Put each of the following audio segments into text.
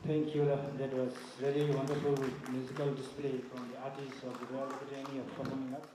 Thank you. That was really wonderful musical display from the artists of the Royal Academy of Performing Arts.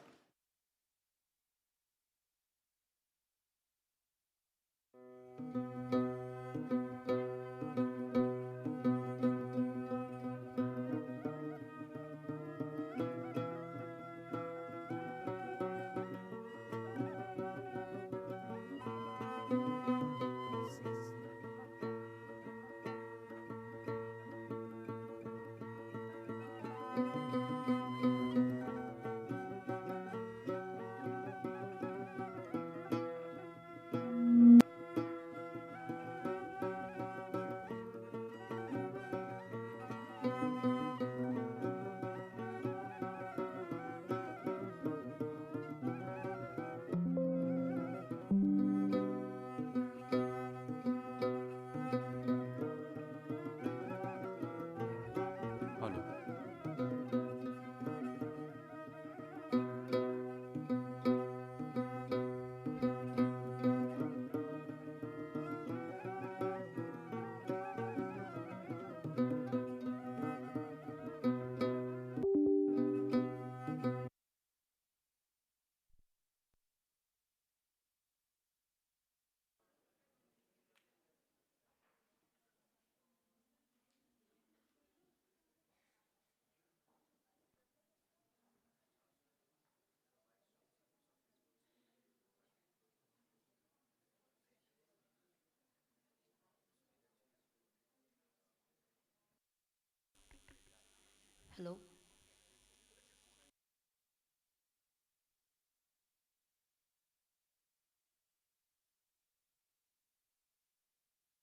Hello.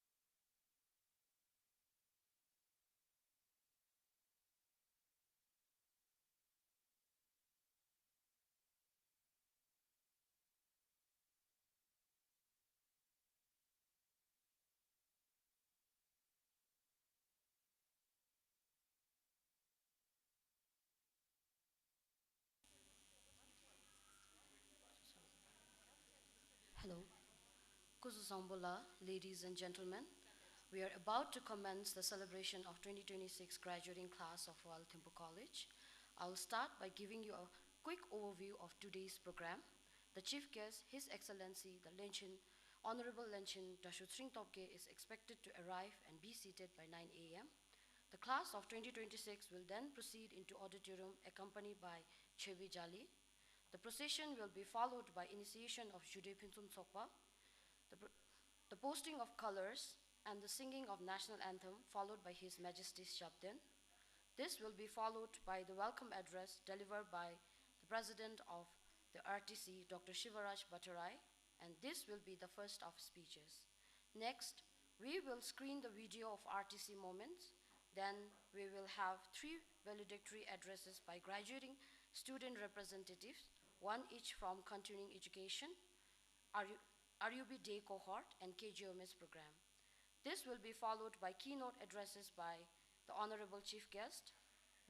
Hello. Hello. Kuzusambola, ladies and gentlemen. We are about to commence the celebration of 2026 graduating class of Royal Thimphu College. I'll start by giving you a quick overview of today's program. The chief guest, His Excellency, the Lenchen, Honorable Lenchen Dashut Sring Topke is expected to arrive and be seated by 9 a.m. The class of 2026 will then proceed into auditorium accompanied by Chebi Jali. The procession will be followed by initiation of Jude Pinsun Sokpa, the, the posting of colors, and the singing of national anthem, followed by His Majesty's Shabdan. This will be followed by the welcome address delivered by the President of the RTC, Dr. Shivaraj Bhattarai, and this will be the first of speeches. Next, we will screen the video of RTC moments. Then we will have 3 valedictory addresses by graduating student representatives, one each from continuing education, RUB Day cohort, and KGMS program. This will be followed by keynote addresses by the Honorable Chief Guest.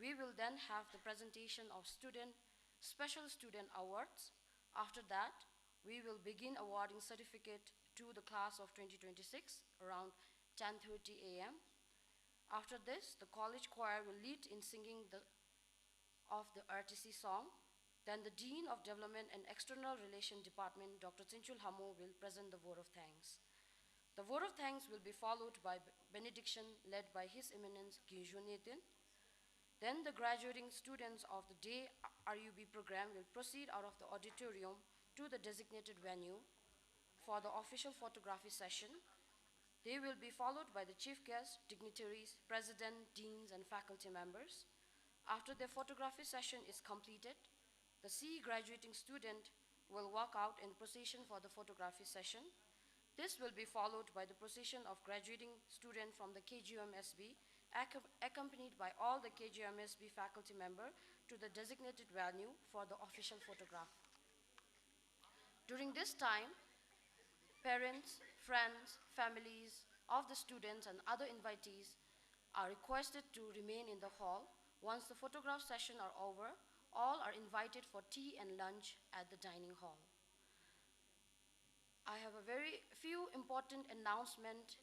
We will then have the presentation of special student awards. After that, we will begin awarding certificate to the class of 2026 around 10:30 a.m. After this, the college choir will lead in singing of the RTC song. Then the Dean of Development and External Relations Department, Dr. Chinchul Hamo, will present the vote of thanks. The vote of thanks will be followed by benediction led by His Eminence Gyujunetin. Then the graduating students of the day RUB program will proceed out of the auditorium to the designated venue for the official photography session. They will be followed by the chief guests, dignitaries, president, deans, and faculty members. After their photography session is completed, the CE graduating student will walk out in procession for the photography session. This will be followed by the procession of graduating students from the KGMSB, accompanied by all the KGMSB faculty members to the designated venue for the official photograph. During this time, parents, friends, families of the students and other invitees are requested to remain in the hall. Once the photograph session are over, all are invited for tea and lunch at the dining hall. I have a very few important announcements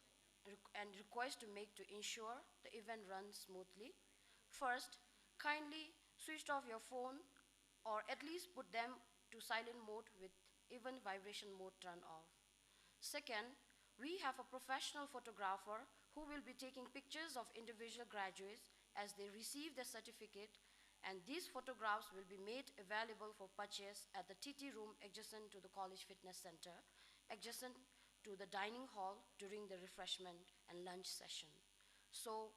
and request to make to ensure the event runs smoothly. First, kindly switch off your phone or at least put them to silent mode with even vibration mode turned off. Second, we have a professional photographer who will be taking pictures of individual graduates as they receive their certificate, and these photographs will be made available for purchase at the TT room adjacent to the College Fitness Center, adjacent to the dining hall during the refreshment and lunch session. So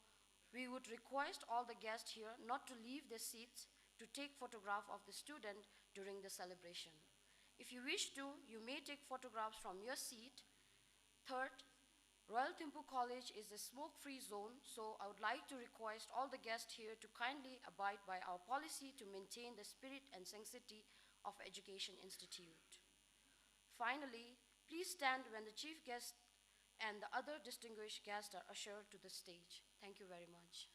we would request all the guests here not to leave their seats to take photograph of the student during the celebration. If you wish to, you may take photographs from your seat. Third, Royal Thimphu College is a smoke-free zone, so I would like to request all the guests here to kindly abide by our policy to maintain the spirit and sanctity of Education Institute. Finally, please stand when the chief guest and the other distinguished guests are ushered to the stage. Thank you very much.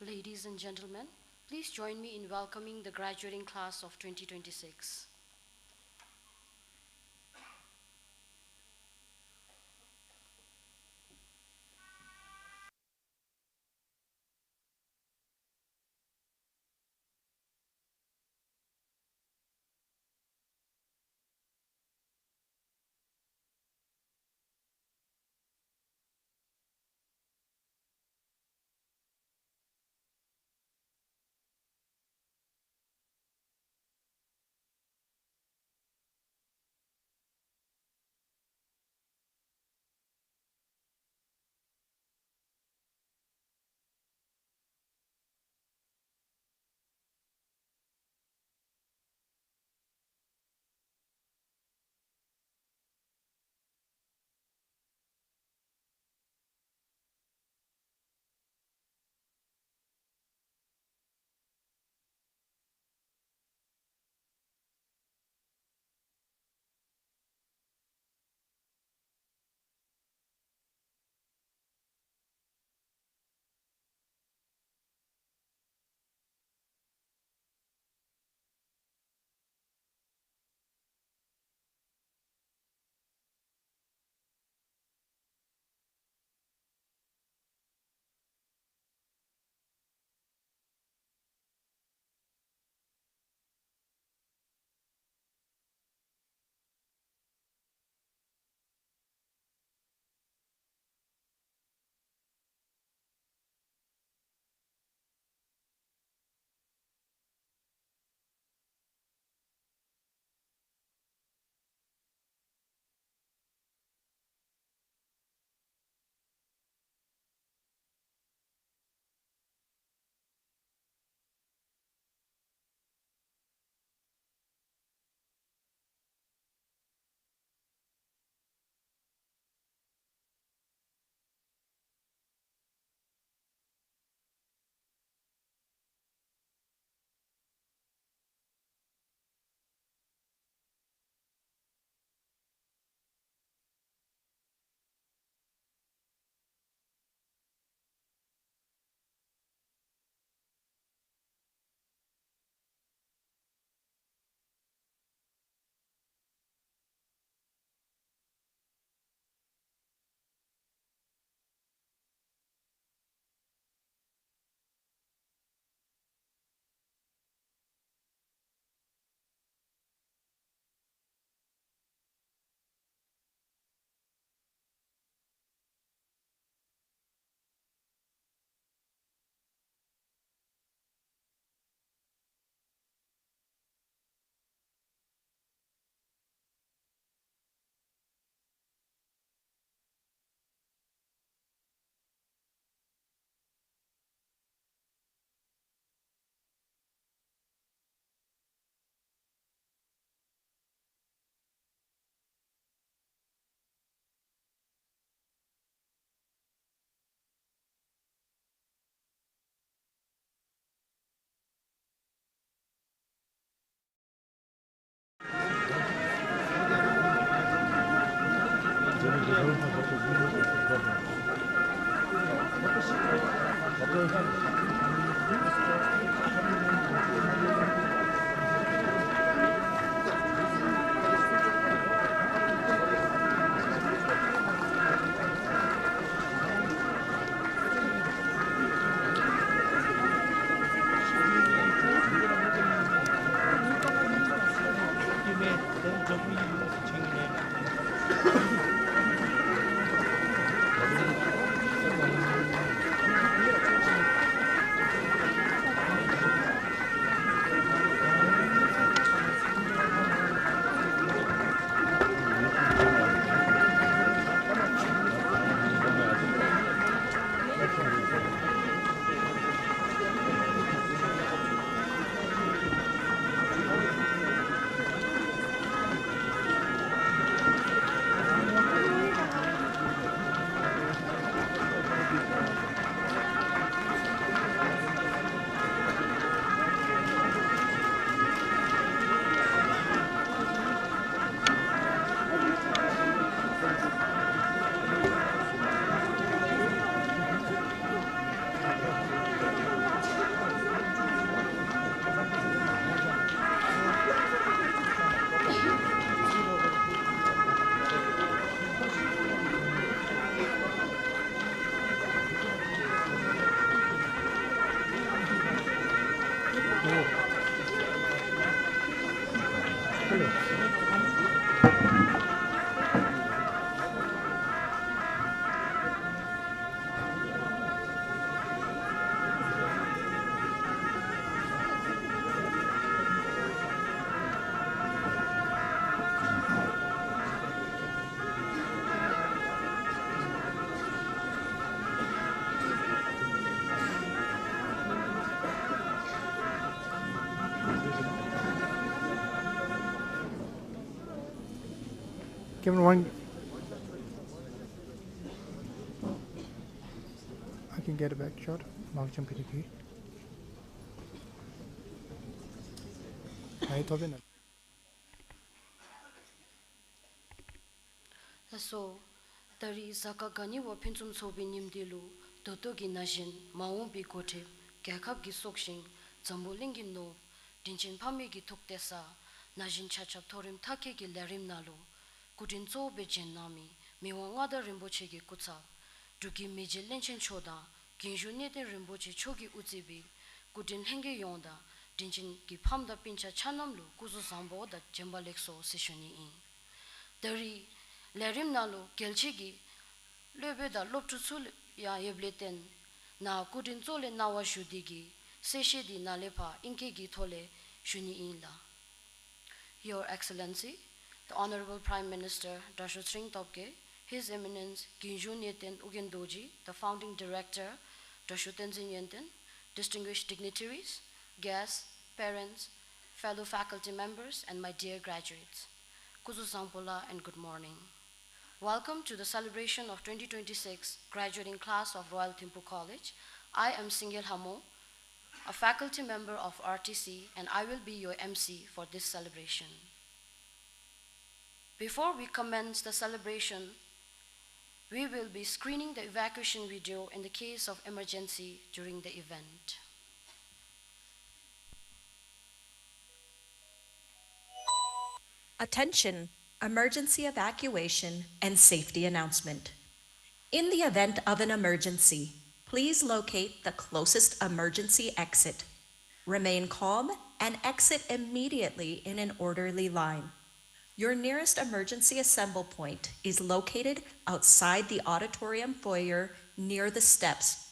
Ladies and gentlemen, please join me in welcoming the graduating class of 2026. Give me one. I can get a back shot. Mark jump in the key. I thought in So, Tari Zaka Gani wa Pinsum Sobi Nimdilu, Dotogi Najin, Maumbi Gote, Gakab gi Sokshin, Zambolingi no, Dinchin Pami gi Toktesa, Najin Chachap Torim Take gi Larim Nalu, Kudin Zo Bejen Nami, Miwangada Rimboche gi Kutsa, Dugi Meji Lenchen Choda, Ginjunete Rimboche Chogi Uzibi, Kudin Henge Yonda, Dinchin gi Pamda Pincha Chanamlu, Kuzu Zambo da Jembalexo Sishoni in. Dari Lerim Nalu Gelchigi Lebeda Loptusul ya Yebleten Na Kudinzole Nawa Shudigi Seshedi Nalepa Inkegi Tole Shuni Inla. Your Excellency, the Honorable Prime Minister Dr. Sring Topke, His Eminence Ginjun Yeten Ugendoji, the Founding Director Dr. Tenzin Yenten, distinguished dignitaries, guests, parents, fellow faculty members, and my dear graduates. Kuzu Sampola and good morning. Welcome to the celebration of 2026 graduating class of Royal Thimphu College. I am Singhel Hamo, a faculty member of RTC, and I will be your MC for this celebration. Before we commence the celebration, we will be screening the evacuation video in the case of emergency during the event. Attention, emergency evacuation and safety announcement. In the event of an emergency, please locate the closest emergency exit. Remain calm and exit immediately in an orderly line. Your nearest emergency assemble point is located outside the auditorium foyer near the steps.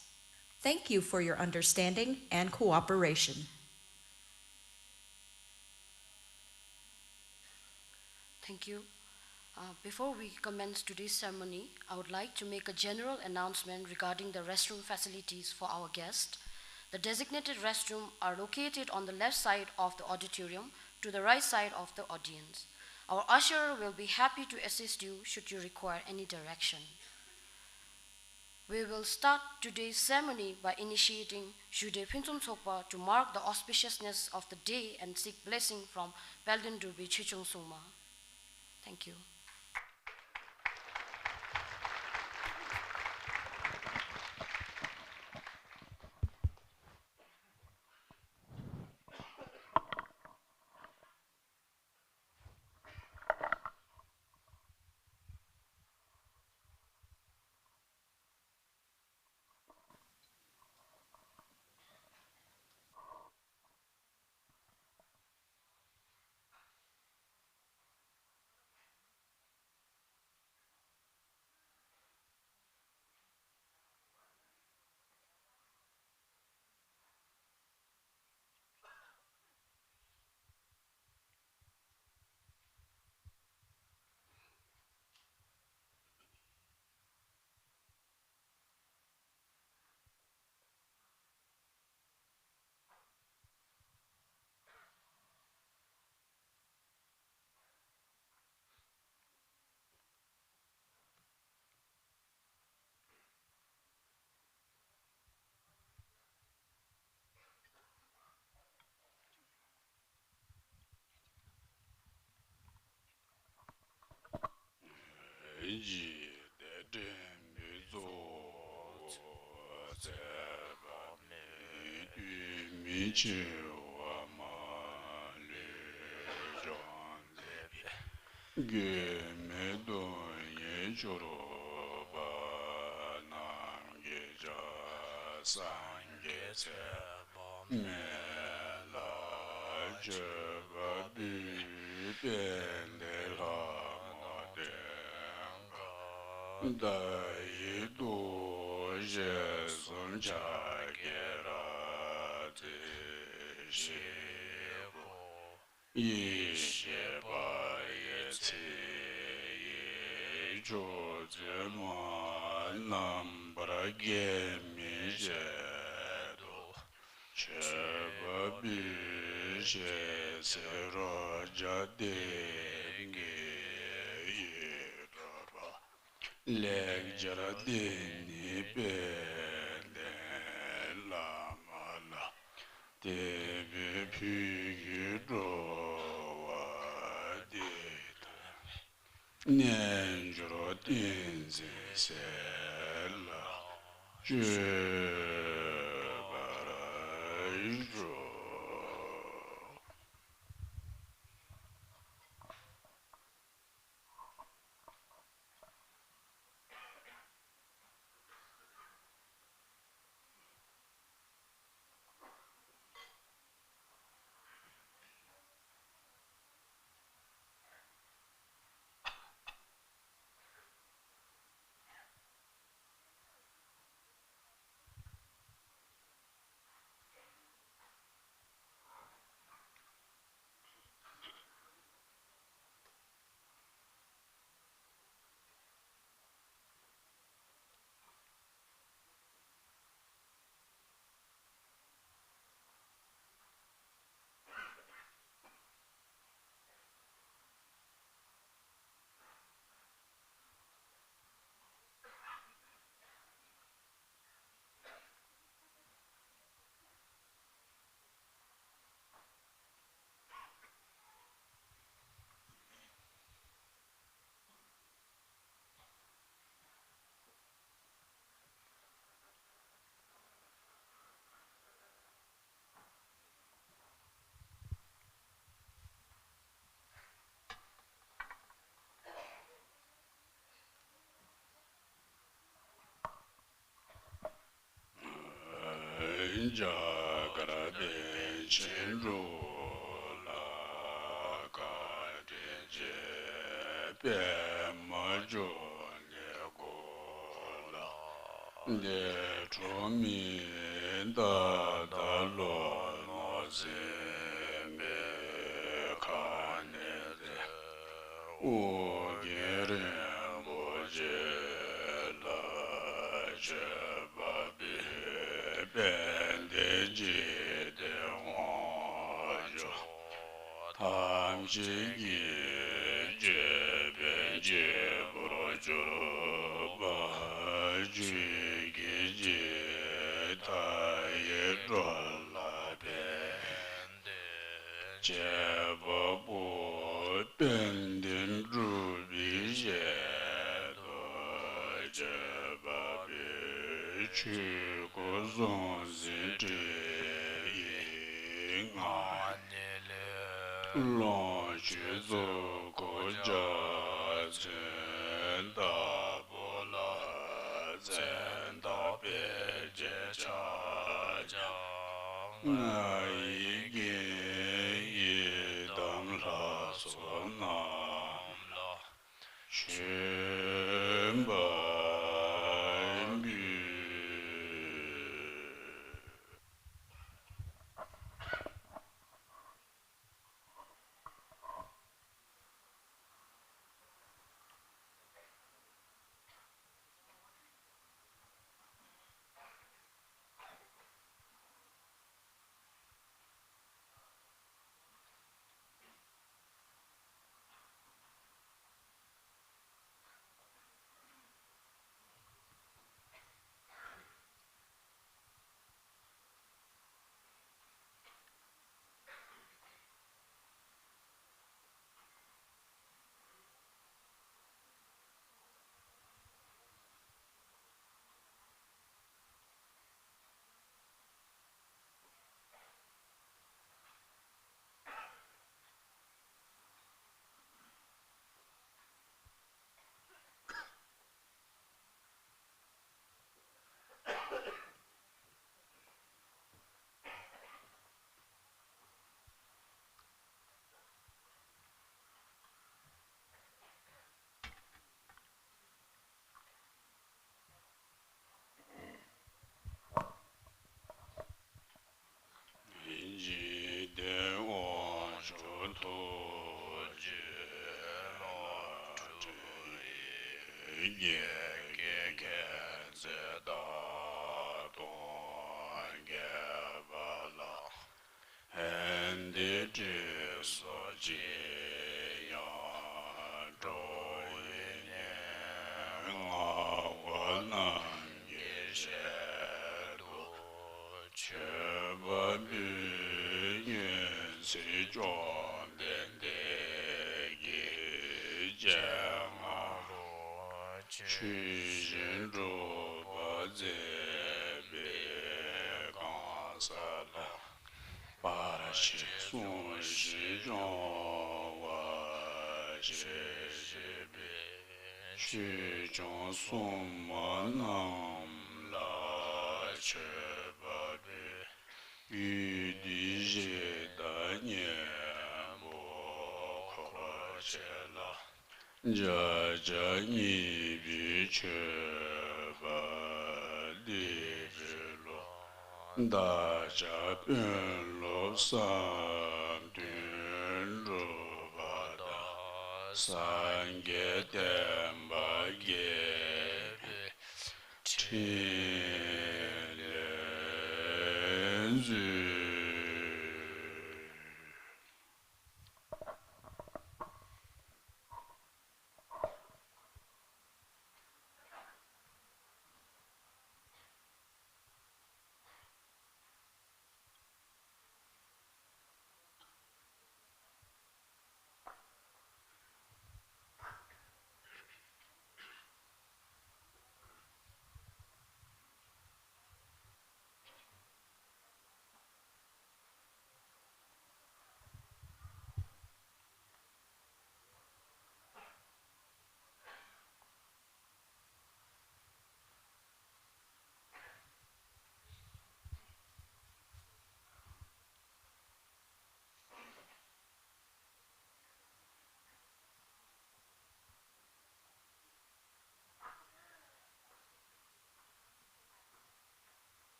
Thank you for your understanding and cooperation. Thank you. Before we commence today's ceremony, I would like to make a general announcement regarding the restroom facilities for our guests. The designated restrooms are located on the left side of the auditorium to the right side of the audience. Our usher will be happy to assist you should you require any direction. We will start today's ceremony by initiating Jude Pintum Sokpa to mark the auspiciousness of the day and seek blessing from Pelden Durbi Chichung Suma. Thank you.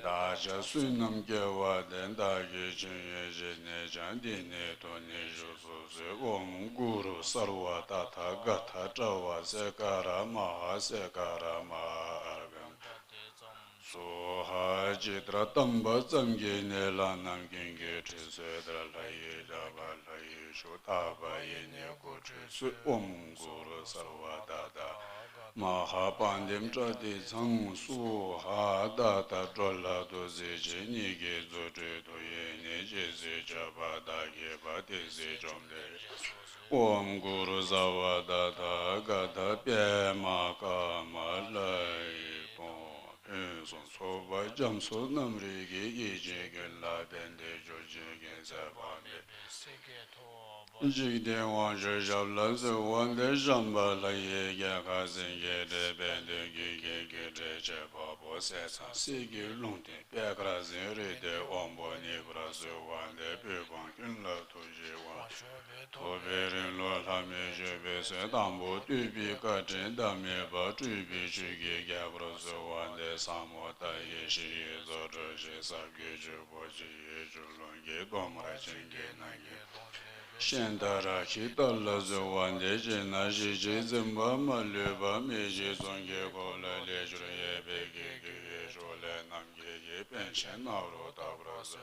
Daja sunam gewa den dagi jinye jine jandine toni jusu om guru sarva tata gata jawa sekara maha argan. Soha jitra tamba zamge ne la namginge trisedra laye jaba laye shutaba yene kutrisu om guru sarva tata. Mahapandim trati tsang su ha data trolla do se che ni ge zo tre do ye ne che se cha pa da ge pa te se chom de Om Guru Zava Data Gata Pye Ma Ka Ma Lai Pong Pen Son So Vai Jam So Nam Ri Ge Ye Je Ge La Ben De Jo Je Ge Sa Pa Me Jig De Wang Je Jab La Se Wan De Sham Ba La Ye Ge Ka Sen Ge De Ben De Ge Ge Ge De Che Pa Po Se San Se Ge Long De Pye Kra Sen Re De Wang Bo Ni Kra Se Wan De Pye Bang Kin La Tu Je Wan Toberin lo lame jebe se dambo tubi ka chen dame ba tubi chugi gyabro se wande samo ta ye shi ye zo zho she sa ge je bo ji ye zhu lon ge domra chen ge na ge shen dara ki dalla ze wande je na shi je zemba ma le ba me je zong ge ko la le jru ye be ge ge ye zho le nam ge ye pen chen na ro ta bra se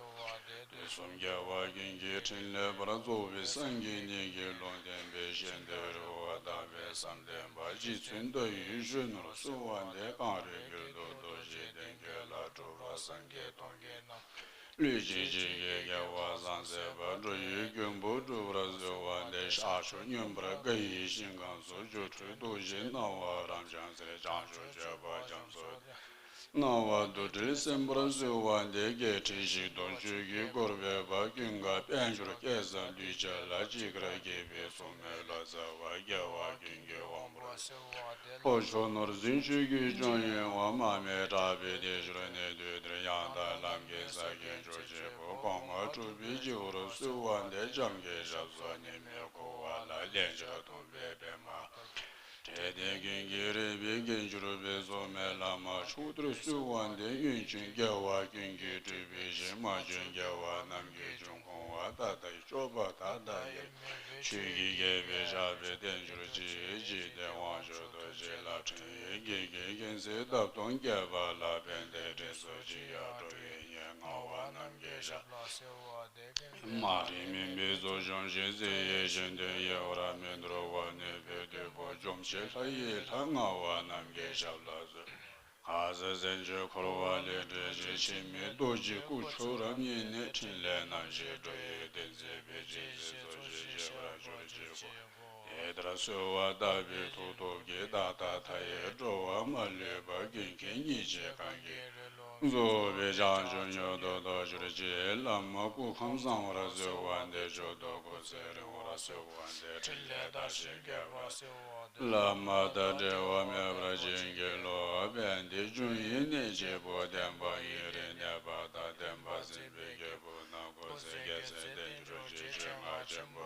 Sumgya wagin ge chen le bra zo be sang ge ne ge long den be shen de ro wa da be sam den ba ji chun de yu jun ro su wan de ka re ge do do ji den ge la zhou ba sang ge dong ge na lu ji ji ge ge wa zang se ba zhu yu gun bu zhu bra zu wan de sha shu nyun bra ge yi xin gang su ju chu du ji na wa ram chang se chang shu je ba chang su Nawa dudri sembra zuwan de ge chi shi don chu gi gorbe ba gyunga penjur kesan lyja la jigra ge be sume la za wa ge wa gyunge wambra. Pocho nor zin chu gi zhong yin wa ma me tra be de jura ne dudri yang da lam ge sa gen chu chi po kong ma chu bi ji uru suwan de jam ge shab sa ni me ko wa la len ja tong be be ma. Tēdēn gēngē bē gēngjuru bē sō mē lā mā chūdru sūwān dē yun chūn gē wā gēngē tū bē shē mā chūn gē wā nām gē chūn kōng wā tā tā yī chō bā tā tā yī chū gī gē bē shā bē dēn chū rū jī jī dē wāng chū tō jē lā chūn yī gē gē gēn sē tāp tōng gē bā lā bēn dē dē sō jī yā chū yī yē ngā wā nām gē shā mā rī mīn bē sō shōng shē sē yē shēn dē yē wā rā mēn dō wā nē bē dē bō chōng shē la ye la nga wa nam ge sha la zu ha ze zen je ko wa le de je chi me do ji ku chu ra mi ne chin le na je do ye de ze be je ze zo je je ra jo je ko ye dra so wa da be to to ge da ta ta ye zo wa ma le ba gen gen ni je kan ge zo be jang jo nyo do do je je la ma ku kham sang wa ra zo wan de jo do ko se re wa ra so wan de chin le da she ge wa Lama da de wa me bra jing ge lo ben de jun yin ne je bo den ba yi re ne ba da den ba sin be ge bo na go se ge se de ju ji je ma chen bo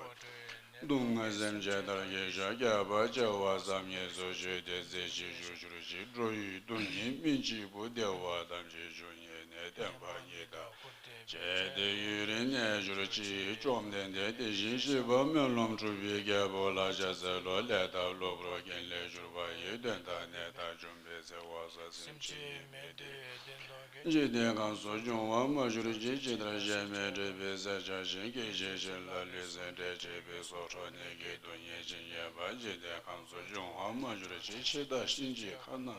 dung a zem je dar ye ja ge ba je wa zam ye zo je de ze ji ju ju ji ro yu dung yin min ji bo de wa dam ji ju ye ne den ba yi da je de yu ren ne ju ji zhom den de de yin shi ba me lom chu bi ge bo la ja ze lo le da lo bro gen le ju ba ye den da ne da jun be ze wa sa sim chi me de je de gan so jun wa ma ju ji ji da je me de be ze ja ji ge je je la le ze de je be so cho ne ge do ye jin ye ba je de gan so jun wa ma ju ji chi da xin ji kan na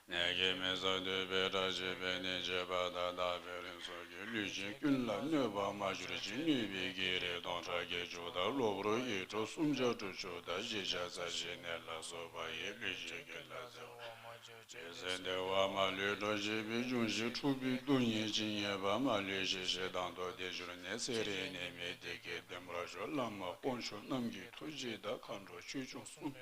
Nege meza de bera je bene je ba da da berin so ge lu jin kun la ne ba ma ju ji ni bi ge re don cha ge ju da lo bro yi zhou sum jia zhu zhu da ji jia za ji ne la so ba ye lu ji ge la za je zen de wa ma lu do ji bi jun ji chu bi du yin jin ye ba ma lu ji she dang do de ju ne se re ne me de ge dem ra jo la ma pon shu nam gi tu ji da kan ro chu chu sum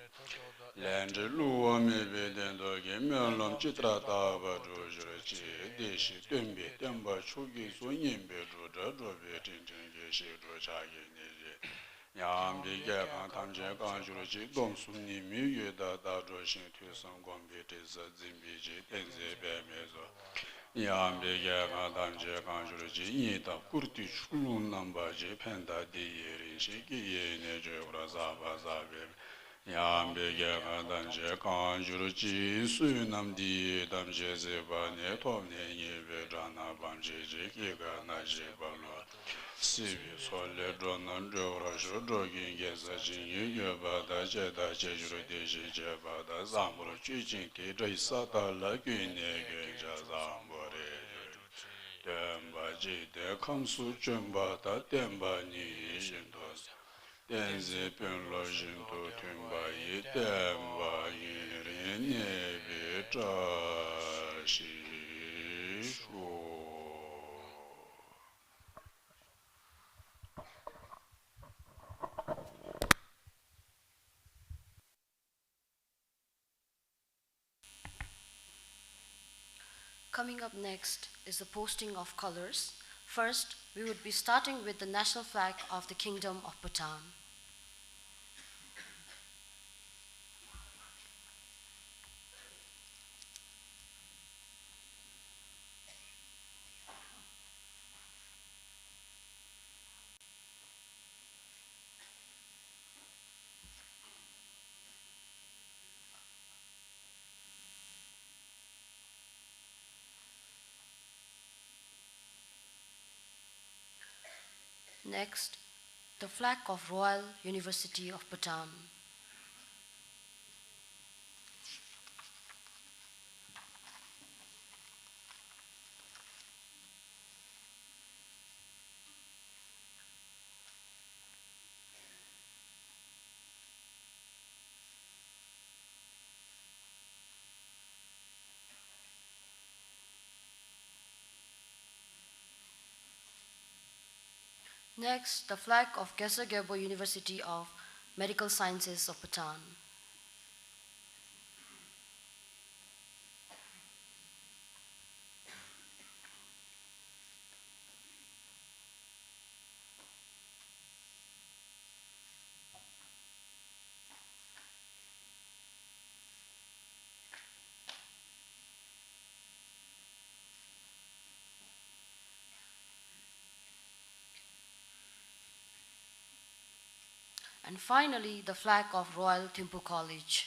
len zhi lu wa me be den do ge me lam chi tra ta ba zhu zhi chi de shi dun be den ba chu gi su yin be zhu zhe zhu be ting ting ge shi zhu cha ge ne ji yang bi ge kan tam je kan zhu chi dong su ni mi yue da da zhu xin tu sang guang bi de se zin bi ji den ze be me zo Yambege Kadamje Kanjurji Yita Kurti Chulun Nambaji Penta Dieri Shiki Yene Jura Zabe Yambege Kadamje Kanjurji Sunam Di Damje Zebane Tomne Yebe Rana Bamje Kiga Najibalo Sibi Sole Dronan Jora Shudrogin Gezajin Yubada Jeda Jejuru Deji Jebada Zambro Chijin Kidra Sata Lagune Gejazambore Demba Jide Kamsu Jumba Da Demba Ni Jindos Denzi Pinlo Jinto Tumba Yi Demba Yirin Nebi Trashi Shu Coming up next is the posting of colors. First, we would be starting with the national flag of the Kingdom of Bhutan. Next, the flag of Royal University of Bhutan. Next, the flag of Gesar-Gerbo University of Medical Sciences of Bhutan. And finally, the flag of Royal Thimphu College.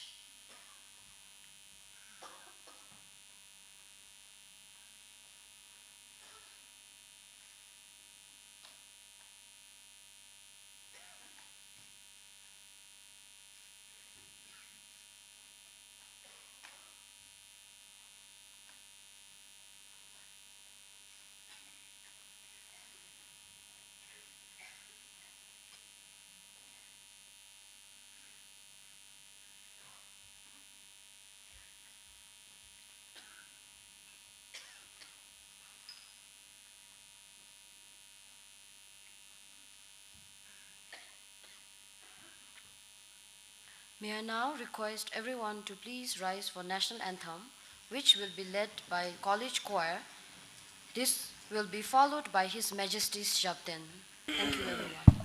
May I now request everyone to please rise for national anthem, which will be led by college choir. This will be followed by His Majesty's Shabdan. Thank you, everyone.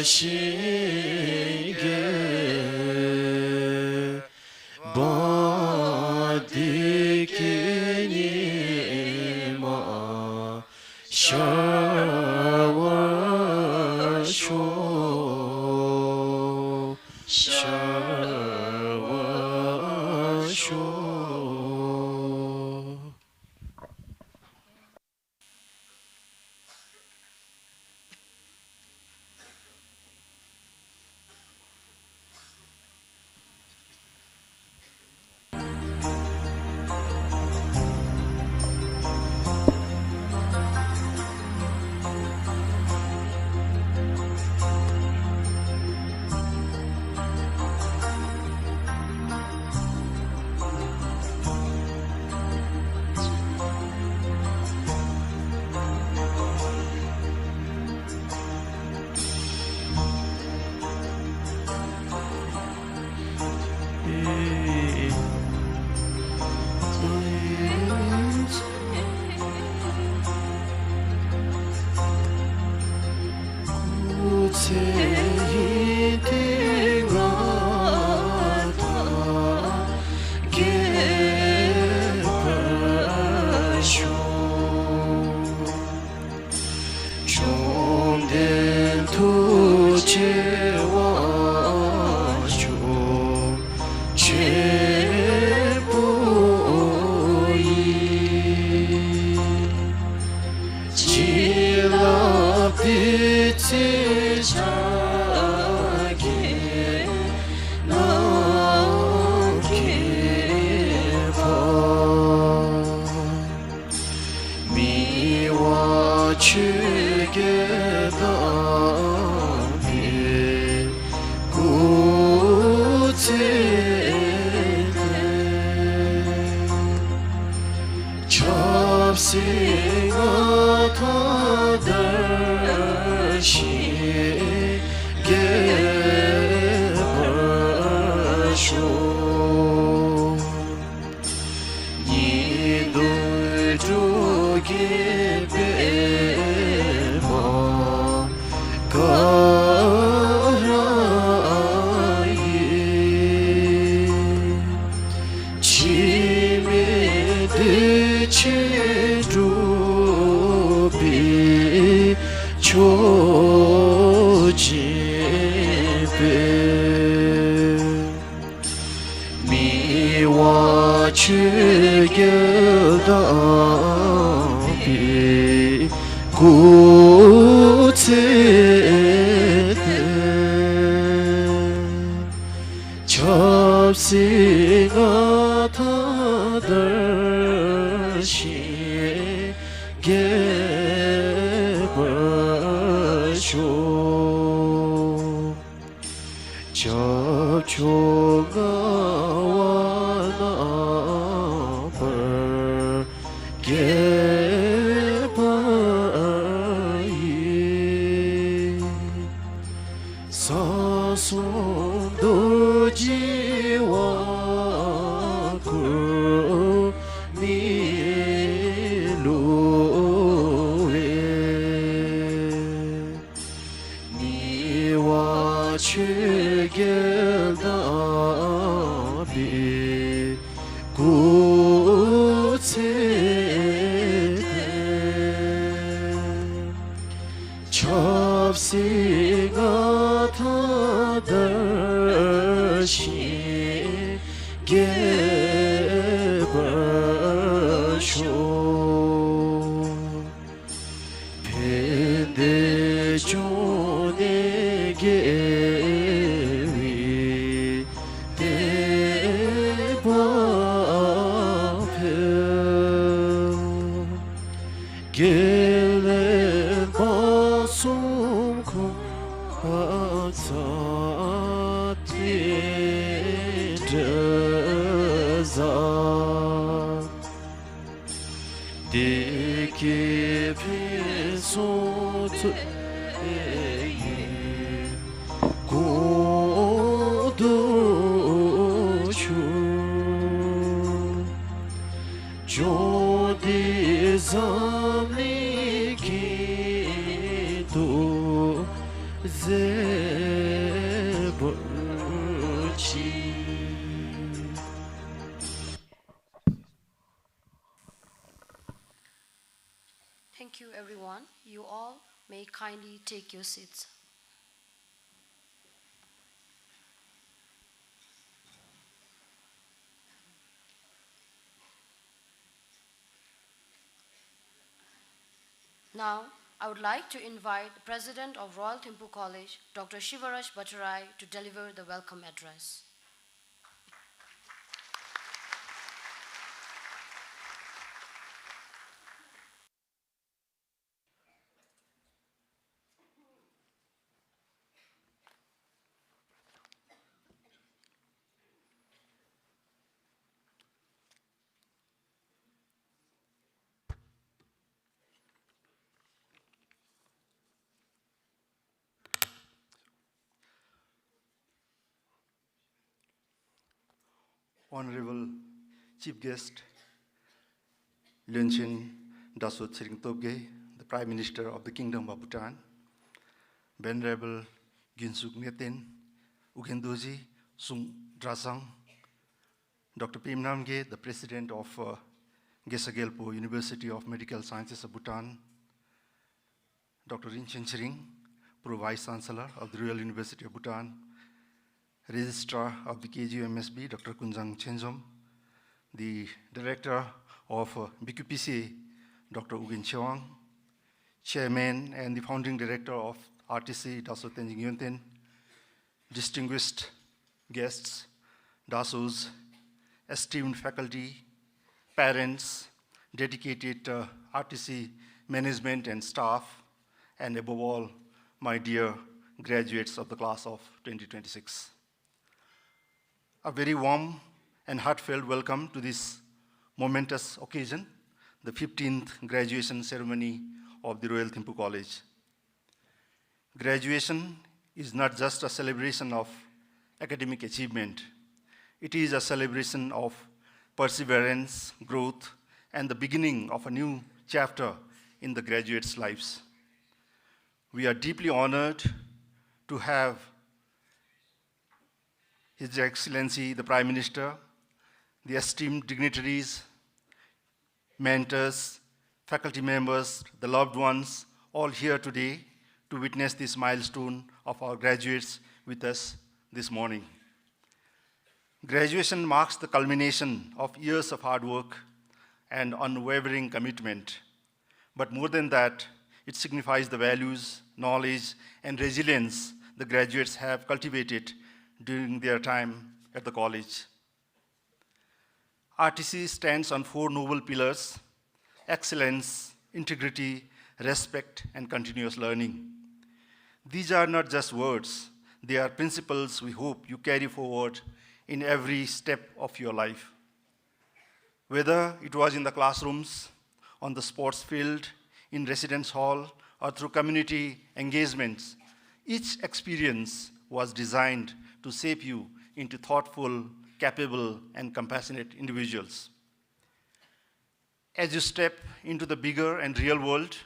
Shige Thank you, everyone. You all may kindly take your seats. Now, I would like to invite the President of Royal Thimphu College, Dr. Shivaraj Bhattarai, to deliver the welcome address. Honorable Chief Guest, Lönchen Dasot Tsering Tobgay, the Prime Minister of the Kingdom of Bhutan, Venerable Gyunsuk Neten, Ugendoji Sung Drasang, Dr. Pim Namge, the President of Gesagelpo University of Medical Sciences of Bhutan, Dr. Rinchen Tsering, Pro Vice Chancellor of the Royal University of Bhutan, Registrar of the KGMSB, Dr. Kunjang Chenjom, the Director of BQPCA, Dr. Ugen Chewang, Chairman and the Founding Director of RTC, Daso Tenzing Yunten, distinguished guests, Daso's esteemed faculty, parents, dedicated RTC management and staff, and above all, my dear graduates of the class of 2026. A very warm and heartfelt welcome to this momentous occasion, the 15th graduation ceremony of the Royal Thimphu College. Graduation is not just a celebration of academic achievement. It is a celebration of perseverance, growth, and the beginning of a new chapter in the graduates' lives. We are deeply honored to have His Excellency, the Prime Minister, the esteemed dignitaries, mentors, faculty members, the loved ones, all here today to witness this milestone of our graduates with us this morning. Graduation marks the culmination of years of hard work and unwavering commitment. But more than that, it signifies the values, knowledge, and resilience the graduates have cultivated during their time at the college. RTC stands on 4 noble pillars: excellence, integrity, respect, and continuous learning. These are not just words, they are principles we hope you carry forward in every step of your life. Whether it was in the classrooms, on the sports field, in residence hall, or through community engagements, each experience was designed to shape you into thoughtful, capable, and compassionate individuals. As you step into the bigger and real world,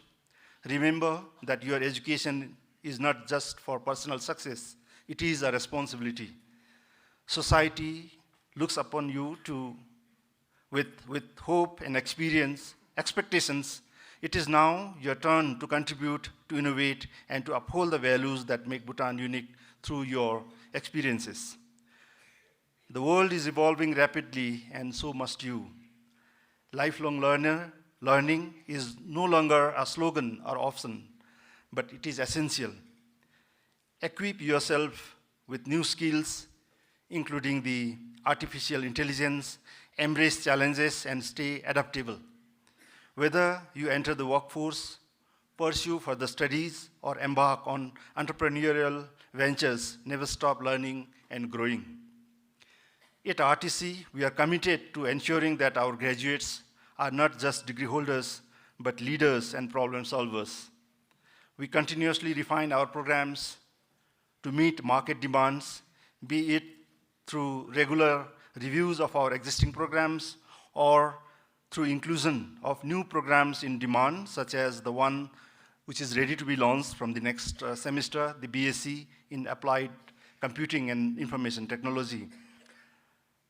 remember that your education is not just for personal success, it is a responsibility. Society looks upon you with hope and expectations. It is now your turn to contribute, to innovate, and to uphold the values that make Bhutan unique through your experiences. The world is evolving rapidly, and so must you. Lifelong learning is no longer a slogan or option, but it is essential. Equip yourself with new skills, including the artificial intelligence, embrace challenges, and stay adaptable. Whether you enter the workforce, pursue further studies, or embark on entrepreneurial ventures, never stop learning and growing. At RTC, we are committed to ensuring that our graduates are not just degree holders, but leaders and problem solvers. We continuously refine our programs to meet market demands, be it through regular reviews of our existing programs or through inclusion of new programs in demand, such as the one which is ready to be launched from the next semester, the BSc in Applied Computing and Information Technology.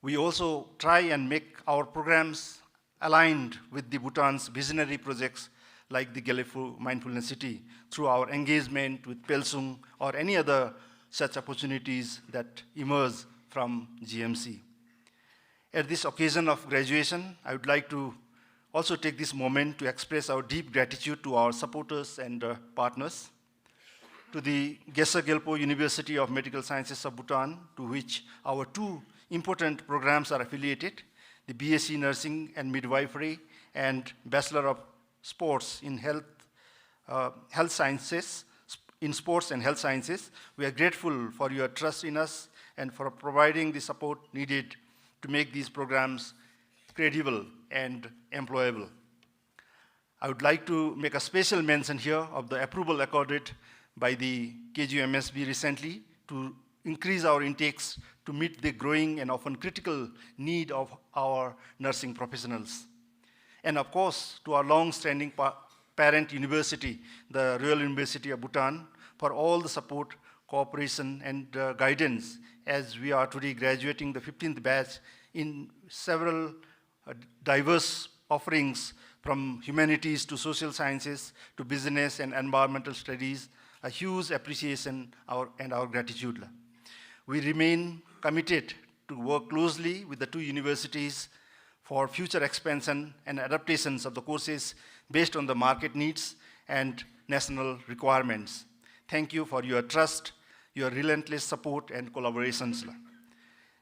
We also try and make our programs aligned with the Bhutan's visionary projects like the Galefu Mindfulness City through our engagement with Pelsung or any other such opportunities that emerge from GMC. At this occasion of graduation, I would like to also take this moment to express our deep gratitude to our supporters and partners, to the Gesa Gelpo University of Medical Sciences of Bhutan, to which our two important programs are affiliated, the BSc Nursing and Midwifery and Bachelor of Sports in Health Sciences, in Sports and Health Sciences. We are grateful for your trust in us and for providing the support needed to make these programs credible and employable. I would like to make a special mention here of the approval accorded by the KGMSB recently to increase our intakes to meet the growing and often critical need of our nursing professionals. And of course, to our long-standing parent university, the Royal University of Bhutan, for all the support, cooperation, and guidance as we are today graduating the 15th batch in several diverse offerings from humanities to social sciences to business and environmental studies. A huge appreciation and our gratitude. We remain committed to work closely with the two universities for future expansion and adaptations of the courses based on the market needs and national requirements. Thank you for your trust, your relentless support and collaborations.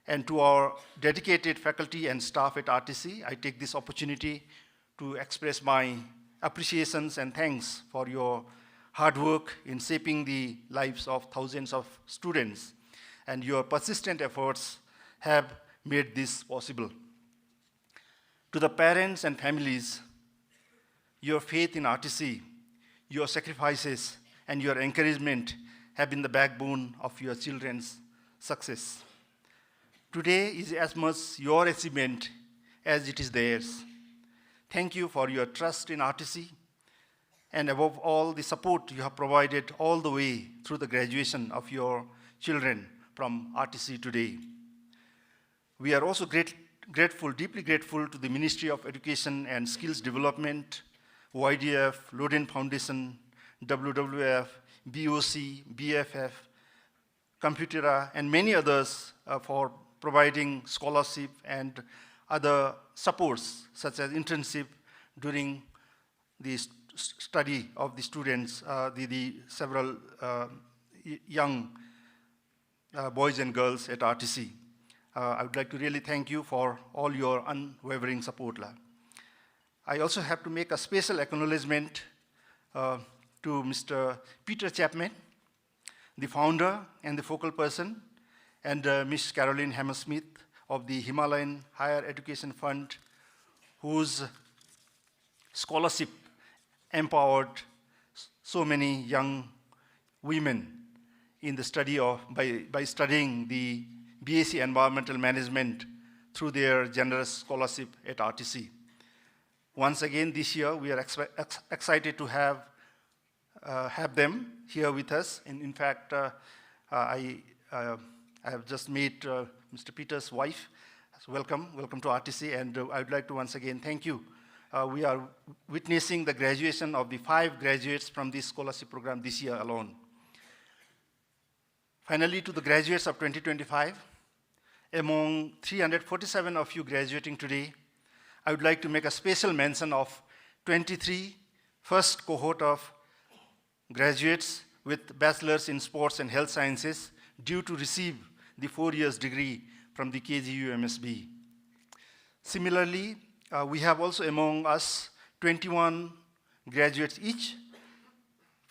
And to our dedicated faculty and staff at RTC, I take this opportunity to express my appreciations and thanks for your hard work in shaping the lives of thousands of students, and your persistent efforts have made this possible. To the parents and families, your faith in RTC, your sacrifices, and your encouragement have been the backbone of your children's success. Today is as much your achievement as it is theirs. Thank you for your trust in RTC, and above all, the support you have provided all the way through the graduation of your children from RTC today. We are also grateful, deeply grateful to the Ministry of Education and Skills Development, YDF, Loden Foundation, WWF, BOC, BFF, Computera, and many others for providing scholarship and other supports, such as internship during the study of the students, the several young boys and girls at RTC. I would like to really thank you for all your unwavering support. I also have to make a special acknowledgement to Mr. Peter Chapman, the founder and the focal person, and Ms. Caroline Hammersmith of the Himalayan Higher Education Fund, whose scholarship empowered so many young women in the study of, by studying the BSc Environmental Management through their generous scholarship at RTC. Once again, this year, we are excited to have them here with us. And in fact, I have just met Mr. Peter's wife. So welcome to RTC, and I would like to once again thank you. We are witnessing the graduation of the 5 graduates from this scholarship program this year alone. Finally, to the graduates of 2025, among 347 of you graduating today, I would like to make a special mention of 23 first cohort of graduates with bachelors in sports and health sciences due to receive the 4 years degree from the KGUMSB. Similarly, we have also among us 21 graduates each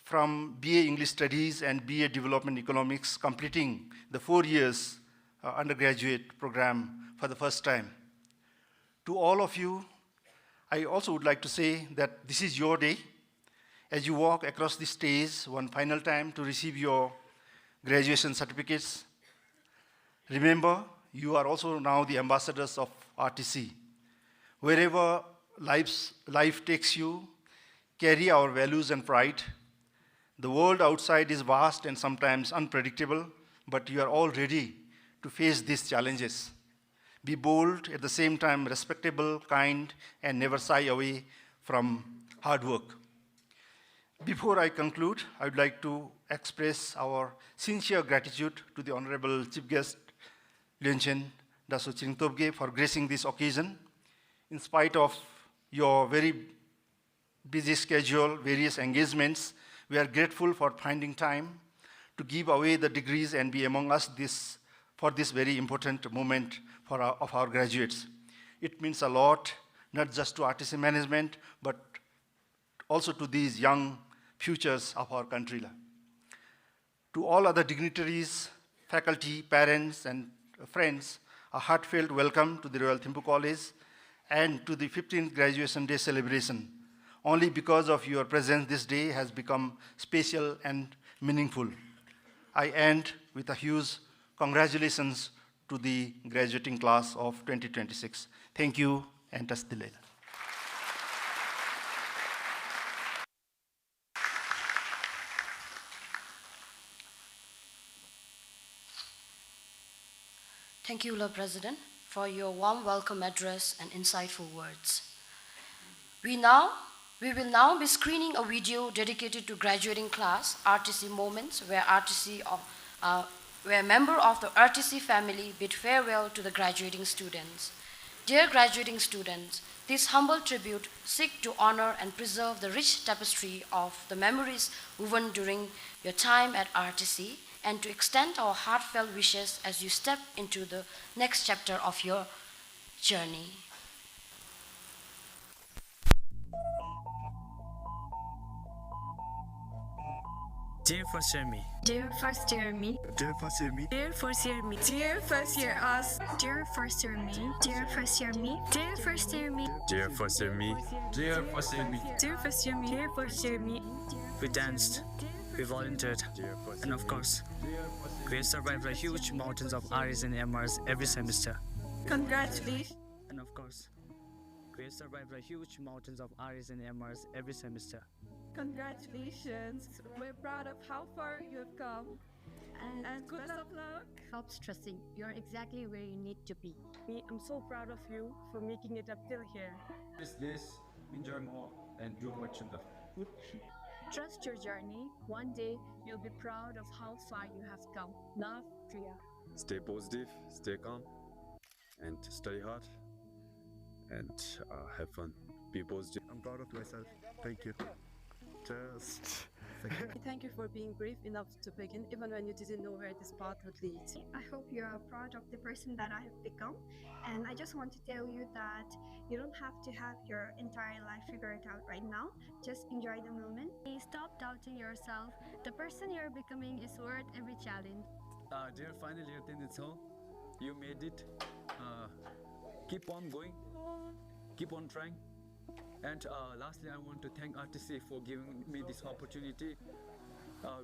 from BA English Studies and BA Development Economics completing the 4 years undergraduate program for the first time. To all of you, I also would like to say that this is your day as you walk across the stage one final time to receive your graduation certificates. Remember, you are also now the ambassadors of RTC. Wherever life takes you, carry our values and pride. The world outside is vast and sometimes unpredictable, but you are all ready to face these challenges. Be bold, at the same time respectable, kind, and never shy away from hard work. Before I conclude, I would like to express our sincere gratitude to the Honorable Chief Guest, Lönchen Daso Chingtobge, for gracing this occasion. In spite of your very busy schedule, various engagements, we are grateful for finding time to give away the degrees and be among us for this very important moment of our graduates. It means a lot, not just to RTC management, but also to these young futures of our country. To all other dignitaries, faculty, parents, and friends, a heartfelt welcome to the Royal Thimphu College and to the 15th Graduation Day celebration. Only because of your presence this day has become special and meaningful. I end with a huge congratulations to the graduating class of 2026. Thank you, and tasdilay. Thank you, Lord President, for your warm welcome address and insightful words. We will now be screening a video dedicated to graduating class RTC moments where a member of the RTC family bid farewell to the graduating students. Dear graduating students, this humble tribute seeks to honor and preserve the rich tapestry of the memories woven during your time at RTC and to extend our heartfelt wishes as you step into the next chapter of your journey. Dear first year me. Dear first year me. Dear first year me. Dear first year me. Dear first year us. Dear first year me. Dear first year me. Dear first year me. Dear first year me. Dear first year me. Dear first year me. Dear first year me. We danced, we volunteered, and of course, we survived the huge mountains of RS and MRs every semester. Congratulations. And of course, we survived the huge mountains of RS and MRs every semester. Congratulations. We're proud of how far you have come. And good of luck. Help stressing. You're exactly where you need to be. I'm so proud of you for making it up till here. This, enjoy more, and do what you love. Trust your journey. One day, you'll be proud of how far you have come. Love, Priya. Stay positive, stay calm, and study hard, and have fun. Be positive. I'm proud of myself. Thank you. Just Thank you for being brave enough to begin, even when you didn't know where this path would lead. I hope you are proud of the person that I have become, and I just want to tell you that you don't have to have your entire life figured out right now. Just enjoy the moment. Stop doubting yourself. The person you're becoming is worth every challenge. Dear final year 10 it's all. You made it. Keep on going. Keep on trying. And lastly, I want to thank RTC for giving me this opportunity.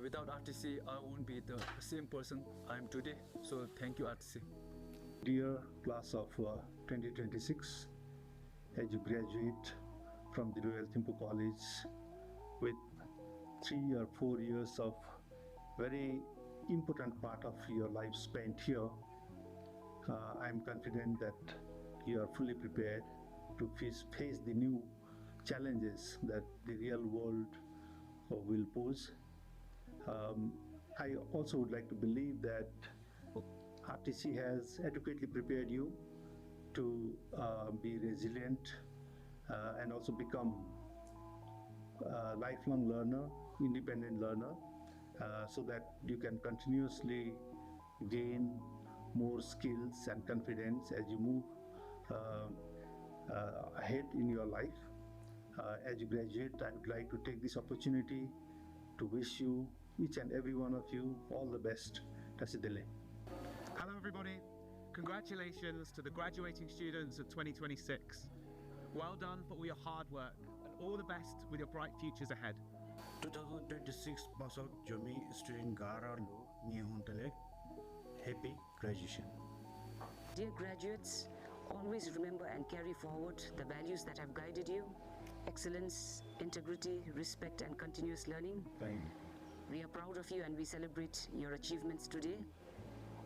Without RTC, I won't be the same person I am today. So thank you, RTC. dear class of 2026, as you graduate from the Royal Thimphu College with 3 or 4 years of very important part of your life spent here, I am confident that you are fully prepared to face the new challenges that the real world will pose. I also would like to believe that RTC has adequately prepared you to be resilient and also become a lifelong learner, independent learner, so that you can continuously gain more skills and confidence as you move ahead in your life. As you graduate, I would like to take this opportunity to wish you, each and every one of you, all the best. Tasidele. Hello everybody, congratulations to the graduating students of 2026. Well done for all your hard work and all the best with your bright futures ahead. 2026 pass out Jomi student Gara Lo Nihuntale. Happy graduation. Dear graduates, always remember and carry forward the values that have guided you: excellence, integrity, respect, and continuous learning. Fine. We are proud of you and we celebrate your achievements today.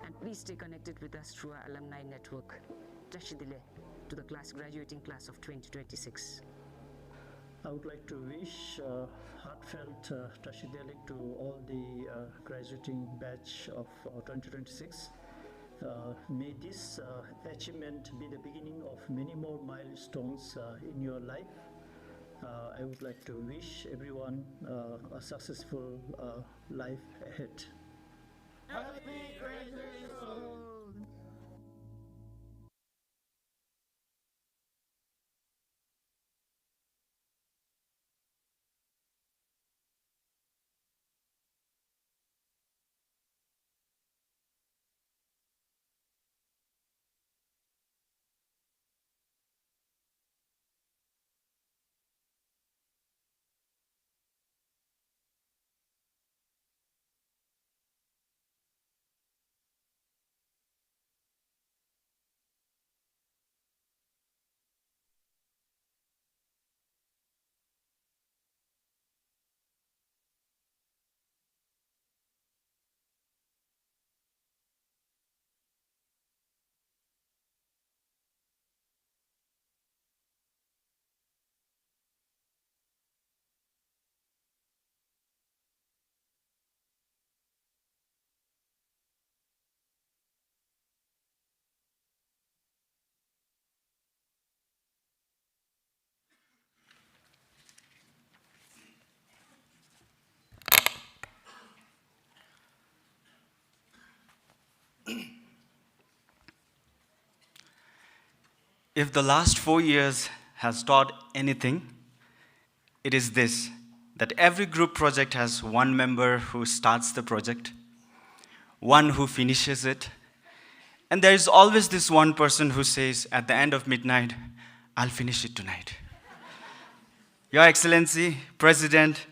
And please stay connected with us through our alumni network. Tashidile to the graduating class of 2026. I would like to wish heartfelt Tashidele to all the graduating batch of 2026. May this achievement be the beginning of many more milestones in your life. I would like to wish everyone a successful life ahead. Happy graduation! If the last 4 years has taught anything, it is this, that every group project has one member who starts the project, one who finishes it, and there is always this one person who says at the end of midnight, I'll finish it tonight. Your Excellency, President,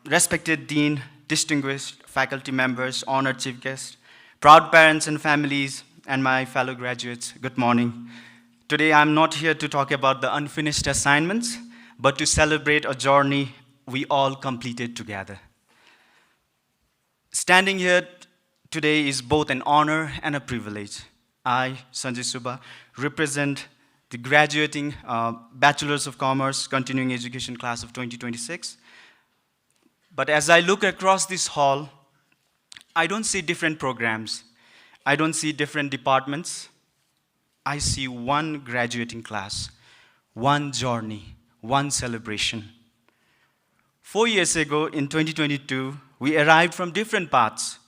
respected Dean, distinguished faculty members, honored chief guests, proud parents and families, and my fellow graduates, good morning. Today I'm not here to talk about the unfinished assignments, but to celebrate a journey we all completed together. Standing here today is both an honor and a privilege. I, Sanjay Subha, represent the graduating Bachelor's of Commerce Continuing Education class of 2026. But as I look across this hall, I don't see different programs. I don't see different departments. I see one graduating class, one journey, one celebration. 4 years ago, in 2022, we arrived from different paths,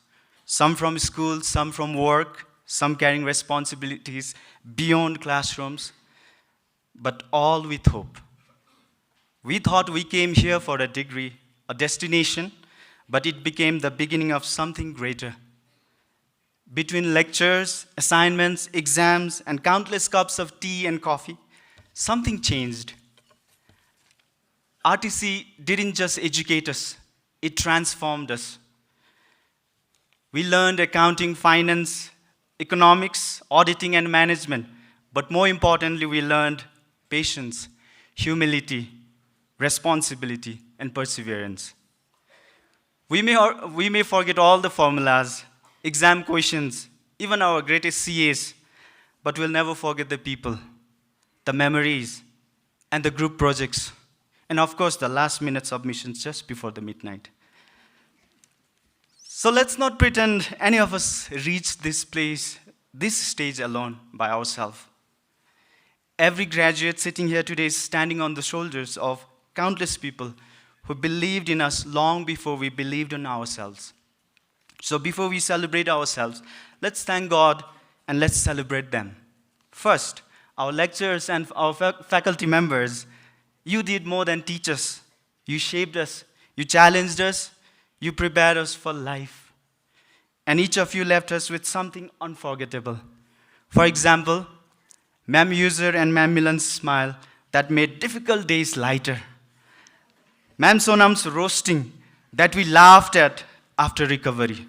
some from school, some from work, some carrying responsibilities beyond classrooms, but all with hope. We thought we came here for a degree, a destination, but it became the beginning of something greater. Between lectures, assignments, exams, and countless cups of tea and coffee, something changed. RTC didn't just educate us, it transformed us. We learned accounting, finance, economics, auditing, and management, but more importantly, we learned patience, humility, responsibility, and perseverance. We may forget all the formulas, exam questions, even our greatest CAs, but we'll never forget the people, the memories, and the group projects, and of course the last-minute submissions just before the midnight. So let's not pretend any of us reached this place, this stage alone by ourselves. Every graduate sitting here today is standing on the shoulders of countless people who believed in us long before we believed in ourselves. So before we celebrate ourselves, let's thank God and let's celebrate them. First, our lecturers and our faculty members, you did more than teach us. You shaped us, you challenged us, you prepared us for life. And each of you left us with something unforgettable. For example, Ma'am User and Ma'am Milan's smile that made difficult days lighter. Ma'am Sonam's roasting that we laughed at after recovery.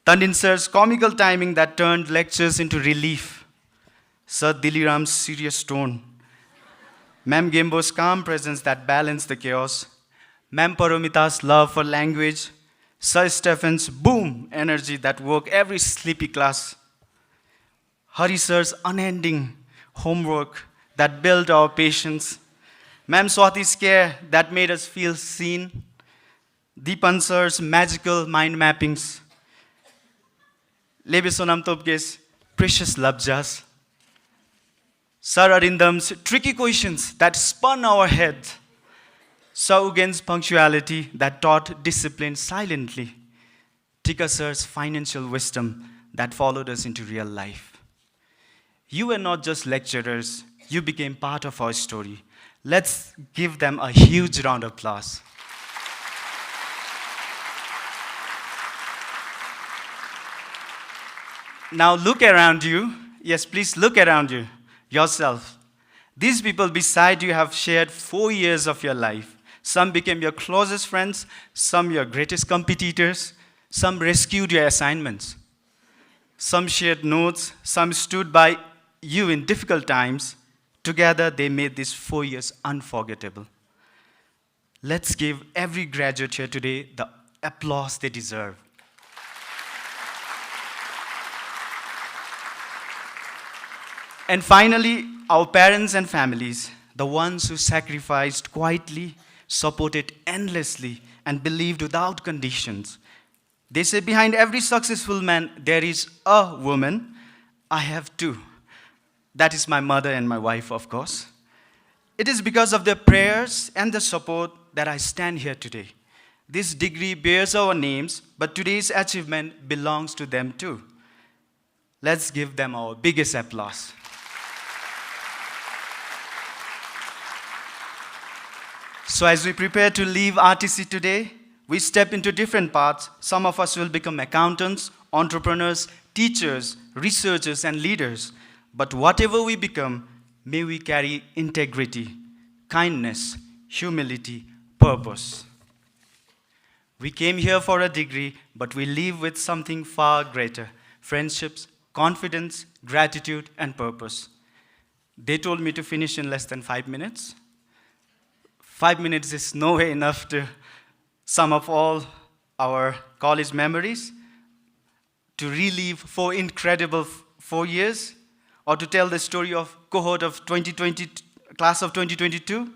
Tandin Sir's comical timing that turned lectures into relief. Sir Diliram's serious tone. Ma'am Gembo's calm presence that balanced the chaos. Ma'am Paromita's love for language. Sir Stephen's boom energy that woke every sleepy class. Hari Sir's unending homework that built our patience. Ma'am Swati's care that made us feel seen. Deepan Sir's magical mind mappings. Lebesonam Topge's precious labjas. Sir Arindam's tricky questions that spun our head. Saugen's punctuality that taught discipline silently. Tika Sir's financial wisdom that followed us into real life. You were not just lecturers, you became part of our story. Let's give them a huge round of applause. Now look around you. Yes, please look around you, yourself. These people beside you have shared 4 years of your life. Some became your closest friends, some your greatest competitors, some rescued your assignments. Some shared notes, some stood by you in difficult times. Together, they made these 4 years unforgettable. Let's give every graduate here today the applause they deserve. And finally, our parents and families, the ones who sacrificed quietly, supported endlessly, and believed without conditions. They say behind every successful man, there is a woman. I have two. That is my mother and my wife, of course. It is because of their prayers and the support that I stand here today. This degree bears our names, but today's achievement belongs to them too. Let's give them our biggest applause. So as we prepare to leave RTC today, we step into different paths. Some of us will become accountants, entrepreneurs, teachers, researchers, and leaders. But whatever we become, may we carry integrity, kindness, humility, purpose. We came here for a degree, but we leave with something far greater: friendships, confidence, gratitude, and purpose. They told me to finish in less than 5 minutes. 5 minutes is no way enough to sum up all our college memories, to relive 4 incredible 4 years, or to tell the story of cohort of 2020, class of 2022.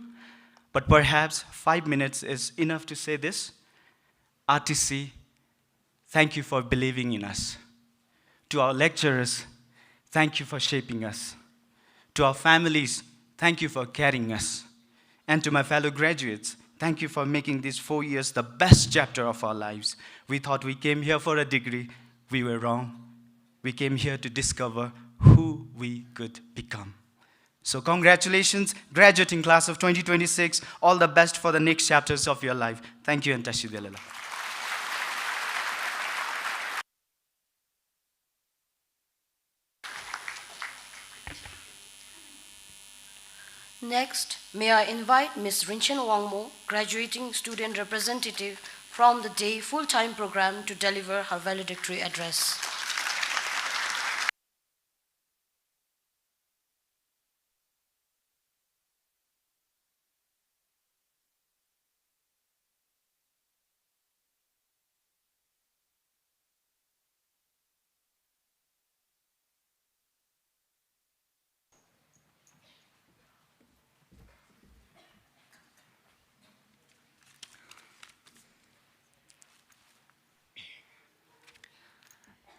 But perhaps 5 minutes is enough to say this. RTC, thank you for believing in us. To our lecturers, thank you for shaping us. To our families, thank you for carrying us. And to my fellow graduates, thank you for making these 4 years the best chapter of our lives. We thought we came here for a degree. We were wrong. We came here to discover who we could become. So congratulations, graduating class of 2026. All the best for the next chapters of your life. Thank you, and Tashidelala. Next, may I invite Ms. Rinchen Wangmo, graduating student representative from the day full-time program, to deliver her valedictory address.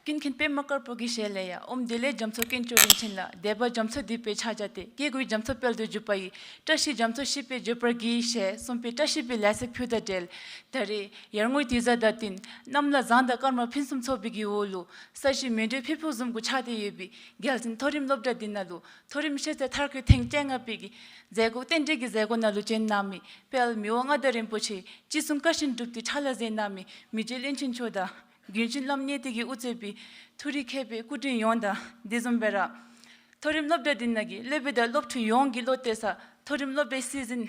kin kin pe makar pogi shele ya dile jamso kin chorin chinla deba jamso dipe chajate ke gui jamso pel du jupai tashi jamso shipe jupergi she sompe tashi pe lasik phuda del tare yarngoi tiza datin namla zanda karma phinsum chobigi wolu sashi mede phipuzum gu chade yebi gelsin thorim lobda dinalu thorim shete tharke thengchenga pigi zego tenjegi zego nalu chen nami pel miwanga darim pochi chisum kashin dupti thala ze nami mijelin chin choda Ginchin lamne tigi utebi turi kebe kudin yonda dizumbera thorim lobda dinnagi lebeda lobtu yongi lotesa thorim lobbe season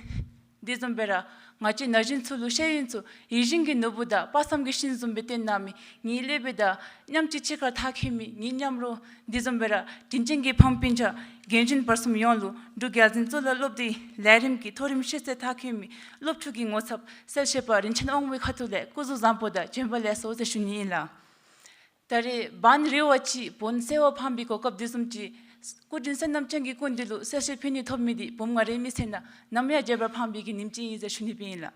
dizumbera ngachi najin sulu sheyinsu yijingi nobuda pasamgi shinzumbeten nami ni lebeda nyamchi chikar thakimi ni nyamro dizumbera tinjingi phampinja Genshin parsum yonlu du gyazin zula lobdi larim ki thorim shese thakimi lobchugi ngosap sel shepa rinchen ongwe khatule kuzu zampoda jembale so ze shunila tare ban rewachi bon sewa phambi ko kap disumchi kudin sanam changi kundilu sel phini thomidi bomngare misena namya jebra phambi ki nimchi ze shunibila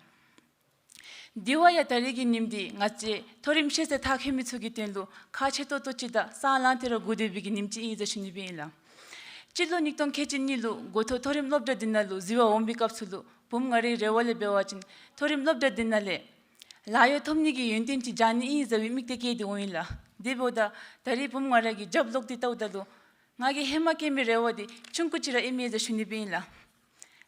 Diwaya tarigi nimdi ngache thorim shese thakemi chugi tenlu khache to chida salantero gude bigi nimchi iza shunibila. Chilo nikton kechin nilu goto thorim lobda dinalu ziwa ombi kapsulu bum ngari rewale bewachin thorim lobda dinale layo thomnigi yuntinchi jani iza wimikte kedi oila. Deboda tari bum ngaragi job lokti tawdalu ngagi hema kemi rewadi chunkuchira imi iza shunibila.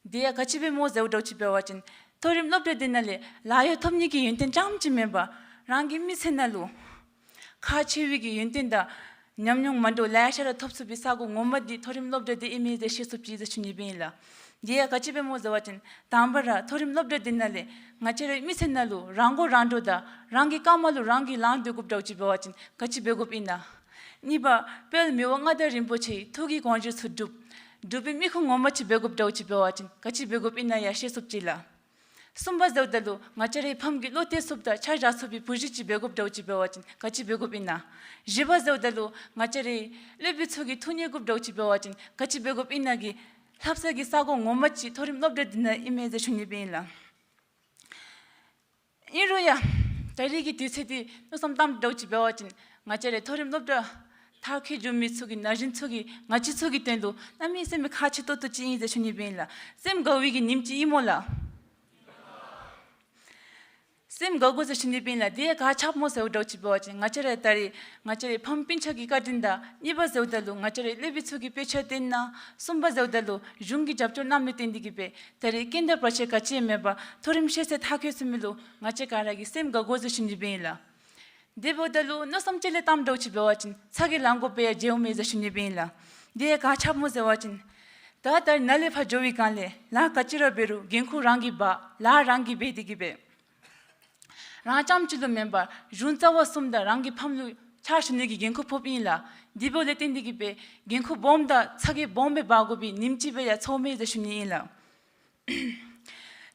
Dia kachibe mo zawdawchi bewachin thorim lobda dinale layo thomnigi yuntin chamchi memba rangi misenalu khachiwigi yuntinda nyamnyong mando lashara thopsu bisago ngomadi thorim lobda de imi iza shesupchi iza shunibila. Dia kachibe mo zawachin tambara thorim lobda dinale ngachere misenalu rango randoda rangi kamalu rangi langde gupdawchi bewachin kachibe gup ina. Niba pel miwangada rimpoche thugi gonje sudup dubi mikhu ngomachi begup dawchi bewachin kachi begup ina ya shesupchila. Sumba zawdalu ngachere phamgi lote subda chaja subi pujichi begup dawchi bewachin kachi begup ina. Jiba zawdalu ngachere lebi thugi thunye gup dawchi bewachin kachi begup ina gi lapsagi sago ngomachi thorim lobda dina imeze shunibila. Iruya tarigi tisedi no samtam dawchi bewachin ngachere thorim lobda 타키 좀 미츠기 나진 츠기 같이 츠기 때도 남이 쌤이 같이 또 찌이제 슈니빈라 쌤 거위기 님지 이몰라 쌤 거고서 슈니빈라 디에 같이 모서 오도치 버지 나처레 딸이 나처레 펌핀척이 가든다 이버서 오달로 나처레 레비츠기 빼쳐된나 숨버서 오달로 중기 잡죠 남미 땡디기베 딸이 킨더 프로젝트 같이 메바 토림셰세 타케스밀로 나처 가라기 쌤 거고서 슈니빈라 Debodalu no samchele tam dawchi bewachin sagi lango pe jeome za shunibinla de ka chapmo ze wachin ta tar nale pha jowi kanle la kachira beru genkhu rangi ba la rangi be digibe racham chilu member junta wasumda rangi phamlu chashnegi genkhu popinla dibole tindigibe genkhu bomda sagi bombe bagobi nimchibe ya chome za shunila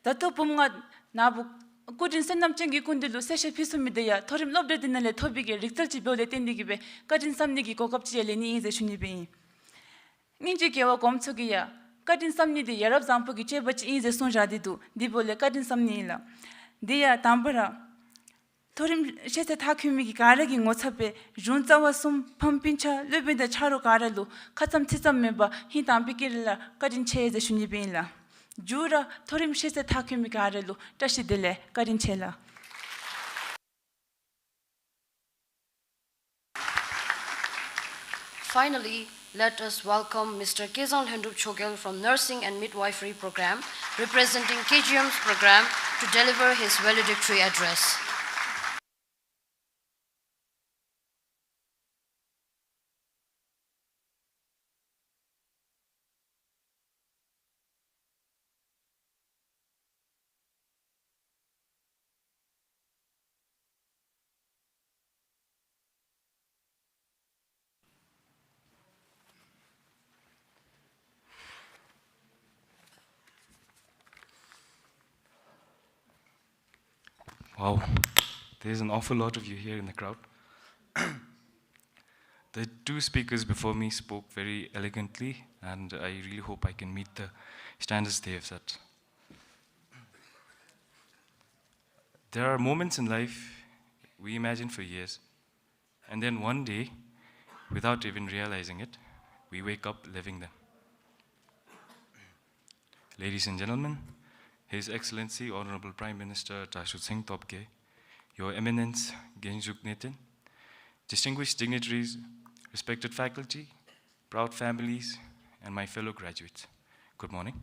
tato pumga nabu Kujin senam chengi kundilu seshe pisumidaya thorim lobda dinale thobige riktalchi bole tendigibe kajin samnigi kokapchi eleni ize shunibi ninji kewa komchugiya kajin samnidi yarab zampugi chebachi ize sonjadidu dibole kajin samnila dia tambara thorim shese thakyumigi garagi ngochape junzawa sum pampincha lebeda charo garalu khatam thisam memba hi tampikirla kajin cheze shunibinla Jura thorim shese thakyumi garelu tashidile karinchela. Finally, let us welcome Mr. Kezal Hendup Chogel from Nursing and Midwifery Program, representing KGM's program, to deliver his valedictory address. Wow, there's an awful lot of you here in the crowd. The two speakers before me spoke very elegantly, and I really hope I can meet the standards they have set. There are moments in life we imagine for years, and then one day, without even realizing it, we wake up living them. Ladies and gentlemen, His Excellency Honorable Prime Minister Tashut Singh Topge, Your Eminence Genjuk Nitin, distinguished dignitaries, respected faculty, proud families, and my fellow graduates, good morning.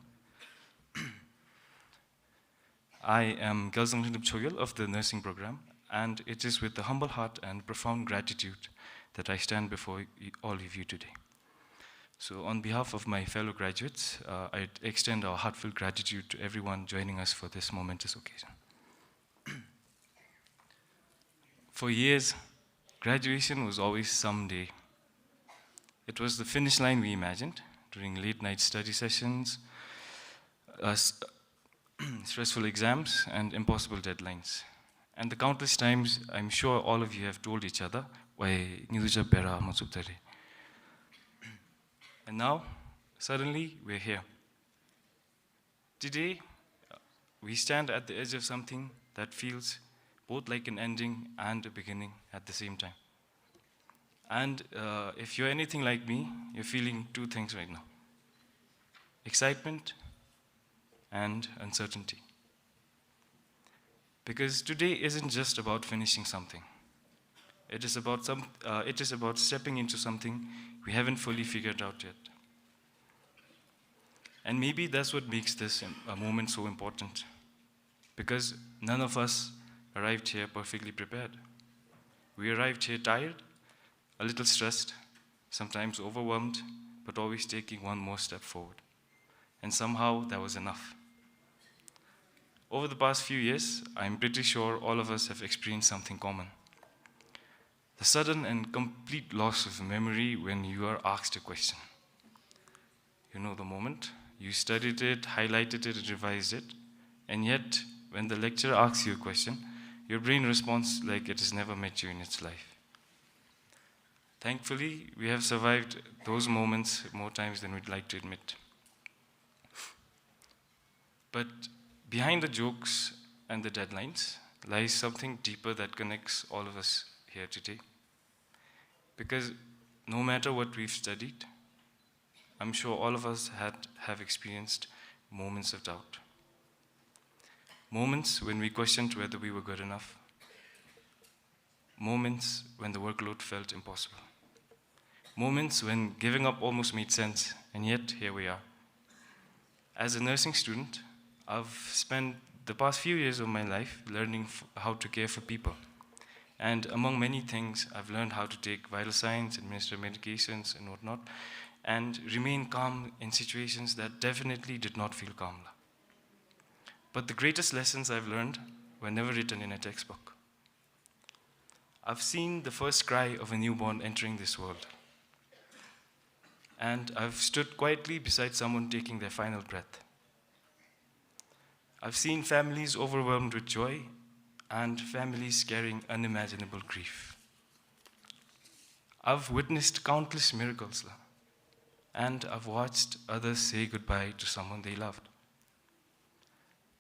I am Gelzang Hindup Chogel of the nursing program, and it is with a humble heart and profound gratitude that I stand before all of you today. So on behalf of my fellow graduates, I extend our heartfelt gratitude to everyone joining us for this momentous occasion. For years, graduation was always someday. It was the finish line we imagined during late night study sessions, stressful exams, and impossible deadlines. And the countless times I'm sure all of you have told each other, "Wai niduja bera matsuptare." And now, suddenly, we're here. Today, we stand at the edge of something that feels both like an ending and a beginning at the same time. And if you're anything like me, you're feeling two things right now: excitement and uncertainty. Because today isn't just about finishing something. It is about stepping into something we haven't fully figured out yet. And maybe that's what makes this a moment so important. Because none of us arrived here perfectly prepared. We arrived here tired, a little stressed, sometimes overwhelmed, but always taking one more step forward. And somehow that was enough. Over the past few years, I'm pretty sure all of us have experienced something common: the sudden and complete loss of memory when you are asked a question. You know the moment, you studied it, highlighted it, revised it, and yet, when the lecturer asks you a question, your brain responds like it has never met you in its life. Thankfully, we have survived those moments more times than we'd like to admit. But behind the jokes and the deadlines lies something deeper that connects all of us here today. Because no matter what we've studied, I'm sure all of us have experienced moments of doubt. Moments when we questioned whether we were good enough. Moments when the workload felt impossible. Moments when giving up almost made sense, and yet here we are. As a nursing student, I've spent the past few years of my life learning how to care for people. And among many things, I've learned how to take vital signs, administer medications and whatnot, and remain calm in situations that definitely did not feel calm. But the greatest lessons I've learned were never written in a textbook. I've seen the first cry of a newborn entering this world. And I've stood quietly beside someone taking their final breath. I've seen families overwhelmed with joy and families carrying unimaginable grief. I've witnessed countless miracles, and I've watched others say goodbye to someone they loved.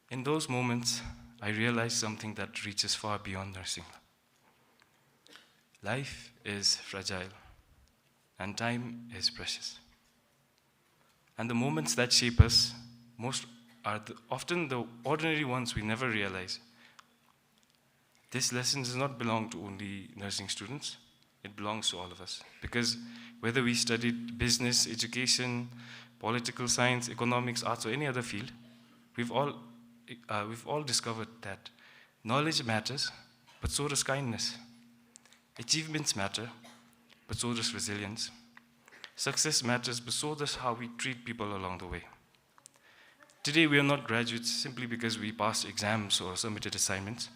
In those moments, I realized something that reaches far beyond nursing. Life is fragile, and time is precious. And the moments that shape us most are often the ordinary ones we never realize. This lesson does not belong to only nursing students, it belongs to all of us. Because whether we studied business, education, political science, economics, arts, or any other field, we've all discovered that knowledge matters, but so does kindness. Achievements matter, but so does resilience. Success matters, but so does how we treat people along the way. Today, we are not graduates simply because we passed exams or submitted assignments.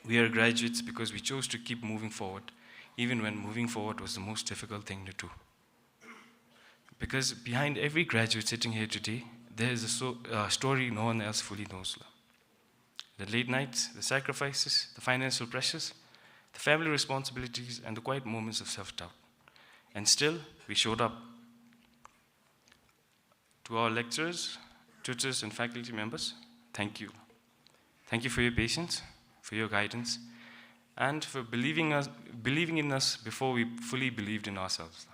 We are graduates because we chose to keep moving forward, even when moving forward was the most difficult thing to do. Because behind every graduate sitting here today, there is a story no one else fully knows. The late nights, the sacrifices, the financial pressures, the family responsibilities, and the quiet moments of self-doubt. And still, we showed up. To our lecturers, tutors, and faculty members, thank you. Thank you for your patience, for your guidance, and for believing in us before we fully believed in ourselves.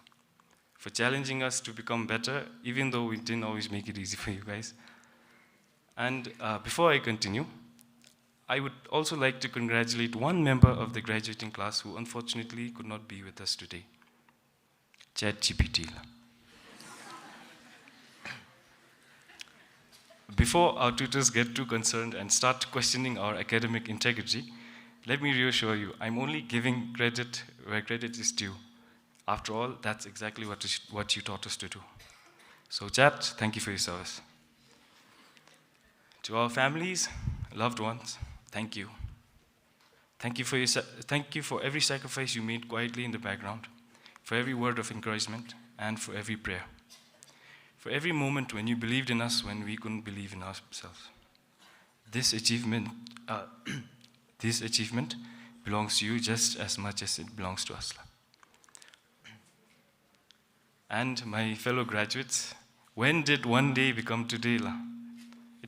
For challenging us to become better, even though we didn't always make it easy for you guys. And before I continue, I would also like to congratulate one member of the graduating class who unfortunately could not be with us today, ChatGPT. Before our tutors get too concerned and start questioning our academic integrity, let me reassure you, I'm only giving credit where credit is due. After all, that's exactly what you taught us to do. So Chat, thank you for your service. To our families, loved ones, thank you. Thank you for every sacrifice you made quietly in the background, for every word of encouragement, and for every prayer. For every moment when you believed in us when we couldn't believe in ourselves. This achievement belongs to you just as much as it belongs to us. And my fellow graduates, when did one day become today?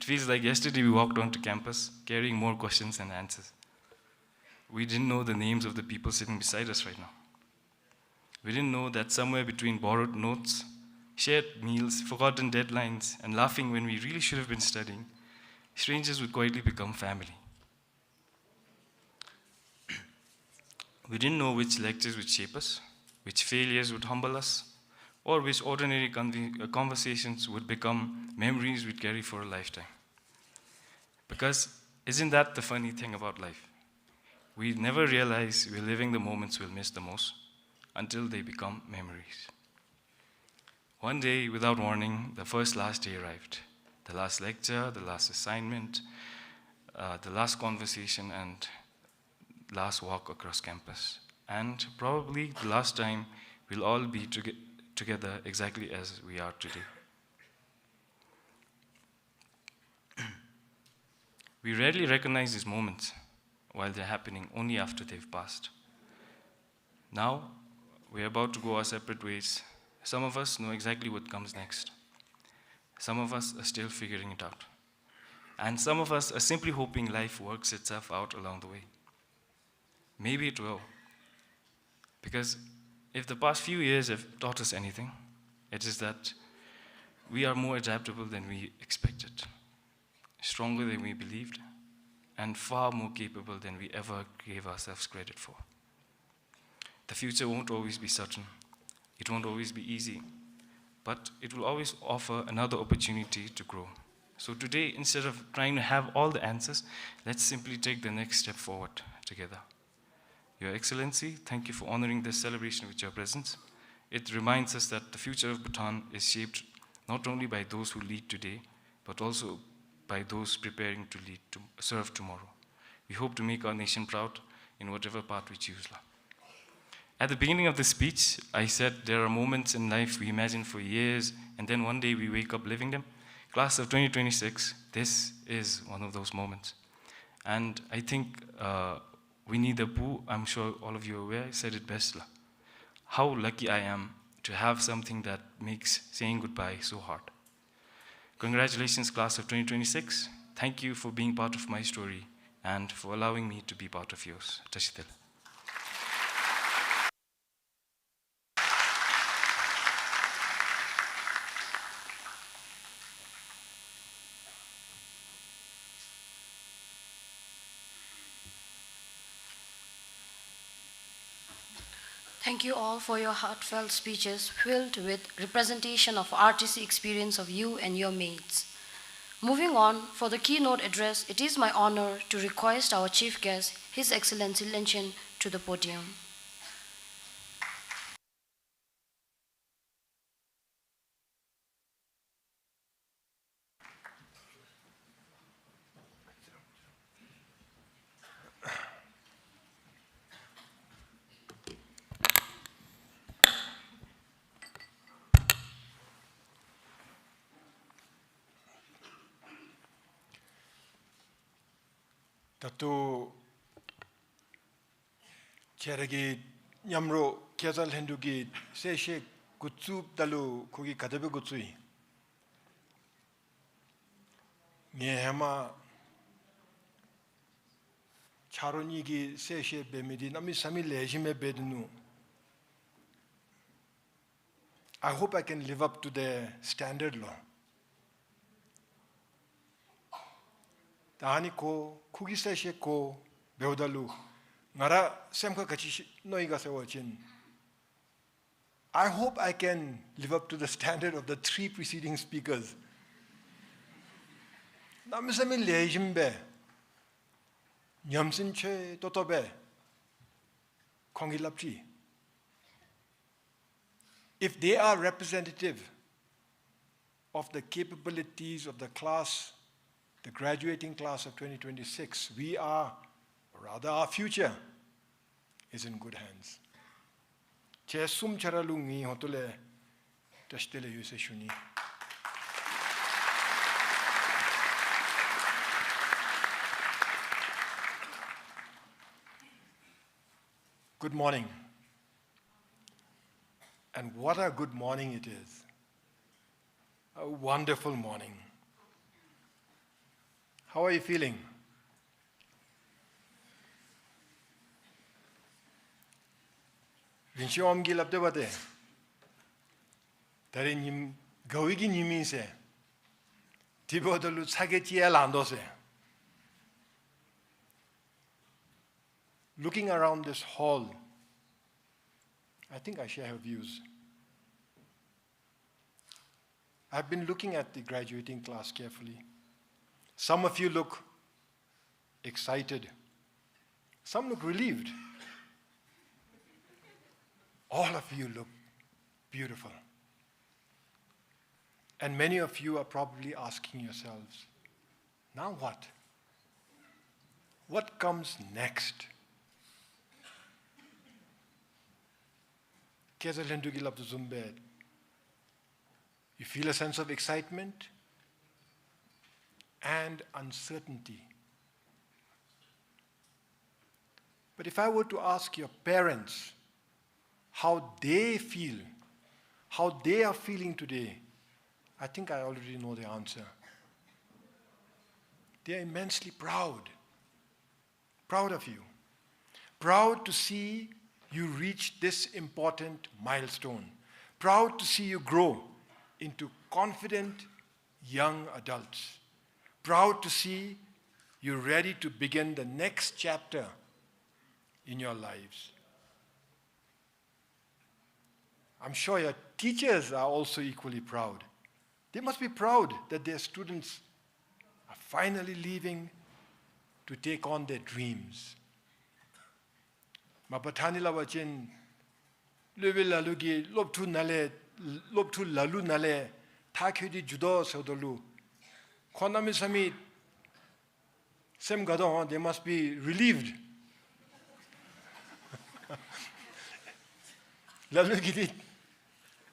It feels like yesterday we walked onto campus carrying more questions than answers. We didn't know the names of the people sitting beside us right now. We didn't know that somewhere between borrowed notes, shared meals, forgotten deadlines, and laughing when we really should have been studying, strangers would quietly become family. We didn't know which lectures would shape us, which failures would humble us, or which ordinary conversations would become memories we'd carry for a lifetime. Because isn't that the funny thing about life? We never realize we're living the moments we'll miss the most until they become memories. One day, without warning, the last day arrived. The last lecture, the last assignment, the last conversation, and last walk across campus. And probably the last time we'll all be together exactly as we are today. We rarely recognize these moments while they're happening, only after they've passed. Now, we're about to go our separate ways. Some of us know exactly what comes next. Some of us are still figuring it out. And some of us are simply hoping life works itself out along the way. Maybe it will. Because if the past few years have taught us anything, it is that we are more adaptable than we expected, stronger than we believed, and far more capable than we ever gave ourselves credit for. The future won't always be certain. It won't always be easy, but it will always offer another opportunity to grow. So today, instead of trying to have all the answers, let's simply take the next step forward together. Your Excellency, thank you for honoring this celebration with your presence. It reminds us that the future of Bhutan is shaped not only by those who lead today, but also by those preparing to serve tomorrow. We hope to make our nation proud in whatever path we choose. At the beginning of the speech, I said there are moments in life we imagine for years, and then one day we wake up living them. Class of 2026, this is one of those moments. And I think Winnie the Pooh, I'm sure all of you are aware, said it best. How lucky I am to have something that makes saying goodbye so hard. Congratulations, class of 2026. Thank you for being part of my story and for allowing me to be part of yours. Tashitil. Thank you all for your heartfelt speeches filled with representation of RTC experience of you and your mates. Moving on, for the keynote address, it is my honor to request our chief guest, His Excellency Lenchen, to the podium. Tato Cheragi Nyamro Kiazal Hendugi Seshe Kutsu Dalu Kugi Kadabe Gutsui Nyehama Charonigi Seshe Bemidi Nami Sami Lejime Bednu. I hope I can live up to the standard law. Tahani ko kugi seshe ko beodalu ngara semka kachi noiga sewachin. I hope I can live up to the standard of the three preceding speakers. Namisami lejimbe nyamsinche totobe kongilapchi. If they are representative of the capabilities of the class, the graduating class of 2026, we are, or rather our future, is in good hands. Che sum charalungi hotole tashtele yuse shuni. Good morning. And what a good morning it is. A wonderful morning. How are you feeling? Rinshi omgi labde bade. Dari nim gawigi nimi se. Tibodalu sagechi elandose. Looking around this hall, I think I share her views. I've been looking at the graduating class carefully. Some of you look excited. Some look relieved. All of you look beautiful. And many of you are probably asking yourselves, now what? What comes next? You feel a sense of excitement and uncertainty. But if I were to ask your parents how they feel, how they are feeling today, I think I already know the answer. They are immensely proud. Proud of you. Proud to see you reach this important milestone. Proud to see you grow into confident young adults. Proud to see you ready to begin the next chapter in your lives. I'm sure your teachers are also equally proud. They must be proud that their students are finally leaving to take on their dreams. Mapatani lawachin level lalugi lobtu lalu nale takhudi judo sodolu. Konami sami sem gadon, they must be relieved. Lalu gidi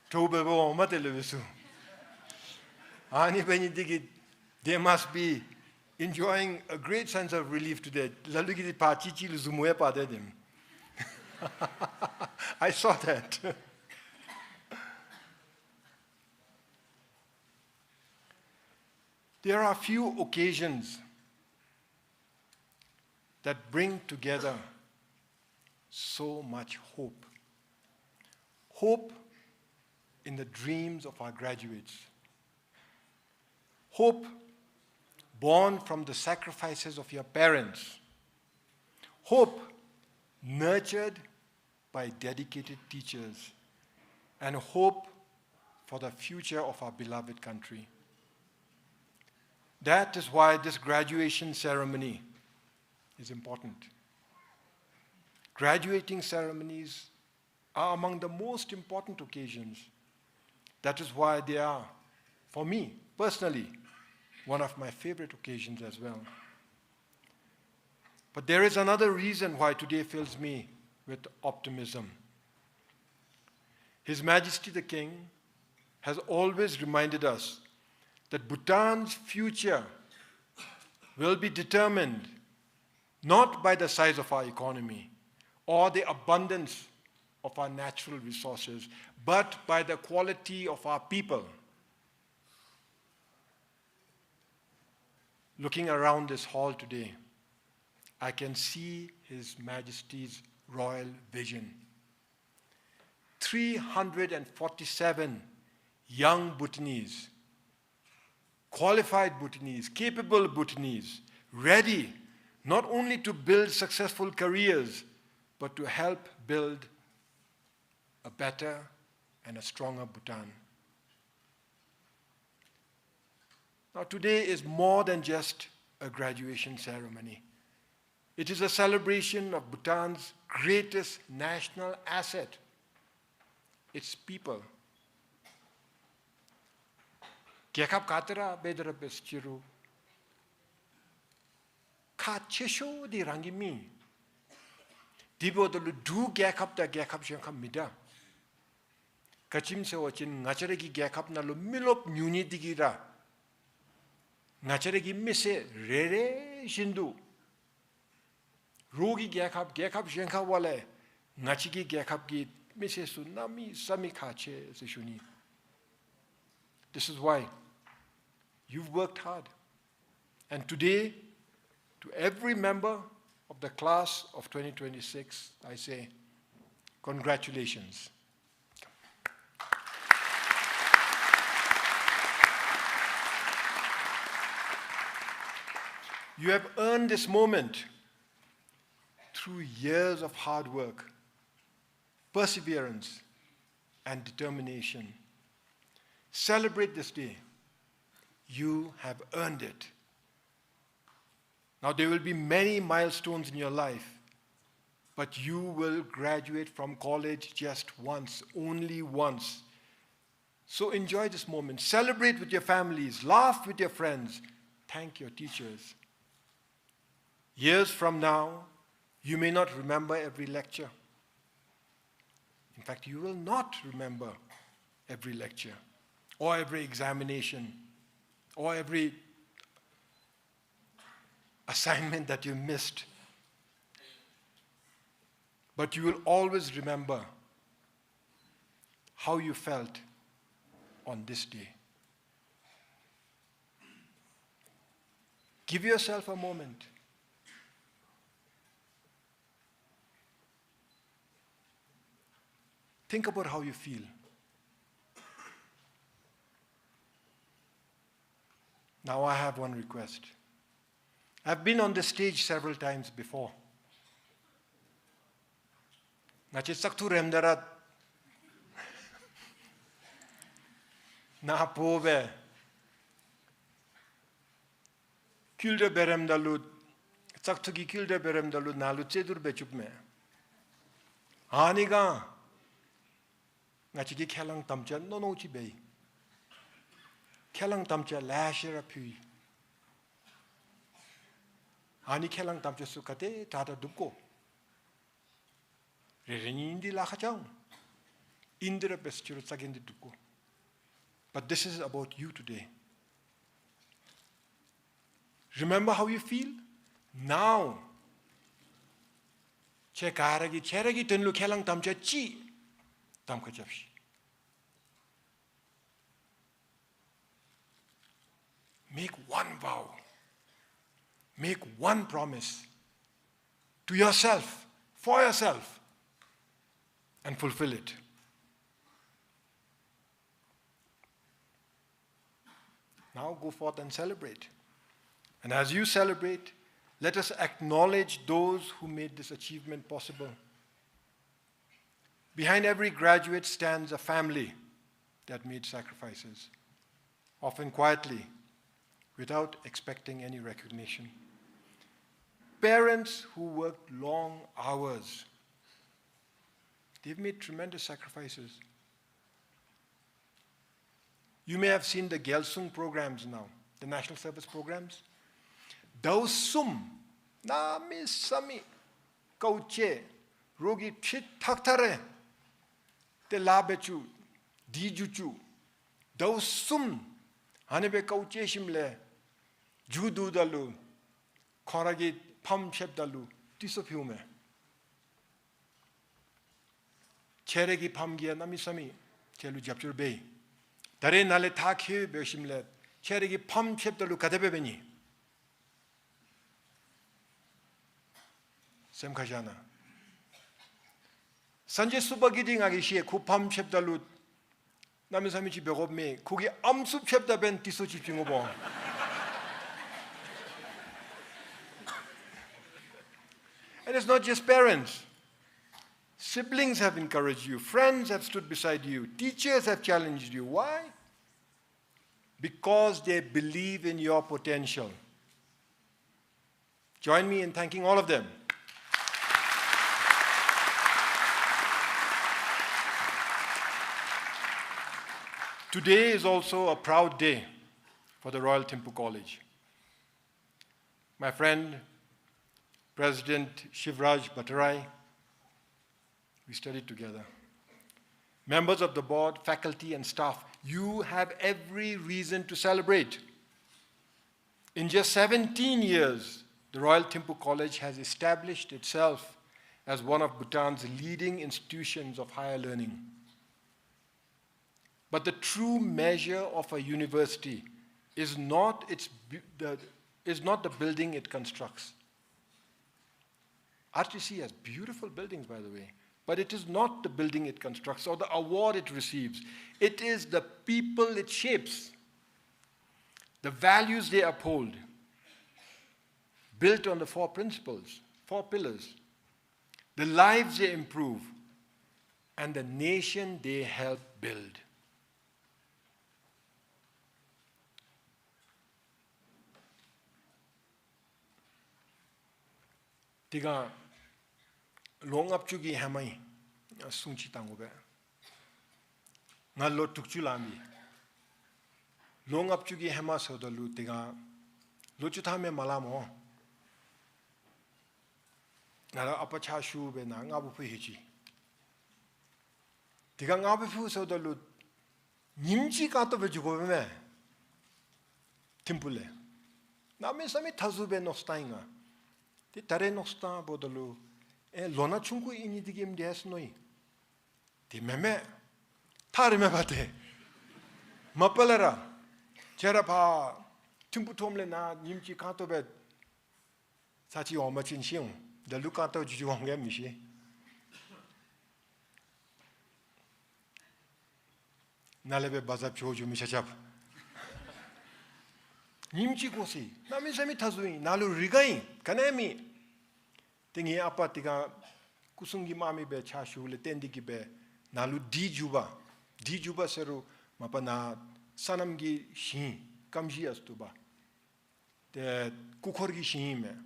tobe bo matelevisu. Ani benidigi, they must be enjoying a great sense of relief today. Lalu gidi pachichi luzumue padedim. I saw that. There are few occasions that bring together so much hope. Hope in the dreams of our graduates. Hope born from the sacrifices of your parents. Hope nurtured by dedicated teachers. And hope for the future of our beloved country. That is why this graduation ceremony is important. Graduating ceremonies are among the most important occasions. That is why they are, for me personally, one of my favorite occasions as well. But there is another reason why today fills me with optimism. His Majesty the King has always reminded us that Bhutan's future will be determined not by the size of our economy or the abundance of our natural resources, but by the quality of our people. Looking around this hall today, I can see His Majesty's royal vision. 347 young Bhutanese, qualified Bhutanese, capable Bhutanese, ready not only to build successful careers, but to help build a better and a stronger Bhutan. Now, today is more than just a graduation ceremony. It is a celebration of Bhutan's greatest national asset, its people. Gekap katera bedra beschiru. Ka chesho di rangimi. Dibo dolu du gekap da gekap shenkam mida. Kachim se wachin ngacharegi gekap na lo milop nyuni digira. Ngacharegi mise rere shindu. Rogi gekap shenka wale. Ngachigi gekap gi mise sunami sami kache se shuni. This is why you've worked hard. And today, to every member of the class of 2026, I say, congratulations. You have earned this moment through years of hard work, perseverance, and determination. Celebrate this day. You have earned it. Now, there will be many milestones in your life, but you will graduate from college just once, only once. So enjoy this moment. Celebrate with your families. Laugh with your friends. Thank your teachers. Years from now, you may not remember every lecture. In fact, you will not remember every lecture, or every examination, or every assignment that you missed. But you will always remember how you felt on this day. Give yourself a moment. Think about how you feel. Now I have one request. I've been on this stage several times before. Nachi saktu remdarat na pobe külde beremdalut saktu ki külde beremdalut nalu cedur bechupme aniga nachi ki khelang tamcha nono chi bei khelang tamcha lashira pui ani khelang tamcha sukate tata dupko Rerenindi lachachang. Indra bestiro tsagindi duko. But this is about you today. Remember how you feel? Now. Che karagi cheragi tenlu khelang tamcha chi tamka chapshi. Make one vow. Make one promise to yourself, for yourself, and fulfill it. Now go forth and celebrate. And as you celebrate, let us acknowledge those who made this achievement possible. Behind every graduate stands a family that made sacrifices, often quietly, without expecting any recognition. Parents who worked long hours. They've made tremendous sacrifices. You may have seen the Gelsung programs now, the national service programs. Those sum, na mi sami, kauche, rogi chit taktare, te labechu, dijuchu. Those sum, hanebe kauche shimle, judu dalu, koragi pam shep dalu, tisopiume. 체력이 밤기에 남이삼이 제루 잡줄베이 다른 날에 다 키우 몇심let 체력이 밤 챕들로 가데베베니 샘카시아나 산제 수박이딩하기 시에 구밤 챕달로 남이삼이 집에 없미 거기 암수 챕다벤 디소 집중어보 And it's not just parents. Siblings have encouraged you. Friends have stood beside you. Teachers have challenged you. Why? Because they believe in your potential. Join me in thanking all of them. Today is also a proud day for the Royal Thimphu College. My friend, President Shivraj Bhattarai, we studied together. Members of the board, faculty, and staff, you have every reason to celebrate. In just 17 years, the Royal Thimphu College has established itself as one of Bhutan's leading institutions of higher learning. But the true measure of a university is not is not the building it constructs. RTC has beautiful buildings, by the way, but it is not the building it constructs or the award it receives. It is the people it shapes, the values they uphold, built on the 4 principles, 4 pillars, the lives they improve, and the nation they help build. Tiga long up chugi hamai sungchi tangobe. Nga lo tukchu lambi. Long up chugi hama sodalu tiga lo chutame malamo. Nga apacha shu be na nga bufu hiji. Tiga nga bufu sodalu nimchi kato be jugo me. Timpule. Nami sami tazube nostainga. Ti tare nosta bodalu lona chungu ini digim des noi. Ti meme tarime bate. Mapalera. Chera pa timpu tomle na nimchi kato be sachi oma chin xiong. The look at the Juangam Mishi. Nalebe Bazap Choju Mishachap. Nimchi Kosi, Namisami Tazui, Nalu Rigain, Kanemi. Tingi Apatiga, Kusungi Mami Be Chashu, Letendiki Be, Nalu Di Juba Seru, Mapana, Sanamgi Shin, Kamji Astuba. The Kukorgi Shime.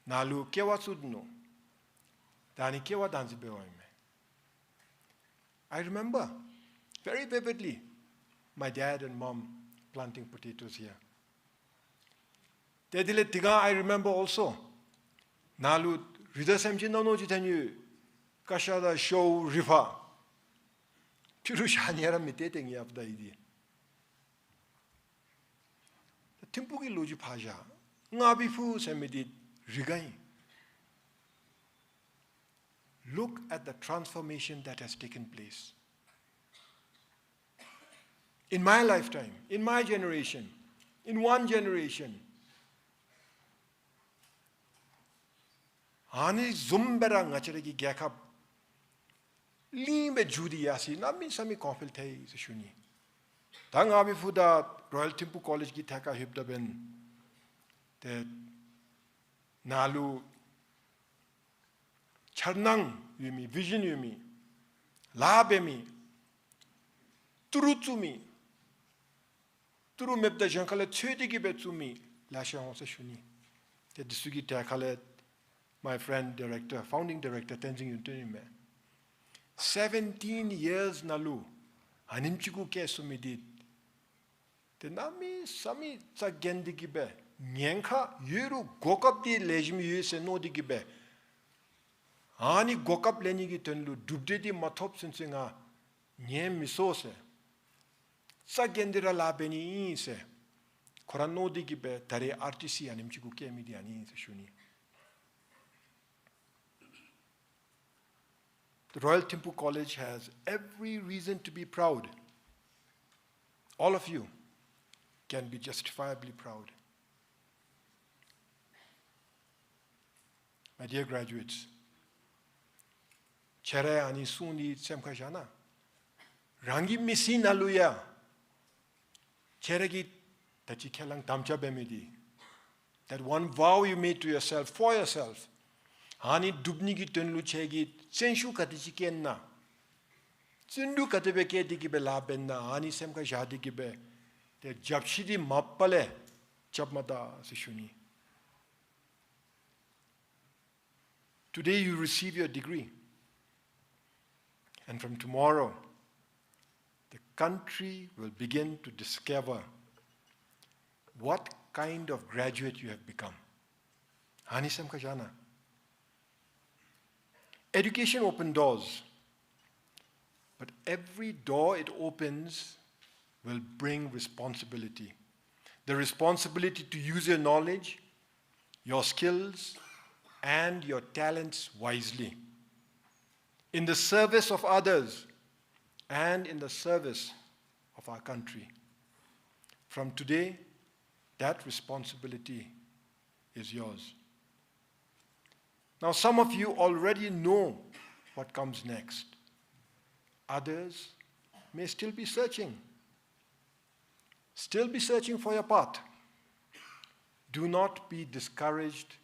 Nalu kewa sudno, dani kewa danzi beoime. I remember very vividly my dad and mom planting potatoes here. Dedile tiga I remember also. Nalu ridasemji no jitenu kashada show rifa. Pirushaniera mitetengi afda idi. Timpugi loji paja. Ngabifu semidit. Rigai. Look at the transformation that has taken place. In my lifetime, in my generation, in one generation. Ani zumbera ngacharegi gyakap. Limbe judi yasi, namin sami confil thay shuni. Tang abi fuda Royal Timpu College ki thaka hibda ben. That Nalu Charnang yumi, vision yumi, labemi, turutumi, turu mebda jankale tsudigi betsumi, lasha honsa shuni. The disugi takale, my friend director, founding director, Tenzing Yuntunime. 17 years nalu, animchiku ke sumidit. The nami sami tsagendigi be. Nyenka yuru gokap di lejimi yu se no di gibe. Ani gokap leni gi tenlu dubde di matop sinsinga nyen miso se. Sa gendira labeni se. Koran no di gibe tare RTC animchiku ke mi di ani se shuni. The Royal Timpu College has every reason to be proud. All of you can be justifiably proud. My dear graduates, Chere ani suni semkashana. Rangi misi naluya. Cheregi tachi kelang tamcha bemidi. That one vow you made to yourself, for yourself. Hani dubni ki tenlu chegi senshu katichi kenna. Sindu katebe ke dikibe labenna. Hani semka shadi kibe. Te japshidi mappale chapmata sishuni. Today you receive your degree. And from tomorrow, the country will begin to discover what kind of graduate you have become. Hanisam Kajana. Education opens doors, but every door it opens will bring responsibility. The responsibility to use your knowledge, your skills, and your talents wisely, in the service of others and in the service of our country. From today, that responsibility is yours. Now, some of you already know what comes next. Others may still be searching for your path. Do not be discouraged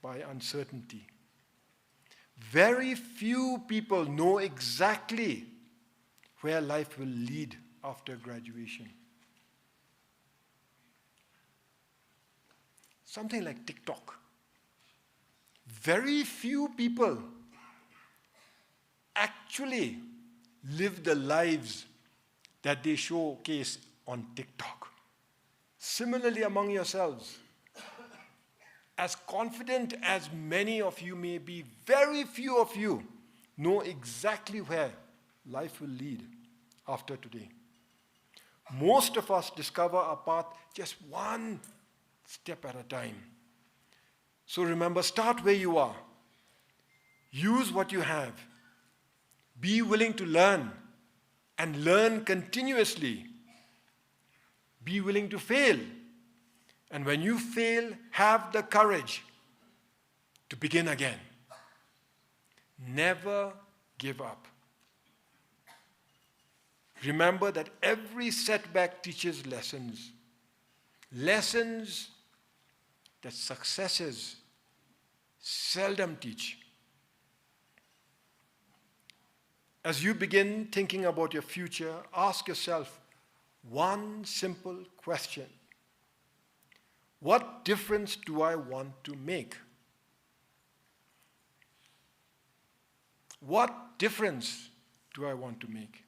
by uncertainty. Very few people know exactly where life will lead after graduation. Something like TikTok. Very few people actually live the lives that they showcase on TikTok. Similarly, among yourselves, as confident as many of you may be, very few of you know exactly where life will lead after today. Most of us discover our path just one step at a time. So remember, start where you are. Use what you have. Be willing to learn and learn continuously. Be willing to fail. And when you fail, have the courage to begin again. Never give up. Remember that every setback teaches lessons. Lessons that successes seldom teach. As you begin thinking about your future, ask yourself one simple question. What difference do I want to make? What difference do I want to make?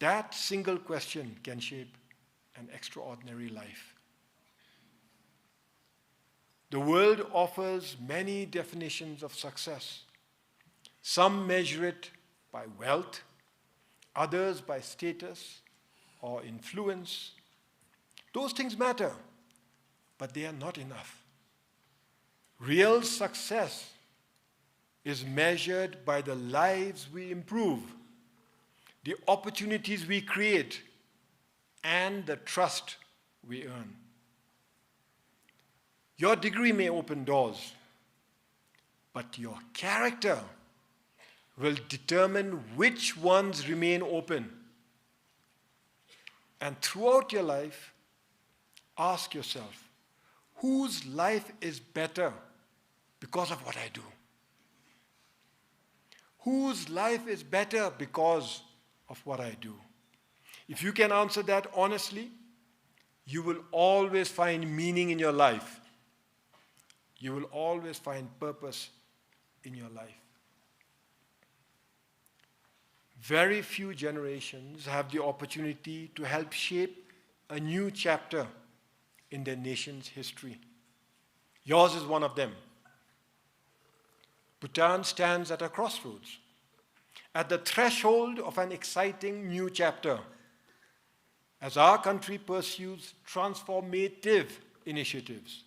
That single question can shape an extraordinary life. The world offers many definitions of success. Some measure it by wealth, others by status or influence. Those things matter, but they are not enough. Real success is measured by the lives we improve, the opportunities we create, and the trust we earn. Your degree may open doors, but your character will determine which ones remain open. And throughout your life, ask yourself, whose life is better because of what I do? Whose life is better because of what I do? If you can answer that honestly, you will always find meaning in your life. You will always find purpose in your life. Very few generations have the opportunity to help shape a new chapter in their nation's history. Yours is one of them. Bhutan stands at a crossroads, at the threshold of an exciting new chapter, as our country pursues transformative initiatives.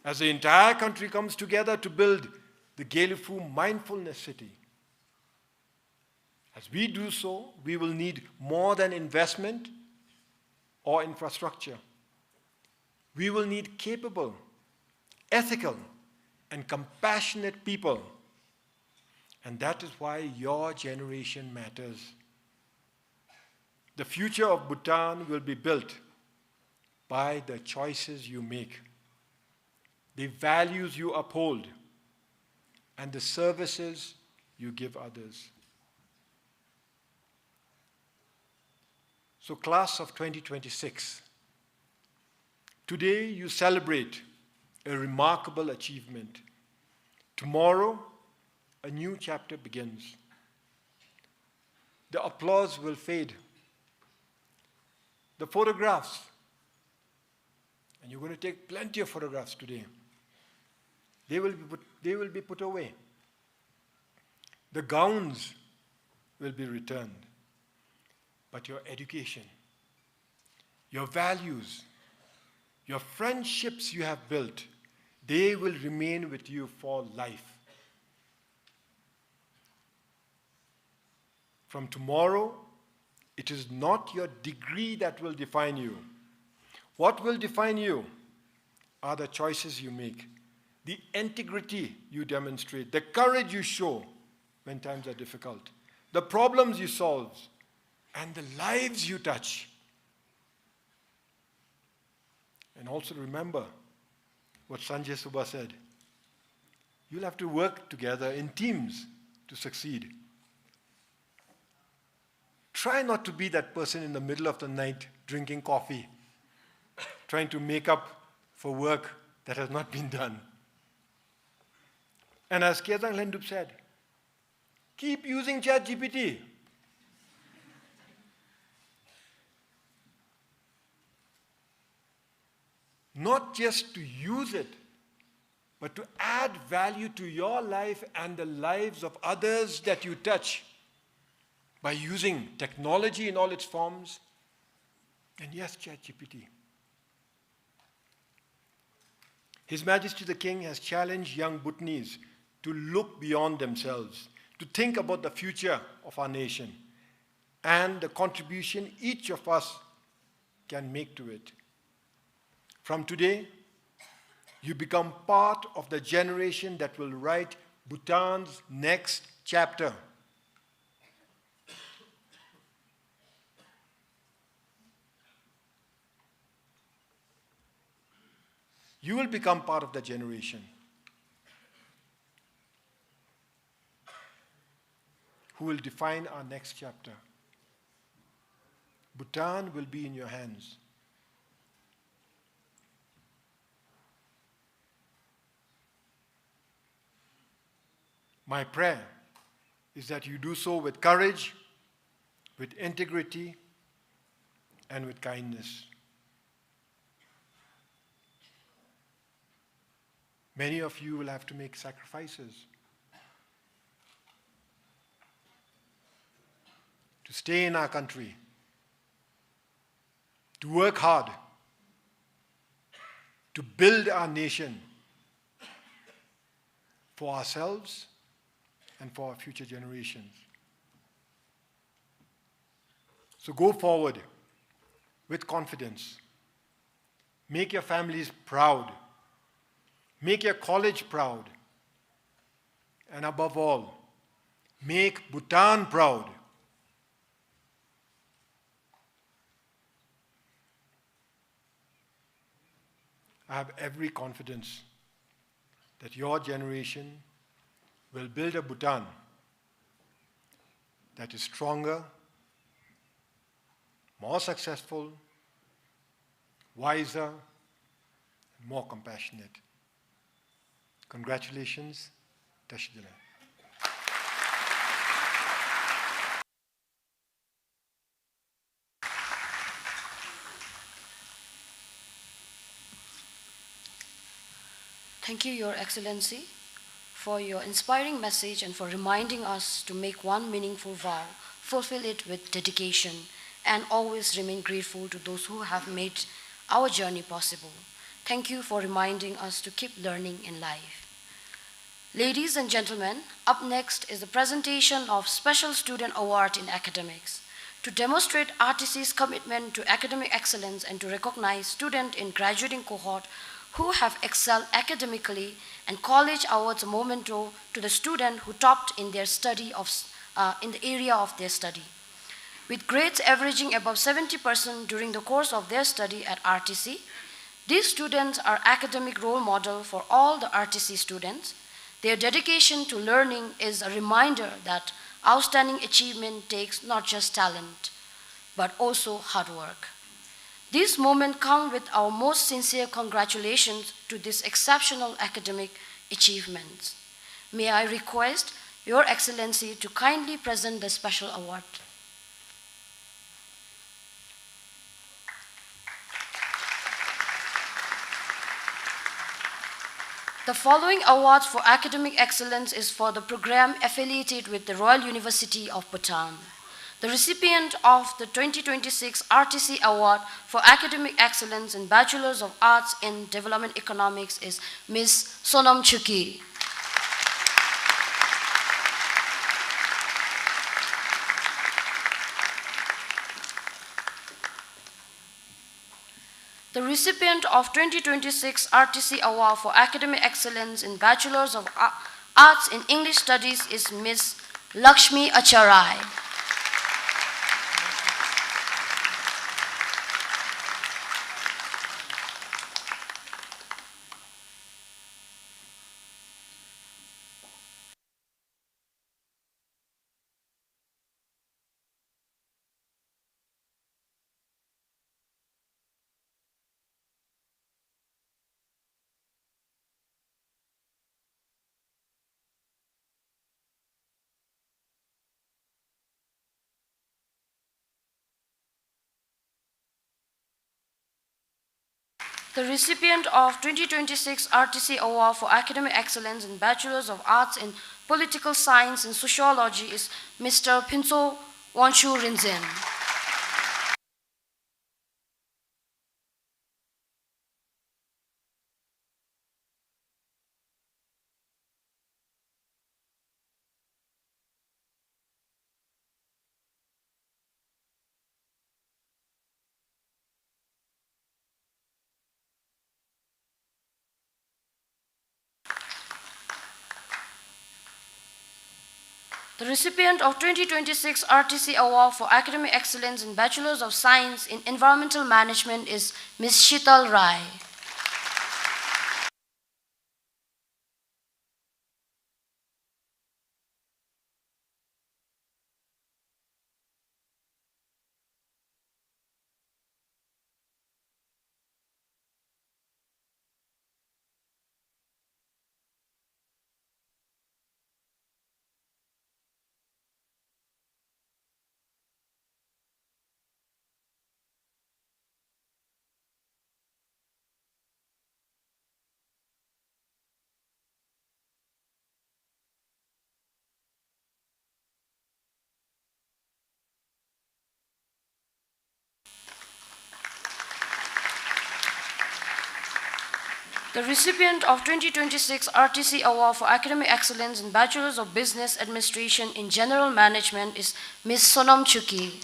As the entire country comes together to build the Gelifu Mindfulness City. As we do so, we will need more than investment or infrastructure. We will need capable, ethical, and compassionate people. And that is why your generation matters. The future of Bhutan will be built by the choices you make, the values you uphold, and the services you give others. So, class of 2026, today you celebrate a remarkable achievement. Tomorrow, a new chapter begins. The applause will fade. The photographs, and you're going to take plenty of photographs today, they will be put away. The gowns will be returned. But your education, your values, your friendships you have built, they will remain with you for life. From tomorrow, it is not your degree that will define you. What will define you are the choices you make, the integrity you demonstrate, the courage you show when times are difficult, the problems you solve, and the lives you touch. And also remember what Sanjay Subha said. You'll have to work together in teams to succeed. Try not to be that person in the middle of the night drinking coffee, trying to make up for work that has not been done. And as Kezang Lendup said, keep using ChatGPT. Not just to use it, but to add value to your life and the lives of others that you touch by using technology in all its forms. And yes, ChatGPT. His Majesty the King has challenged young Bhutanese to look beyond themselves, to think about the future of our nation and the contribution each of us can make to it. From today, you become part of the generation that will write Bhutan's next chapter. You will become part of the generation who will define our next chapter. Bhutan will be in your hands. My prayer is that you do so with courage, with integrity, and with kindness. Many of you will have to make sacrifices to stay in our country, to work hard, to build our nation for ourselves and for our future generations. So go forward with confidence. Make your families proud. Make your college proud. And above all, make Bhutan proud. I have every confidence that your generation will build a Bhutan that is stronger, more successful, wiser, and more compassionate. Congratulations, Tashidila. Thank you, Your Excellency, for your inspiring message and for reminding us to make one meaningful vow, fulfill it with dedication, and always remain grateful to those who have made our journey possible. Thank you for reminding us to keep learning in life. Ladies and gentlemen, up next is the presentation of Special Student Award in Academics. To demonstrate RTC's commitment to academic excellence and to recognize students in graduating cohort who have excelled academically, and college awards a memento to the student who topped in their study in the area of their study. With grades averaging above 70% during the course of their study at RTC, these students are academic role model for all the RTC students. Their dedication to learning is a reminder that outstanding achievement takes not just talent, but also hard work. This moment comes with our most sincere congratulations to this exceptional academic achievements. May I request Your Excellency to kindly present the special award. The following awards for academic excellence is for the program affiliated with the Royal University of Bhutan. The recipient of the 2026 RTC Award for Academic Excellence in Bachelors of Arts in Development Economics is Ms. Sonam Chuki. The recipient of 2026 RTC Award for Academic Excellence in Bachelor's of Arts in English Studies is Ms. Lakshmi Acharai. The recipient of 2026 RTC Award for Academic Excellence in Bachelor's of Arts in Political Science and Sociology is Mr. Pinso Wanshu Rinzin. The recipient of 2026 RTC Award for Academic Excellence in Bachelor's of Science in Environmental Management is Ms. Shital Rai. The recipient of 2026 RTC Award for Academic Excellence in Bachelor's of Business Administration in General Management is Ms. Sonam Chuki.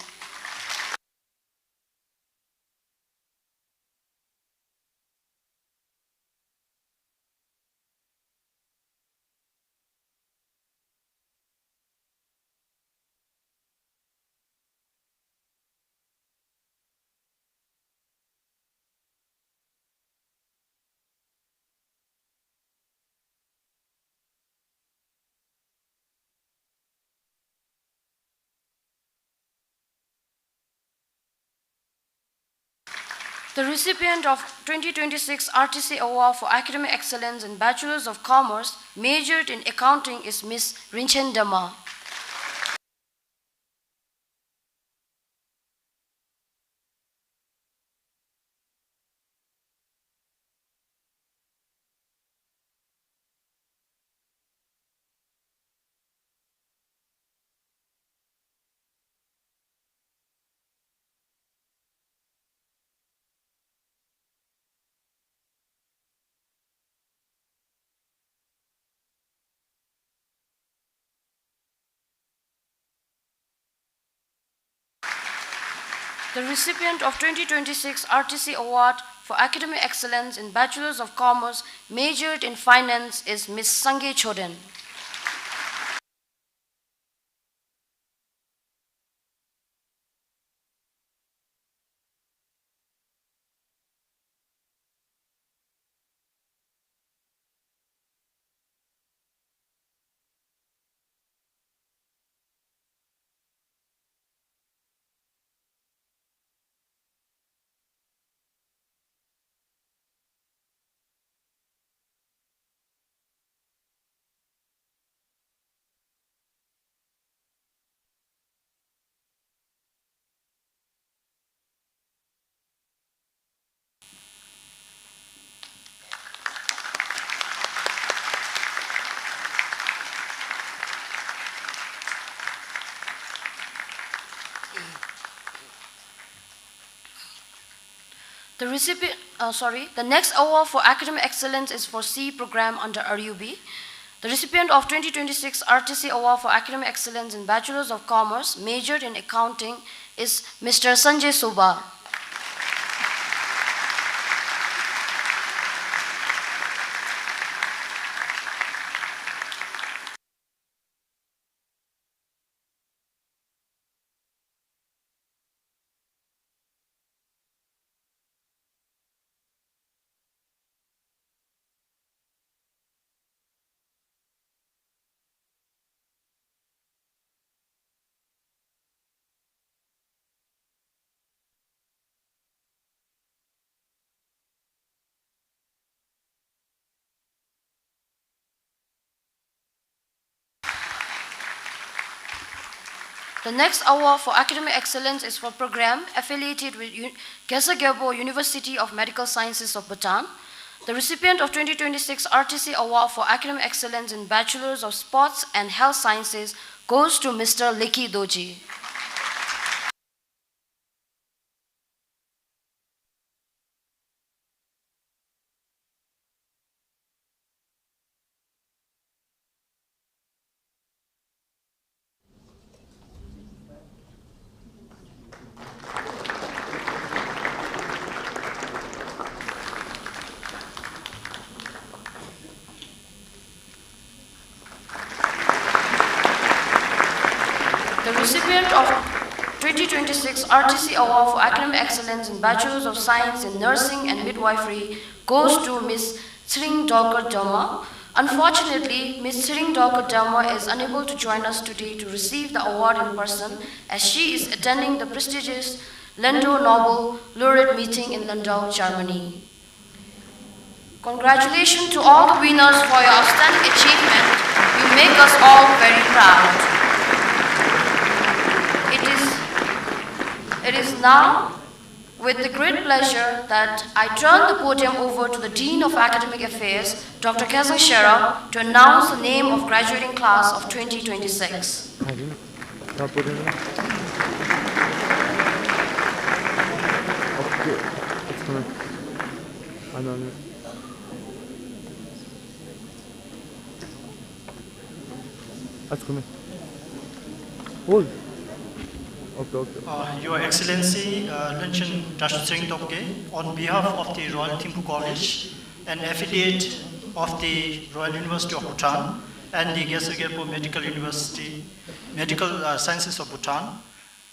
The recipient of 2026 RTC Award for Academic Excellence in Bachelor's of Commerce, majored in Accounting is Ms. Rinchen Dama. The recipient of 2026 RTC Award for Academic Excellence in Bachelor's of Commerce, majored in Finance is Ms. Sange Choden. The next award for academic excellence is for C program under RUB. The recipient of 2026 RTC Award for Academic Excellence in Bachelor's of Commerce, majored in Accounting, is Mr. Sanjay Suba. The next award for academic excellence is for program affiliated with Gesagebo University of Medical Sciences of Bhutan. The recipient of 2026 RTC Award for academic excellence in Bachelors of Sports and Health Sciences goes to Mr. Leki Doji. The recipient of 2026 RTC Award for Academic Excellence in Bachelors of Science in Nursing and Midwifery goes to Ms. Tsering Dorkar Doma. Unfortunately, Ms. Tsering Dorkar Doma is unable to join us today to receive the award in person as she is attending the prestigious Landau Nobel Laureate meeting in Landau, Germany. Congratulations to all the winners for your outstanding achievement. You make us all very proud. It is now with the great pleasure that I turn the podium over to the Dean of Academic Affairs, Dr. Kazang Shera, to announce the name of graduating class of 2026. Your Excellency, Luncheon Dashing Topke, on behalf of the Royal Thimphu College, an affiliate of the Royal University of Bhutan and the Gesagebo Medical Sciences of Bhutan,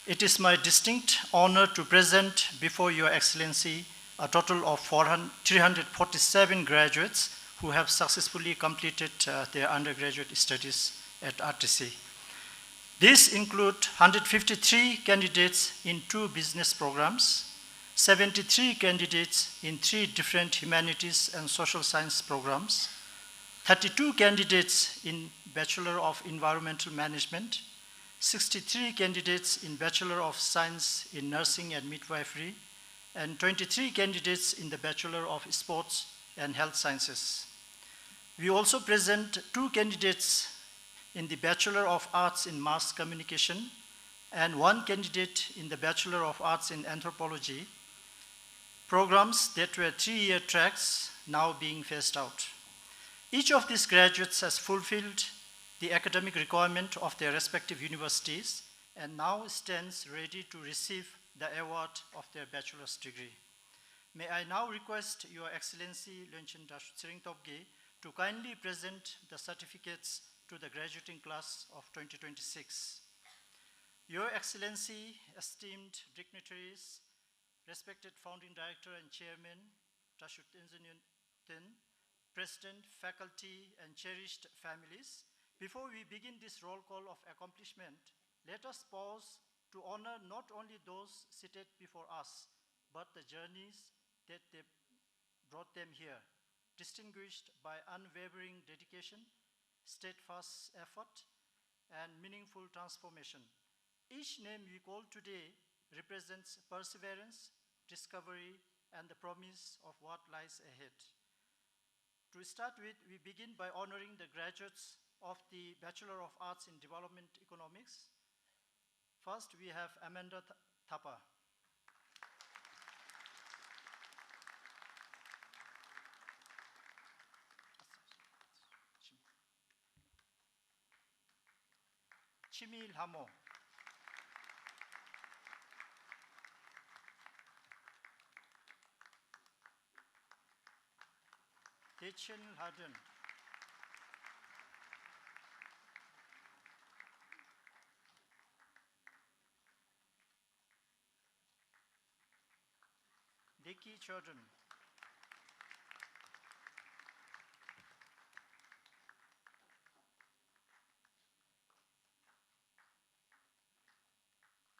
it is my distinct honor to present before Your Excellency a total of 347 graduates who have successfully completed their undergraduate studies at RTC. These include 153 candidates in 2 business programs, 73 candidates in 3 different humanities and social science programs, 32 candidates in Bachelor of Environmental Management, 63 candidates in Bachelor of Science in Nursing and Midwifery, and 23 candidates in the Bachelor of Sports and Health Sciences. We also present 2 candidates in the Bachelor of Arts in Mass Communication and 1 candidate in the Bachelor of Arts in Anthropology, programs that were 3-year tracks now being phased out. Each of these graduates has fulfilled the academic requirement of their respective universities and now stands ready to receive the award of their bachelor's degree. May I now request Your Excellency Luncheon Tsering Topge to kindly present the certificates to the graduating class of 2026. Your Excellency, esteemed dignitaries, respected founding director and chairman, Tashut Ten, president, faculty, and cherished families, before we begin this roll call of accomplishment, let us pause to honor not only those seated before us, but the journeys that they brought them here, distinguished by unwavering dedication, steadfast effort, and meaningful transformation. Each name we call today represents perseverance, discovery, and the promise of what lies ahead. To start with, we begin by honoring the graduates of the Bachelor of Arts in Development Economics. First, we have Amanda Thapa. Chimil Hamo. Dechen Harden. Deki Chodron.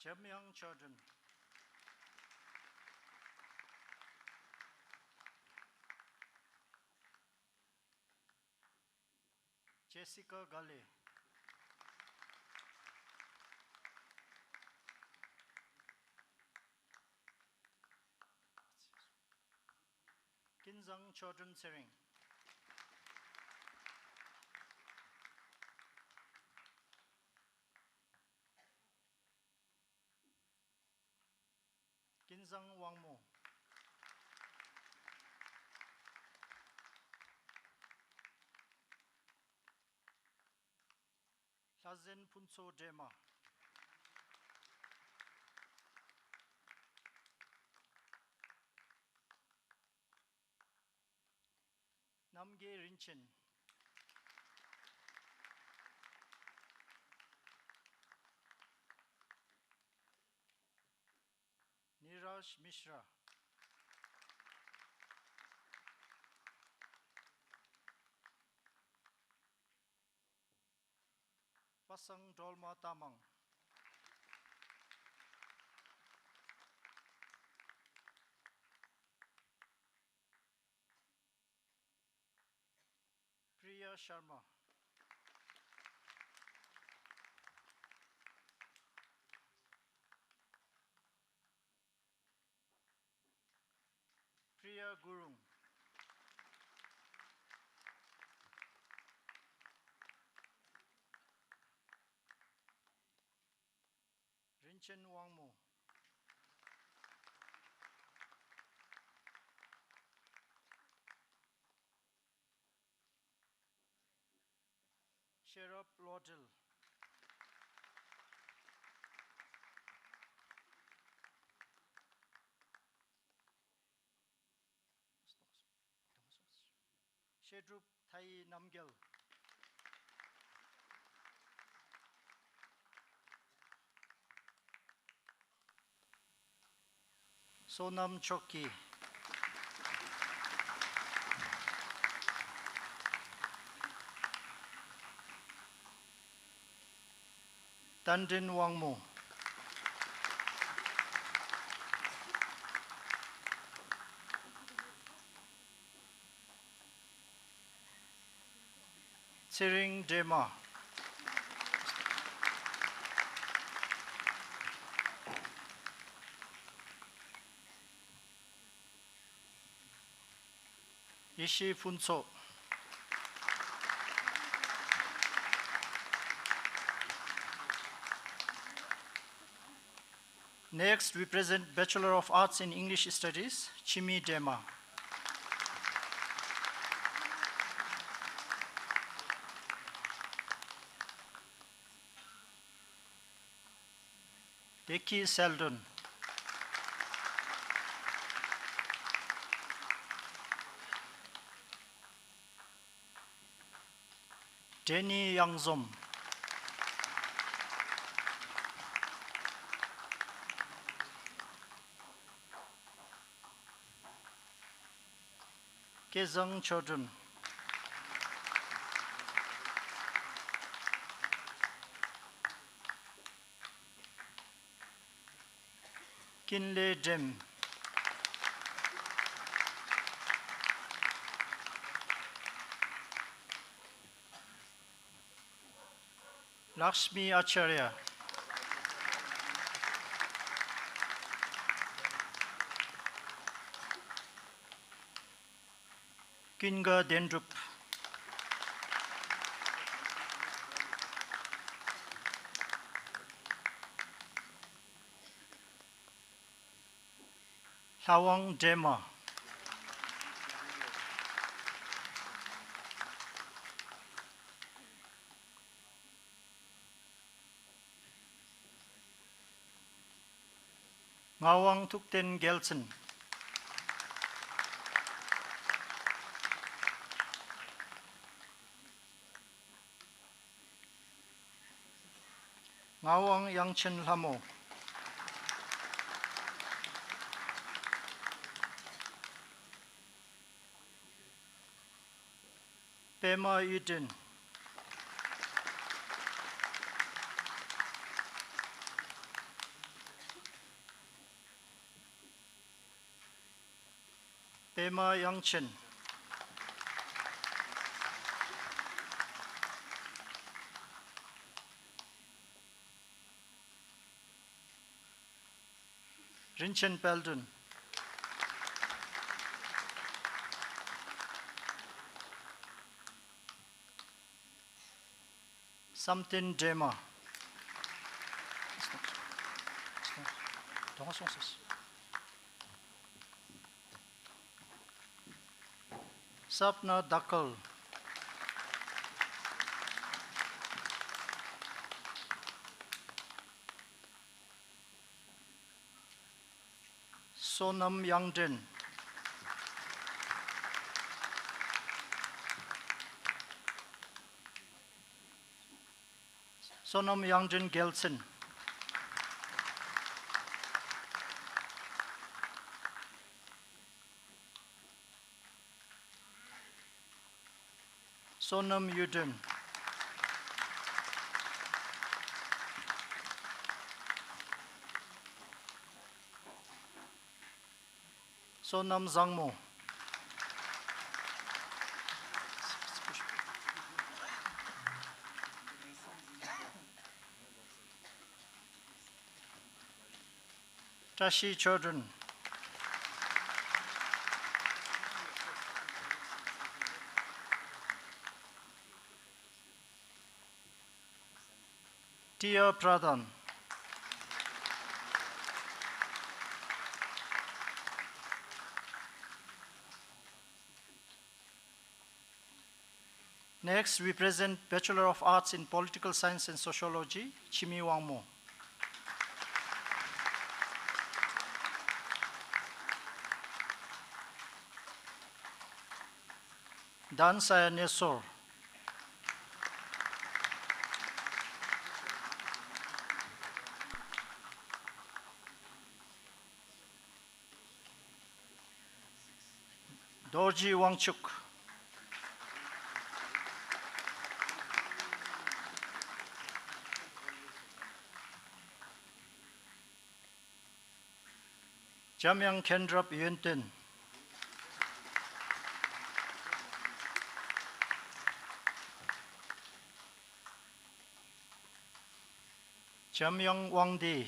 Jamyang Chodron. Jessica Gale. Kinzang Chodron Sering. Kinzang Wangmo. Lazen Punso Dema. Namge Rinchen. Niraj Mishra. Pasang Dolma Tamang. Priya Sharma. Priya Gurung. Rinchen Wangmo. Sherab Laudel. Shedrup Thai Namgel. Sonam Chokki. Tandin Wangmo. Tsering Dema. Ishi Funso. Next, we present Bachelor of Arts in English Studies, Chimi Dema. Deki Seldon. Denny Yangzom. Kezang Chodron. Kinle Dem. Lakshmi Acharya. Kinga Dendrup. Hawang Dema. Ngawang Tukten Gelsen. Ngawang Yangchen Lamo. Pema Yudin. Pema Yangchen. Rinchen Peldon. Samtin Dema. Sapna Dakal. Sonam Yangden. Sonam Yangden Gelsen. Sonam Yudin. Sonam Zangmo. Tashi Chodron. Tia Pradhan. Next, we present Bachelor of Arts in Political Science and Sociology, Chimi Wangmo. Dan Saya Nesor. Dorji Wangchuk. Jamyang Kendrap Yunten. Jamyang Wangdi.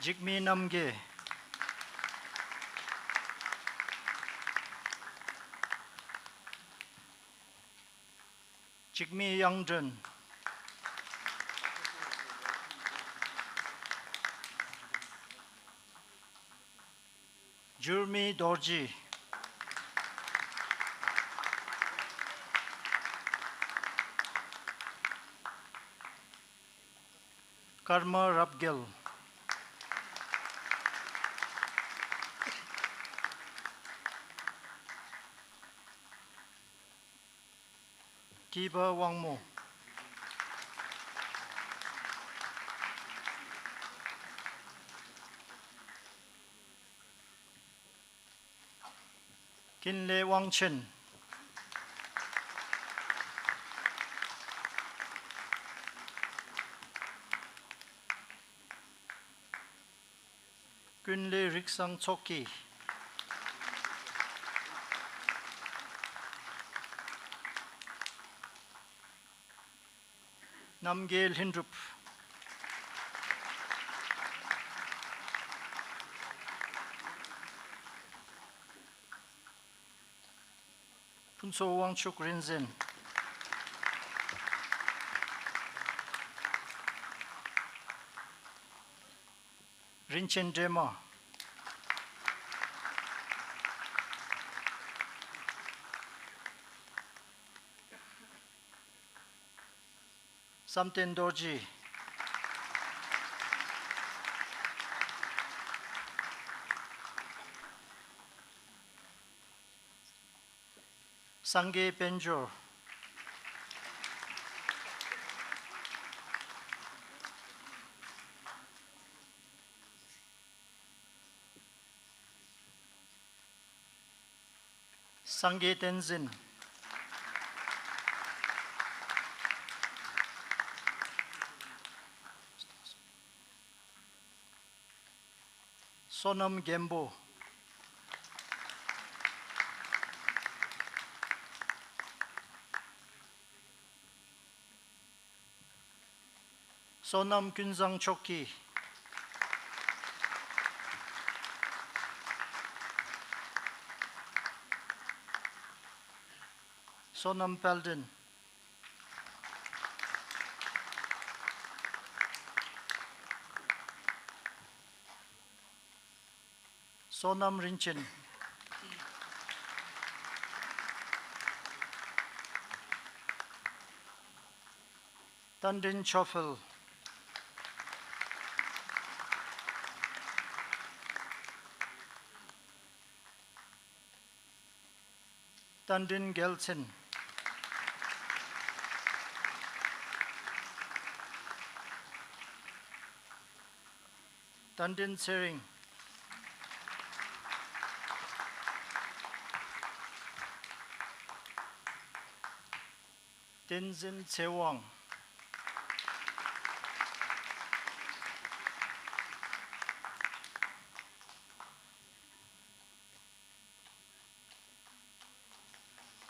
Jigme Namge. Jigme Yangdren. Jurmi Dorji. Karma Rabgil. Kiba Wangmo. Kinle Wangchen. Kunle Riksang Choki. Namgel Hindrup. Punso Wangchuk Rinzen. Rinchen Dema. Samten Dorji. Sange Penjor. Sange Tenzin. Sonam Gembo. Sonam Kunzang Choki. Sonam Peldon. Sonam Rinchin. Tandin Chofel. Tandin Gelson. Tandin Sering. Tenzin Sewang.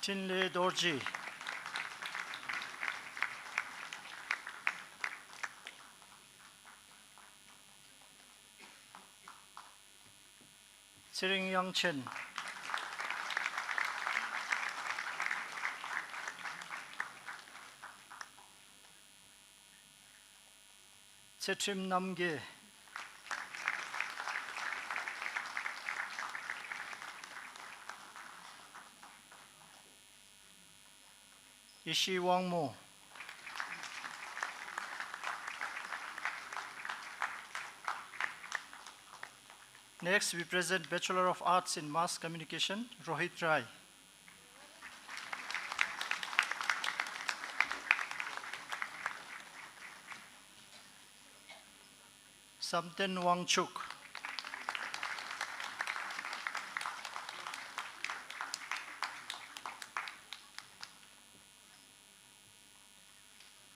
Tinle Dorji. Sering Yangchen. Setrim Namge. Ishi Wangmo. Next, we present Bachelor of Arts in Mass Communication, Rohit Rai. Samten Wangchuk.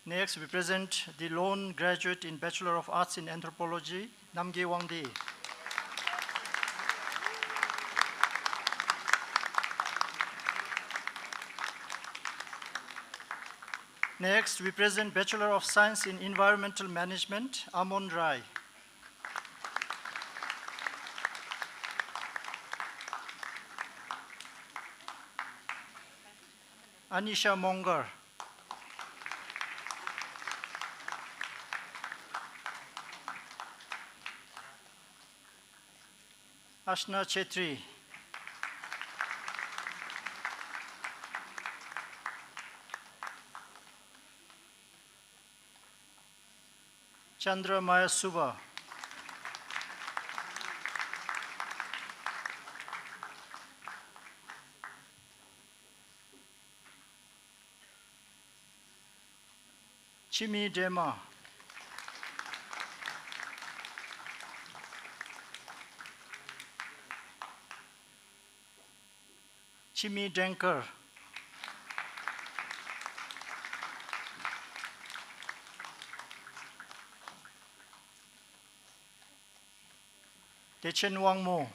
Next, we present the lone graduate in Bachelor of Arts in Anthropology, Namge Wangde. Next, we present Bachelor of Science in Environmental Management, Amon Rai. Anisha Mongar. Ashna Chetri. Chandra Maya Suba. Chimi Dema. Chimi Denker. Dechen Wangmo.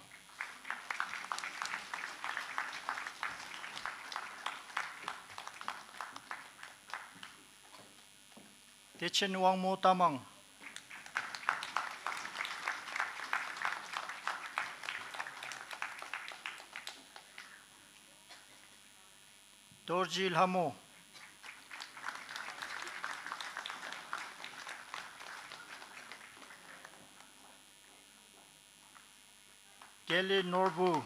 Dechen Wangmo Tamang. Dorjil Hamo. Geli Norbu.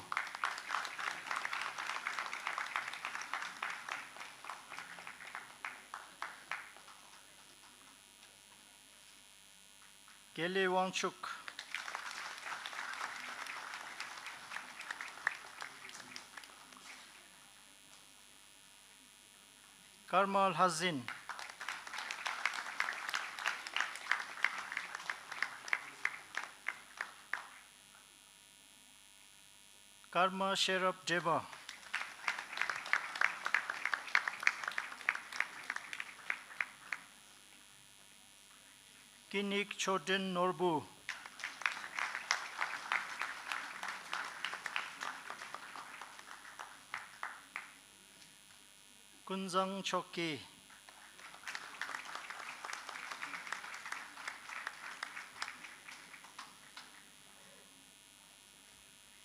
Geli Wangchuk. Karmal Hazin. Karma Sherab Deba. Kinik Choden Norbu. Kunzang Choki.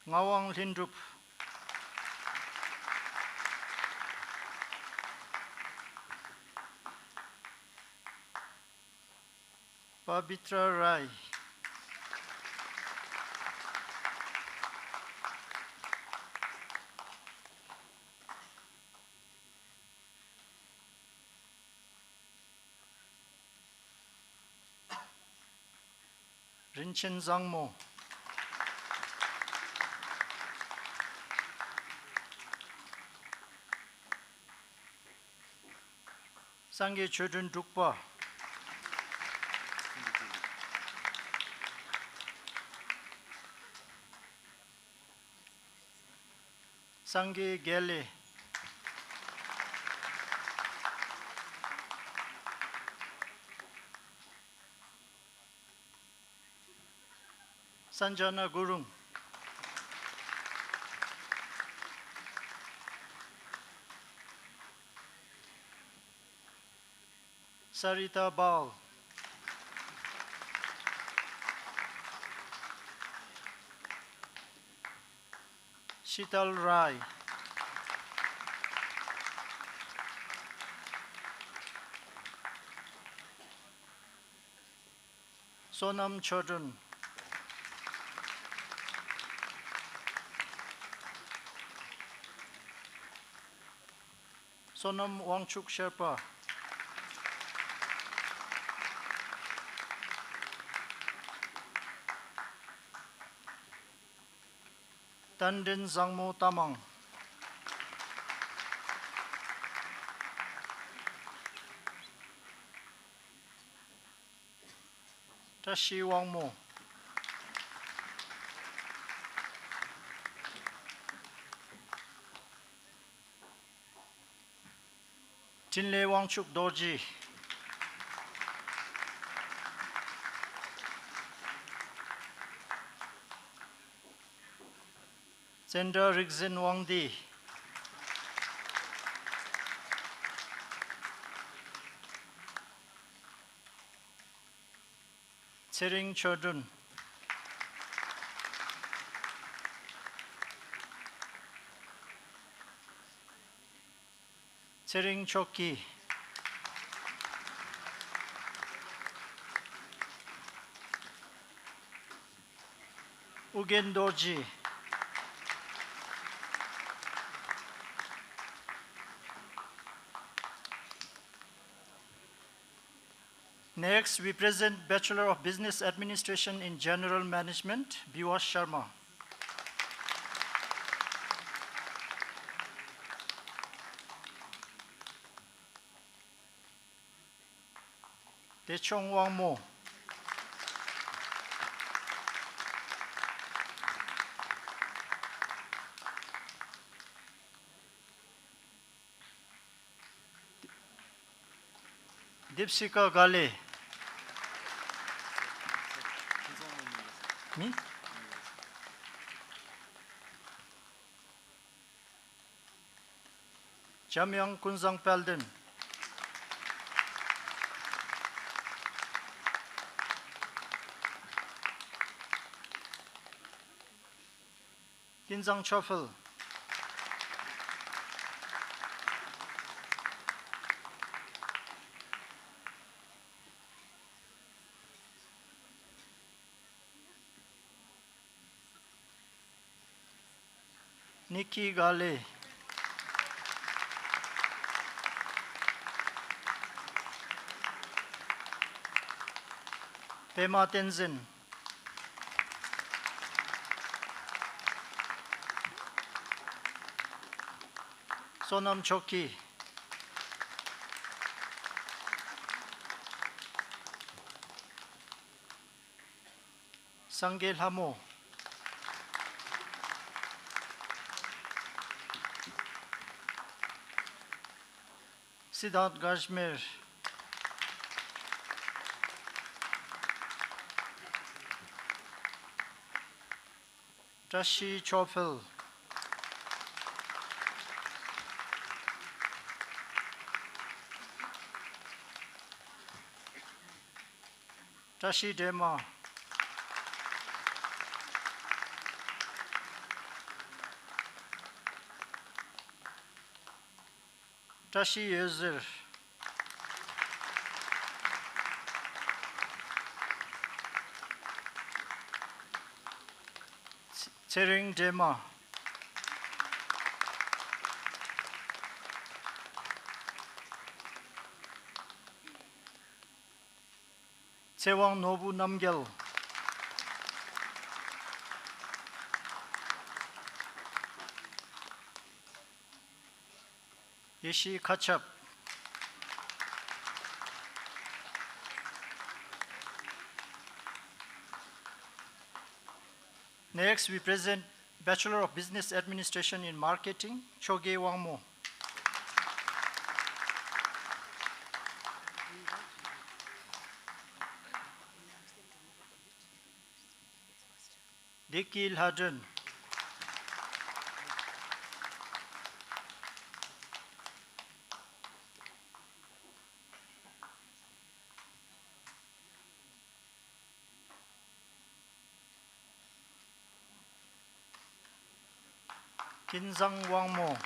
Ngawang Lindrup. Pavitra Rai. Rinchen Zangmo. Sangye Chodun Dukpa. Sangye Gele. Sanjana Gurung. Sarita Bal. Shital Rai. Sonam Chodun. Sonam Wangchuk Sherpa. Tandin Zangmo Tamang. Tashi Wangmo. Tinle Wangchuk Dorji. Zenda Rigzin Wangdi. Tsering Chodun. Tsering Choki. Ugen Dorji. Next, we present Bachelor of Business Administration in General Management, Biwas Sharma. Techong Wangmo. Dipsika Gale. Me? Jamyang Kunzang Pelden. Kinzang Chofel. Nikki Gale. Pema Tenzin. Sonam Choki. Sangel Hamo. Siddharth Gajmer. Tashi Chofel. Tashi Dema. Tashi Yezer. Tsering Dema. Tsewang Nobu Namgyal. Yeshi Kachap. Next, we present Bachelor of Business Administration in Marketing, Choge Wangmo. Dikil Hadun. Kinzang Wangmo.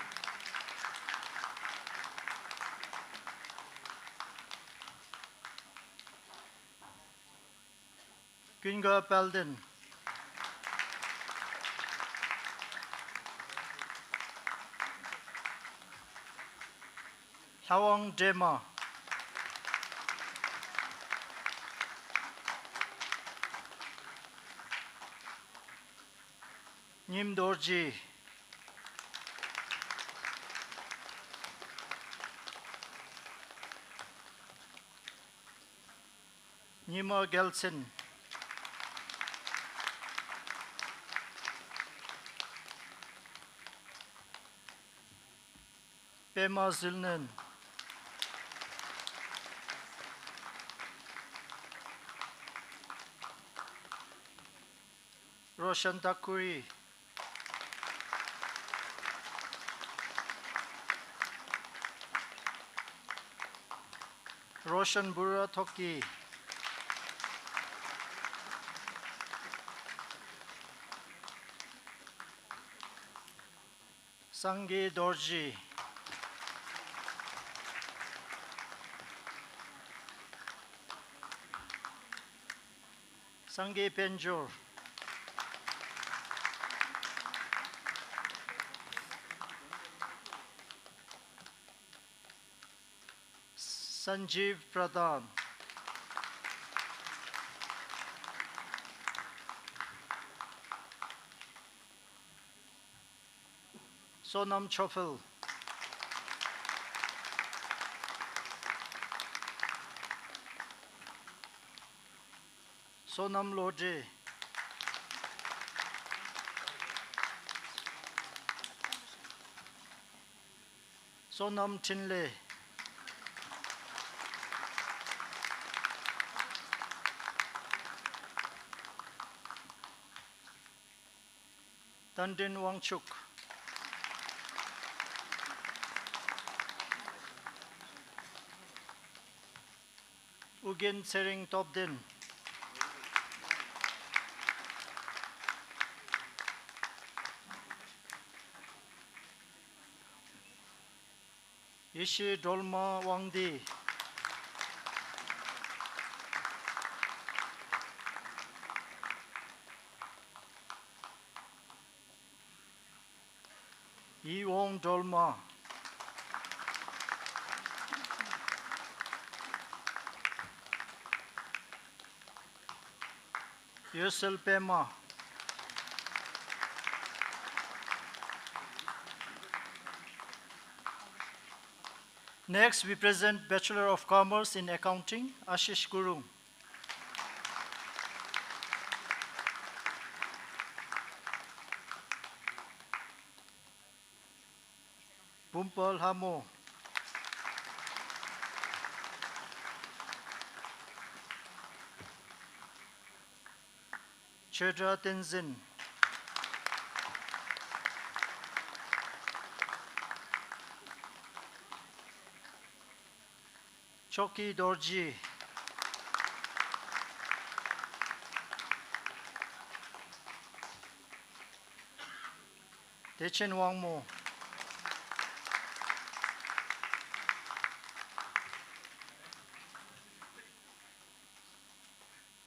Günga Pelden. Hawang Dema. Nim Dorji. Nima Gelsen. Pema Zilnen. Roshan Takuri. Roshan Bura Toki. Sangi Dorji. Sangi Penjor. Sanjeev Pradhan. Sonam Chofil. Sonam Lodje. Sonam Chinle. Tandin Wangchuk. Ugin Sering Topdin. Ishi Dolma Wangdi. Yiwong Dolma. Yusel Pema. Next, we present Bachelor of Commerce in Accounting, Ashish Guru. Bumpal Hamo. Chedra Tenzin. Choki Dorji. Dechen Wangmo.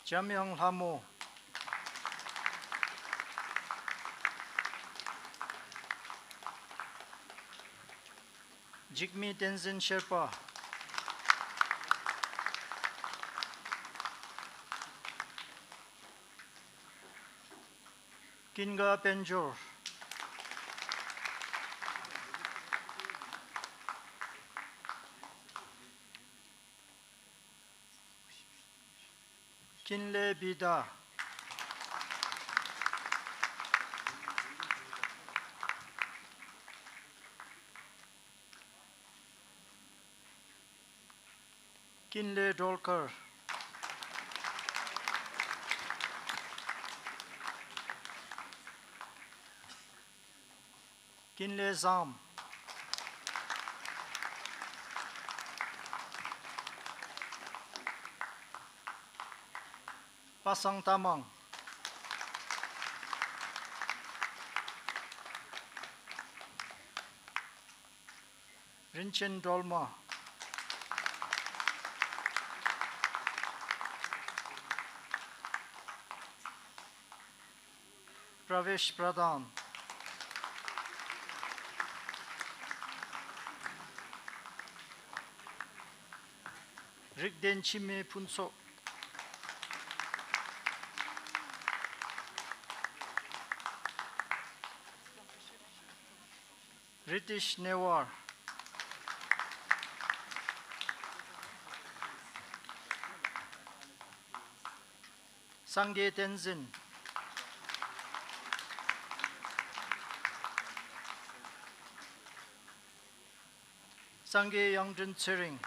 Jamyang Hamo. Jigme Tenzin Sherpa. Kinga Penjor. Kinle Bida. Kinle Dolkar. Kinle Zam. Pasang Tamang. Rinchen Dolma. Pravesh Pradhan. Rigden Chime Punso. Ritish Newar. Sangye Tenzin. Sangye Yangdren Tsering.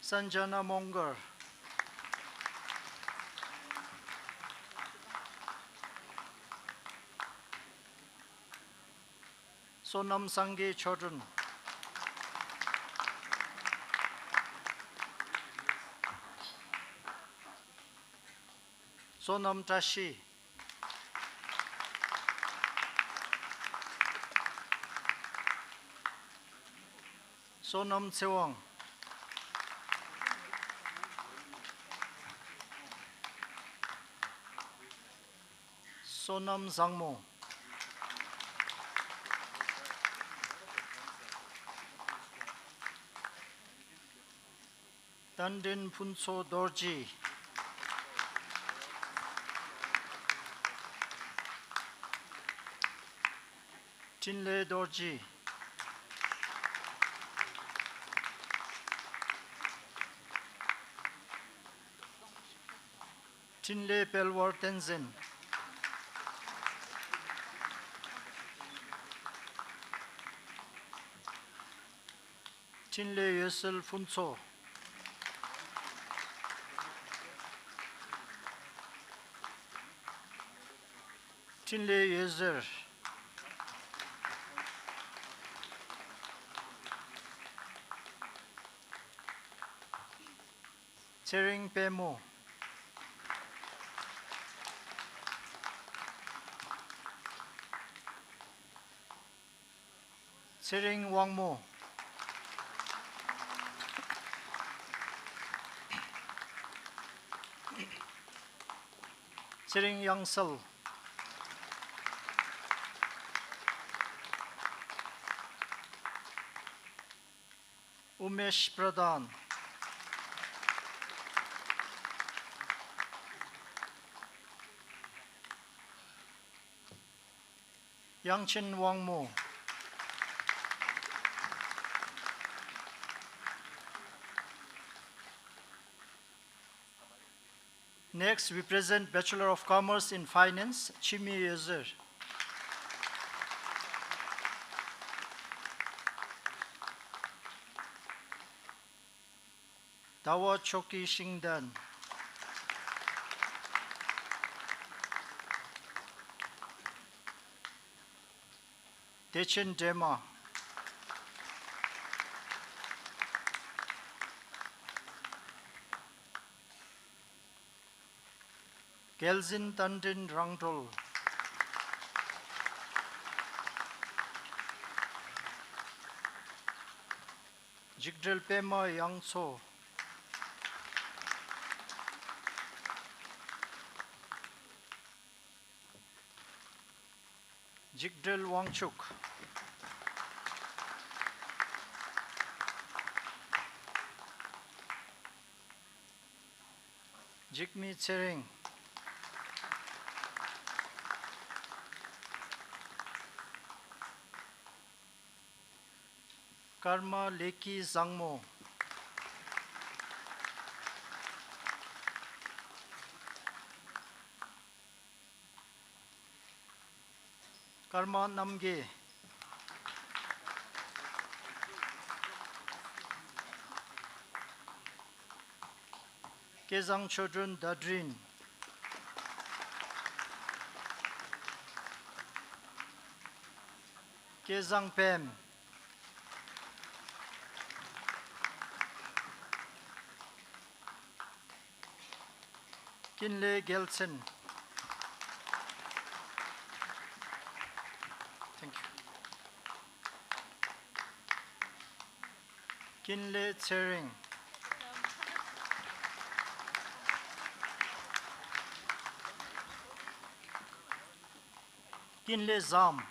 Sanjana Mongar. Sonam Sangye Chodron. Sonam Tashi. Sonam Tsewang. Sonam Zangmo. Dandin Punso Dorji. Tinle Dorji. Tinle Pelwar Tenzin. Tinle Yesel Funso. Tinle Yezer. Tsering Pemo. Tsering Wangmo. Tsering Yangsel. Umesh Pradhan. Yangchen Wangmo. Next, we present Bachelor of Commerce in Finance, Chimi Yezer. Dawa Choki Shingdan. Dechen Dema. Gelzin Tandin Rangdol. Jigdrel Pema Yangso. Jigdel Wangchuk. Jigme Tsering. Karma Leki Zangmo. Karma Namge. Kezang Chodron Dadrin. Kezang Pem. Kinle Gelsen. Thank you. Kinle Tsering. Kinle Zam.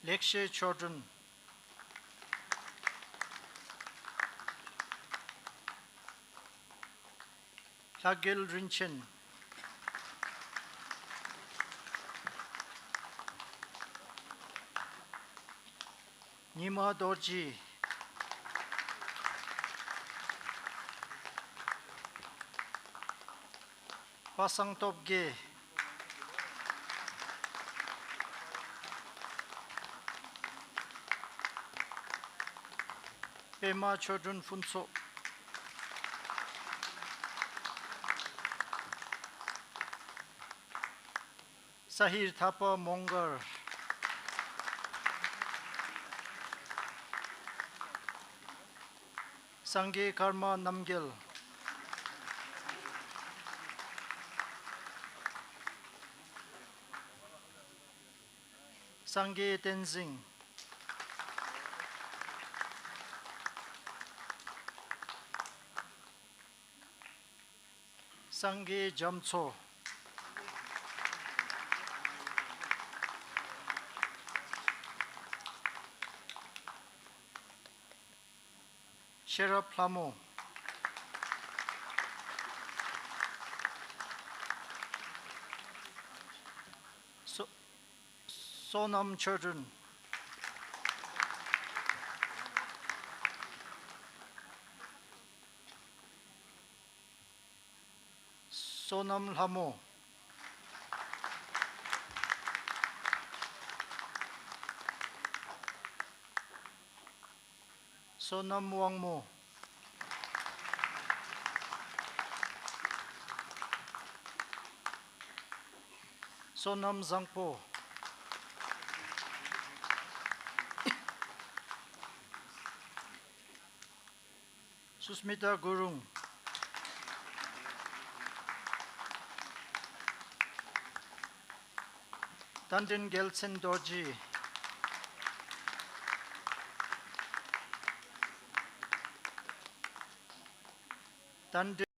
Lekshe Chodron. Lagil Rinchen. Nima Dorji. Pasang Topge. Pema Chodron Funso. Sahir Thapa Mongar. Sange Karma Namgil. Sange Tenzing. Sange Jamso. Shera Plamo. Sonam Children. Sonam Lhamo. Sonam Wangmo. Sonam Zangpo. Susmita Gurung. Tandin Gelsen Dorji. Tandin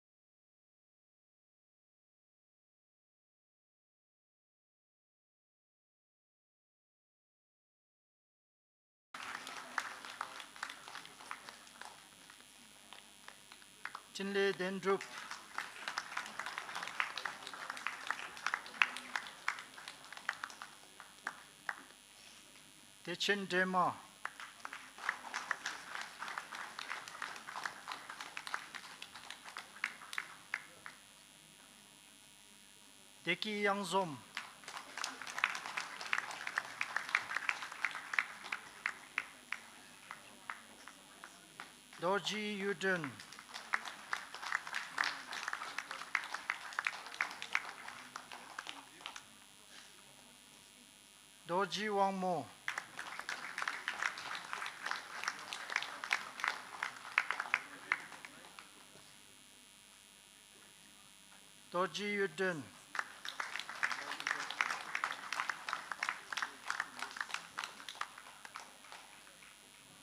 Chinle Dendrup. Techen Dema. Deki Yangzom. Dorji Yudun. Dorji Wangmo. Dorji Yudun.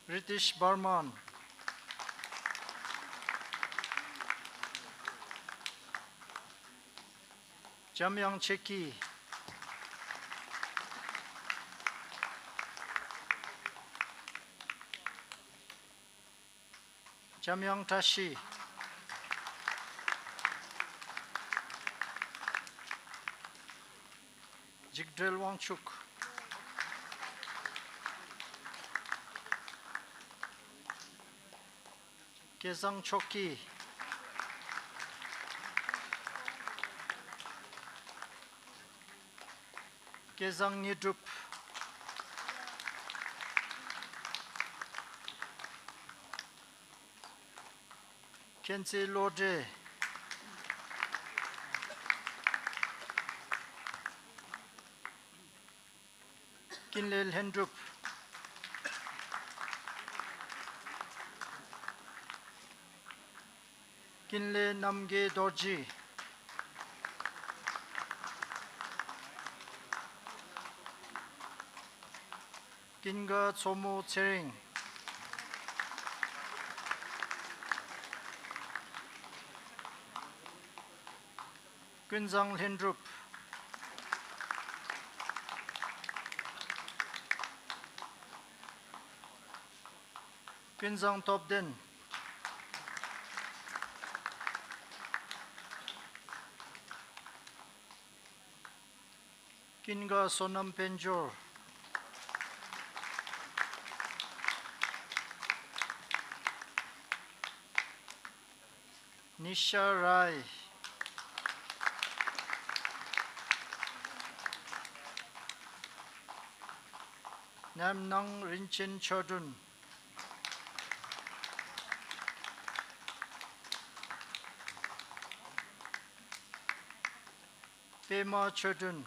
British Burman. Jamyang Cheki. Jamyang Tashi. Jigdrel Wangchuk. Kezang Choki. Kezang Nidrup. Kense Lode. Kinlel Hendrup. Kinle Namge Dorji. Kinga Tsomo Tsering. Quinzang Hendrup. Quinzang Topden. Kinga Sonam Penjor. Nisha Rai. Nam Nang Rinchen Chodun. Pema Chodun.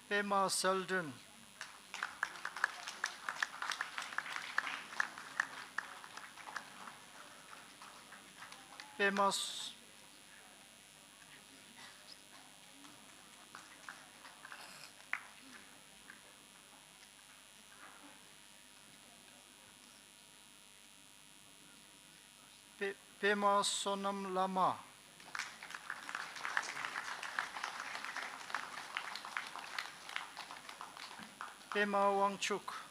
Pema Seldon. Pema Pema Sonam Lama. Pema Wangchuk.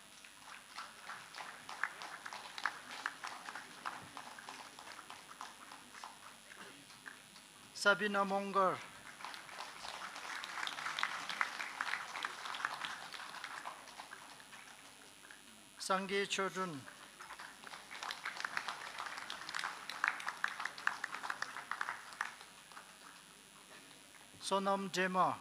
Sabina Mongar. Sangye Chodun. Sonam Dema.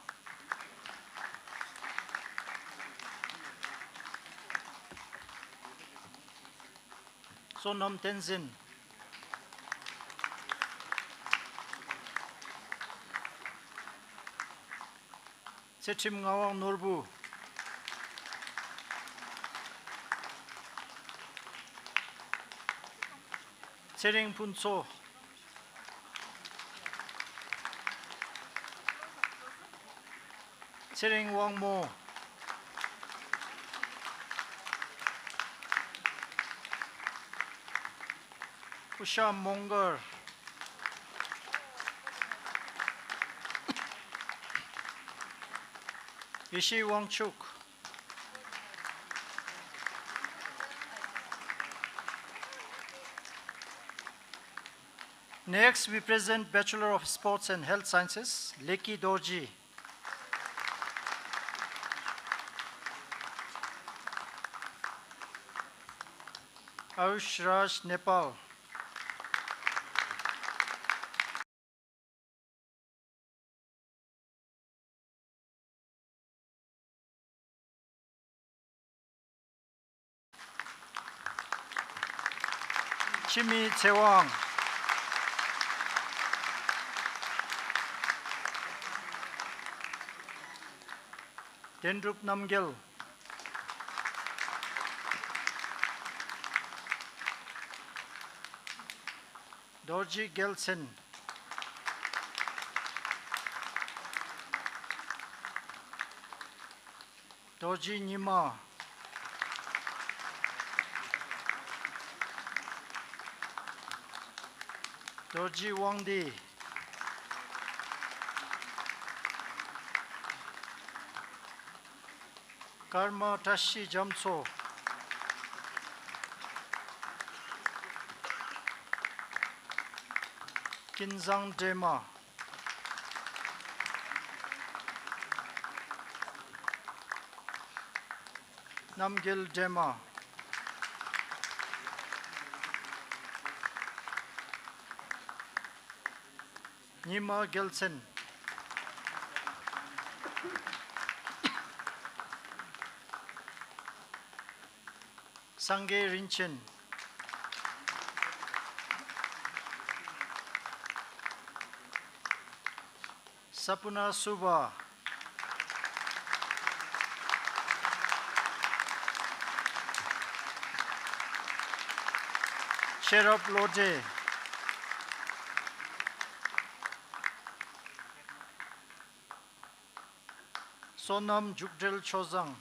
Sonam Tenzin. Setim Ngawang Nurbu. Sering Punso. Sering Wangmo. Usham Mongar. Ishi Wangchuk. Next, we present Bachelor of Sports and Health Sciences, Leki Dorji. Ayush Raj, Nepal. Chimi Tsewang. Dendrup Namgel. Dorji Gelsen. Dorji Nima. Dorji Wangdi. Karma Tashi Jamso. Kinzang Dema. Namgil Dema. Nima Gelsen. Sange Rinchen. Sapuna Suba. Sherab Lode. Sonam Jukdel Chozang.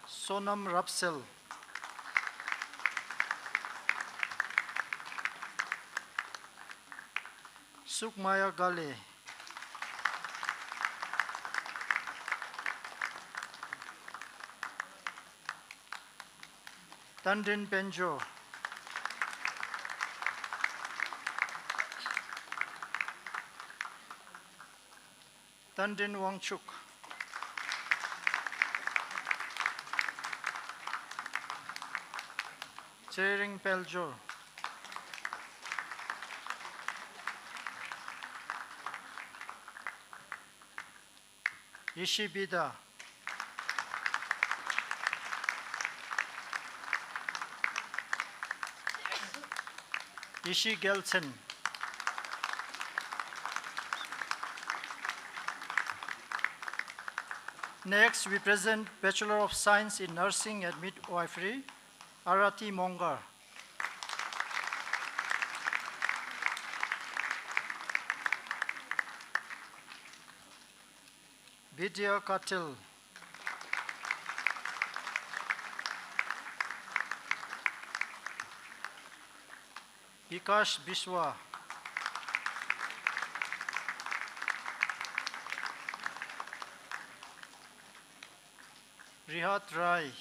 Sonam Rapsel. Sukmaya Gale. Tandin Benjo. Tandin Wangchuk. Chering Peljo. Ishibida. Ishi Gelsen. Next, we present Bachelor of Science in Nursing and Midwifery, Arati Mongar. Vidya Katil. Vikash Biswa. Rihat Rai.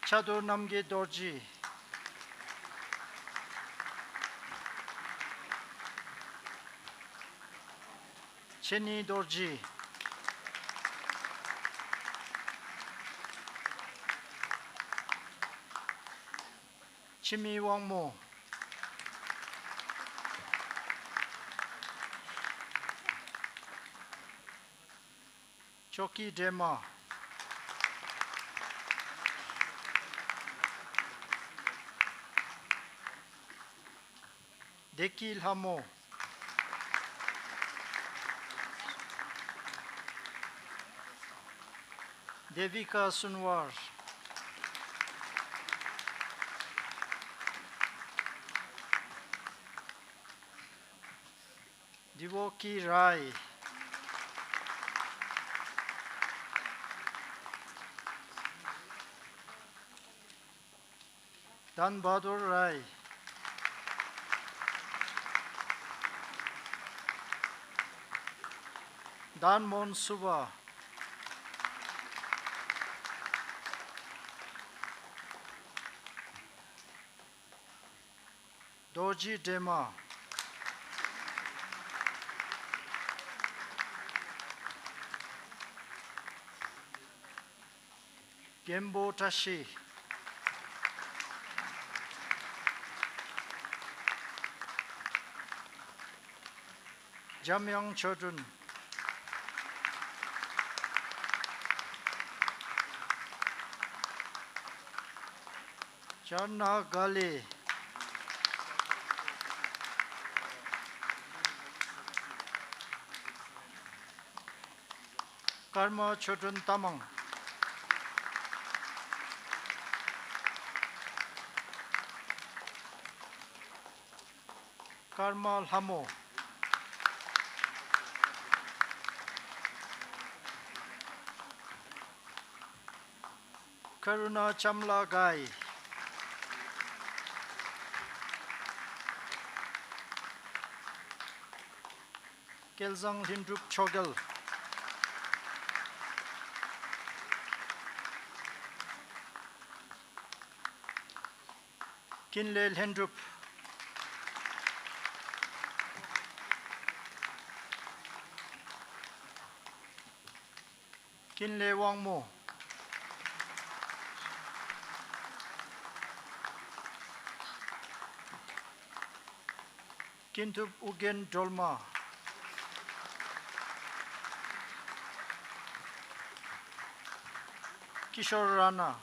Chadur Namge Dorji. Cheni Dorji. Chimi Wangmo. Choki Dema. Dekil Hamo. Devika Sunwar. Divoki Rai. Dan Bahadur Rai. Dan Mon Suba. Doji Dema. Gembo Tashi. Jamyang Chodun. Channa Gali. Karma Chodun Tamang. Karmal Hamo. Karuna Chamla Gai. Kelzang Hindrup Chogel. Kinlel Hindrup. Kinle Wangmo. Kintup Ugen Dolma. Kishore Rana.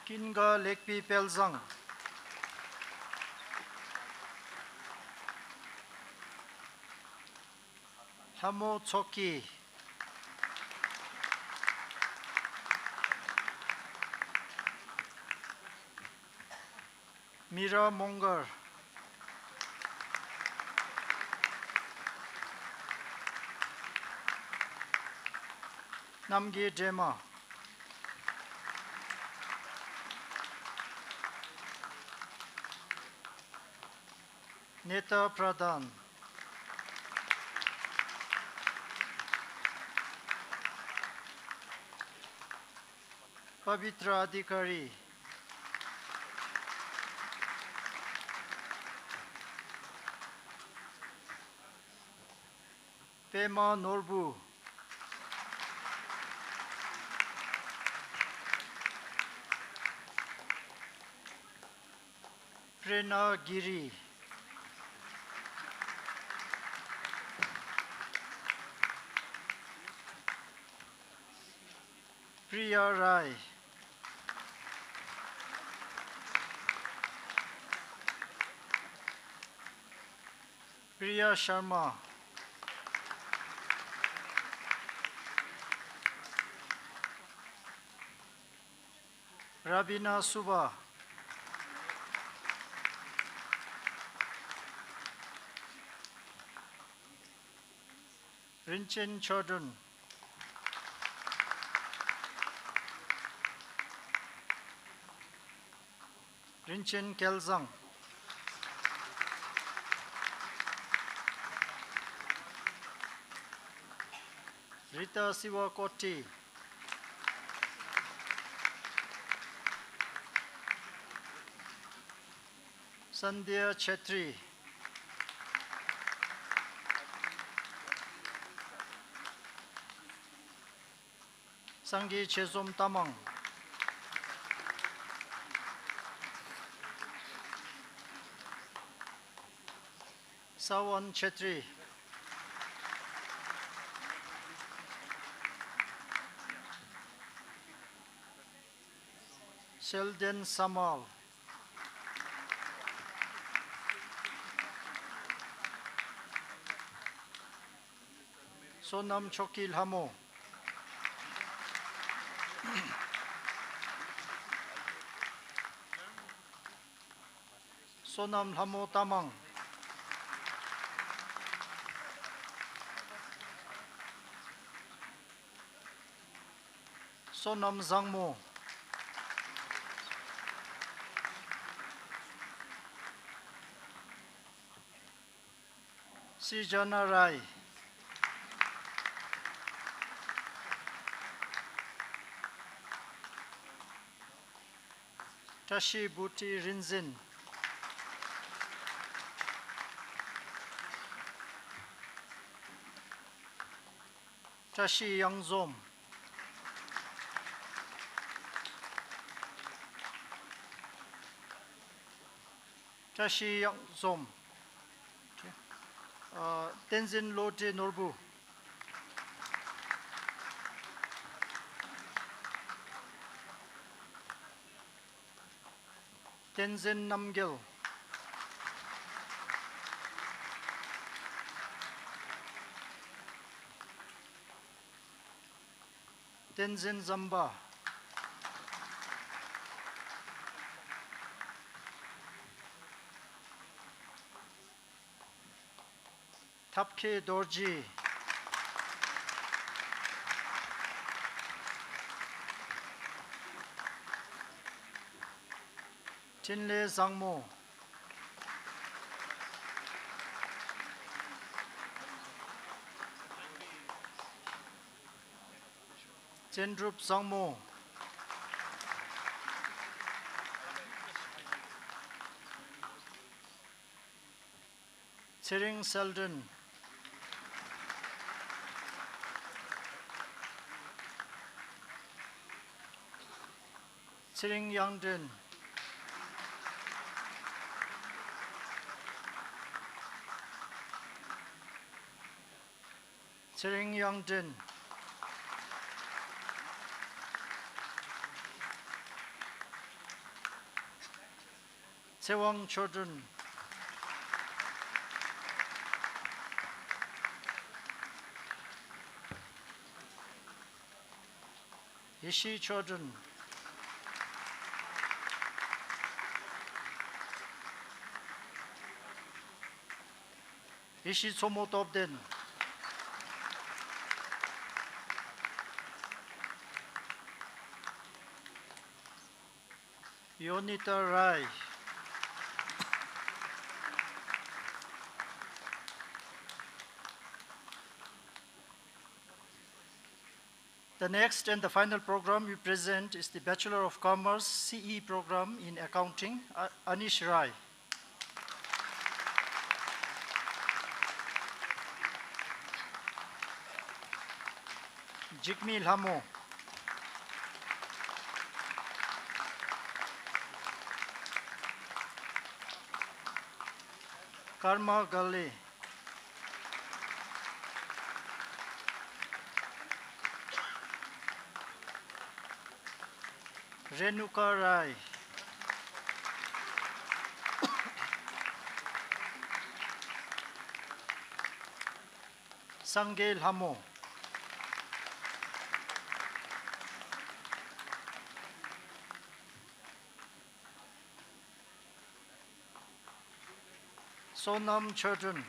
Kinga Lekpi Pelzang. Hamo Choki. Mira Mongar. Namgi Dema. Neta Pradhan. Pavitra Adhikari. Pema Norbu. Prerna Giri. Priya Rai. Priya Sharma. Rabina Suba. Rinchen Chodun. Rinchen Kelzang. Rita Siwakoti. Sandhya Chetri. Sangi Chesom Tamang. Sawan Chetri. Sheldon Samal. Sonam Chokil Hamo. Sonam Hamo Tamang. Sonam Zangmo. Sijana Rai. Tashi Bhuti Rinzin. Tashi Yangzom. Tashi Yangzom. Tenzin Lote Norbu. Tenzin Namgil. Tenzin Zamba. Tapke Dorji. Chinle Zangmo. Chendrup Zangmo. Tsering Selden. Tsering Yangden. Tsering Yangden. Tsewang Chodun. Ishi Chodun. Ishi Somotobden. Yonita Rai. The next and the final program we present is the Bachelor of Commerce CE program in Accounting, Anish Rai. Jigme Lhamo. Karma Gale. Renuka Rai. Sangel Hamo. Sonam Chodun.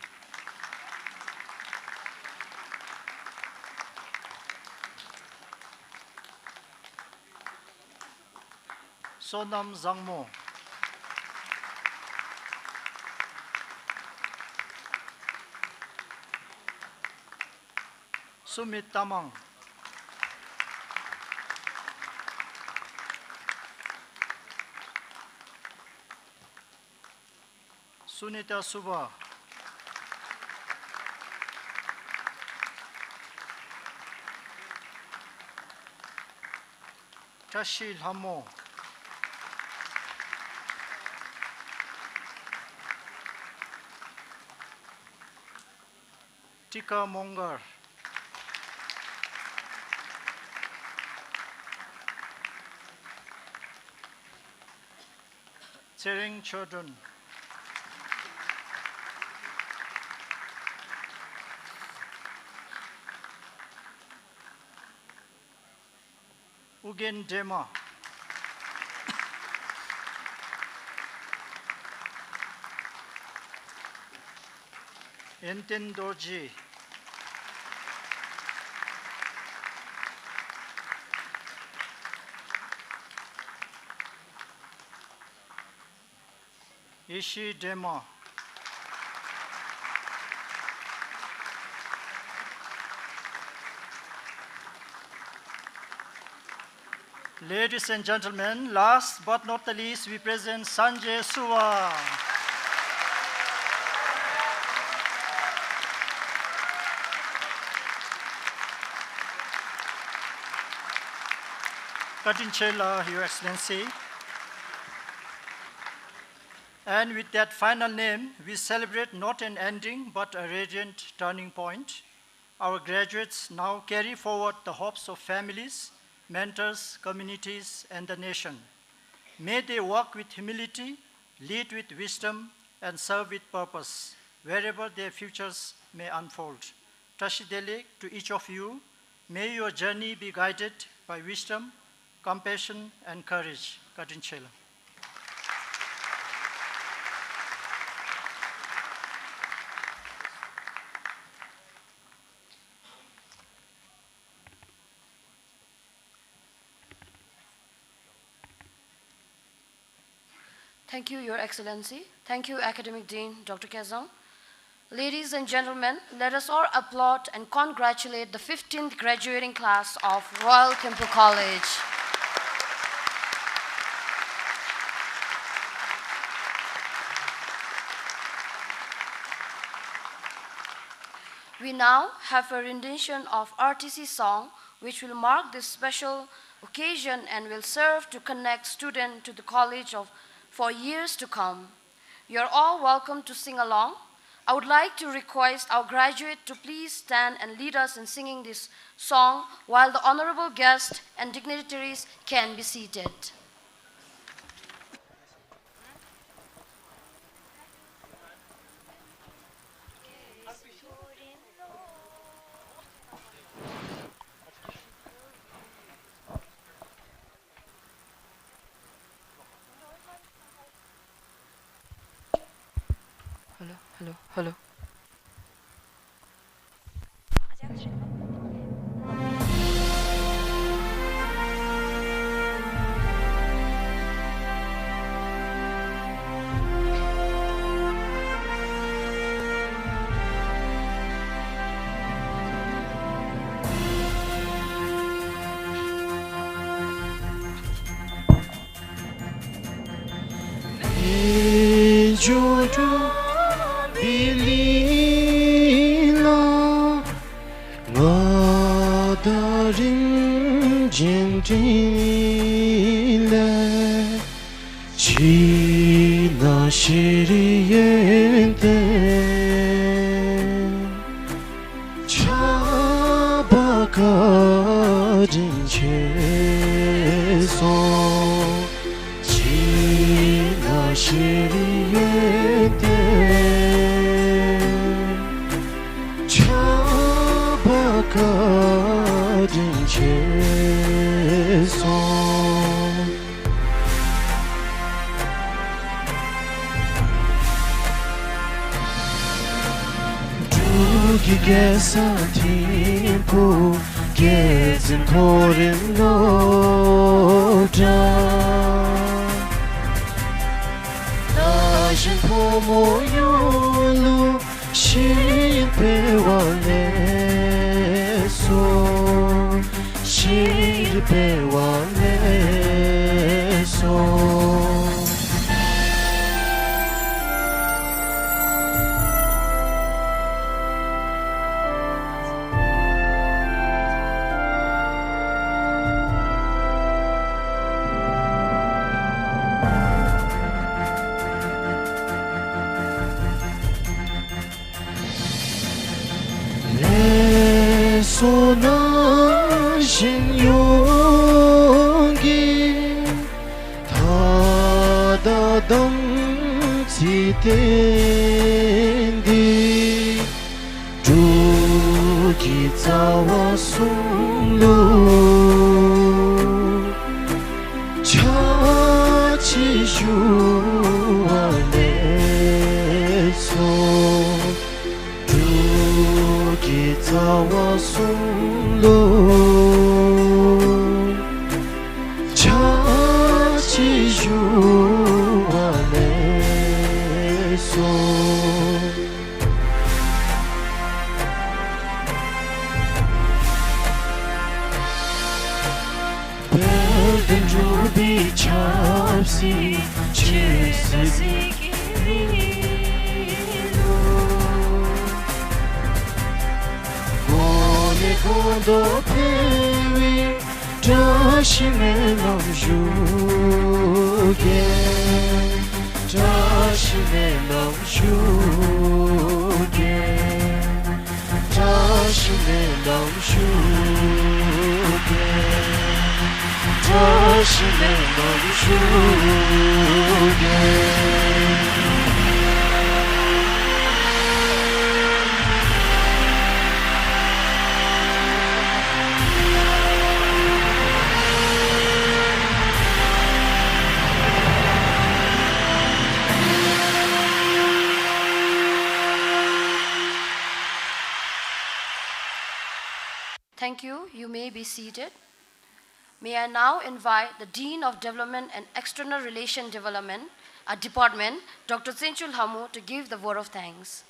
Sonam Zangmo. Sumit Tamang. Sunita Suba. Tashil Hamo. Tika Mongar. Tsering Chodun. Ugen Dema. Enten Dorji. Ishi Dema. Ladies and gentlemen, last but not the least, we present Sanjay Suva. Katinchela, Your Excellency. And with that final name, we celebrate not an ending, but a radiant turning point. Our graduates now carry forward the hopes of families, mentors, communities, and the nation. May they walk with humility, lead with wisdom, and serve with purpose, wherever their futures may unfold. Tashidele to each of you, may your journey be guided by wisdom, compassion, and courage. Katinchela. Thank you, Your Excellency. Thank you, Academic Dean Dr. Kazam. Ladies and gentlemen, let us all applaud and congratulate the 15th graduating class of Royal Thimphu College. We now have a rendition of RTC song which will mark this special occasion and will serve to connect students to the college for years to come. You are all welcome to sing along. I would like to request our graduate to please stand and lead us in singing this song while the honorable guests and dignitaries can be seated. Hello. Thank you. You may be seated. May I now invite the Dean of Development and External Relation Development, department, Dr. Senchul Hamu, to give the word of thanks.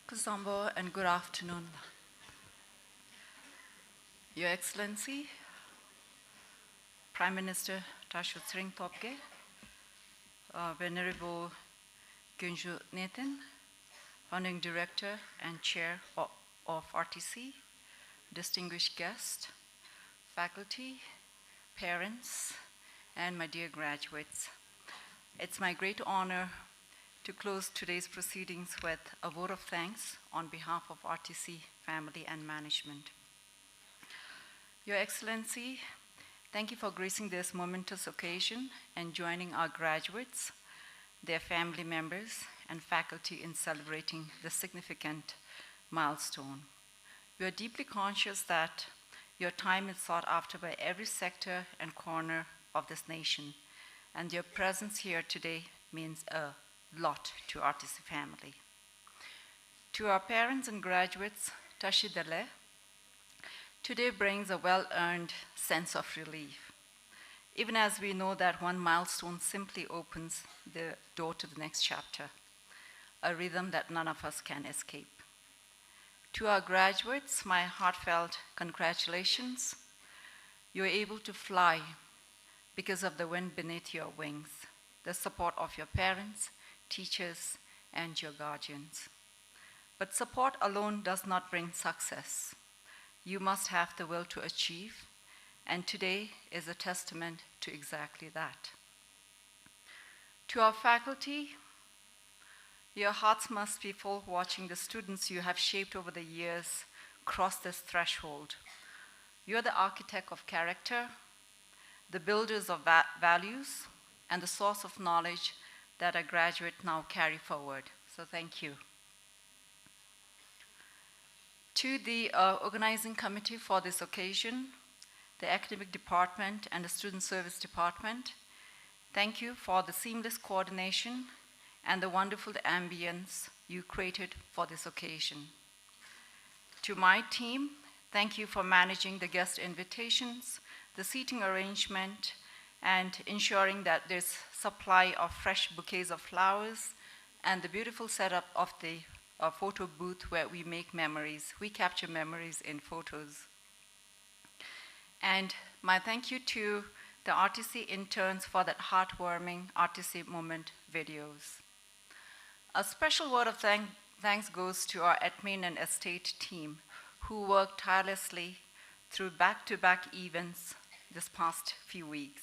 Kuzambo and good afternoon. Your Excellency, Prime Minister Tashu Tsering Topke, Venerable Gyunju Nathan, Founding Director and Chair of RTC, distinguished guests, faculty, parents, and my dear graduates. It's my great honor to close today's proceedings with a vote of thanks on behalf of RTC family and management. Your Excellency, thank you for gracing this momentous occasion and joining our graduates, their family members, and faculty in celebrating this significant milestone. We are deeply conscious that your time is sought after by every sector and corner of this nation, and your presence here today means a lot to RTC family. To our parents and graduates, Tashidale, today brings a well-earned sense of relief, even as we know that one milestone simply opens the door to the next chapter, a rhythm that none of us can escape. To our graduates, my heartfelt congratulations. You're able to fly because of the wind beneath your wings, the support of your parents, teachers, and your guardians. But support alone does not bring success. You must have the will to achieve, and today is a testament to exactly that. To our faculty, your hearts must be full watching the students you have shaped over the years cross this threshold. You're the architect of character, the builders of values, and the source of knowledge that a graduate now carry forward. So thank you. To the organizing committee for this occasion, the academic department and the student service department, thank you for the seamless coordination and the wonderful ambience you created for this occasion. To my team, thank you for managing the guest invitations, the seating arrangement, and ensuring that there's supply of fresh bouquets of flowers and the beautiful setup of the photo booth where we make memories. We capture memories in photos. And my thank you to the RTC interns for that heartwarming RTC moment videos. A special word of thanks goes to our admin and estate team who worked tirelessly through back-to-back events this past few weeks,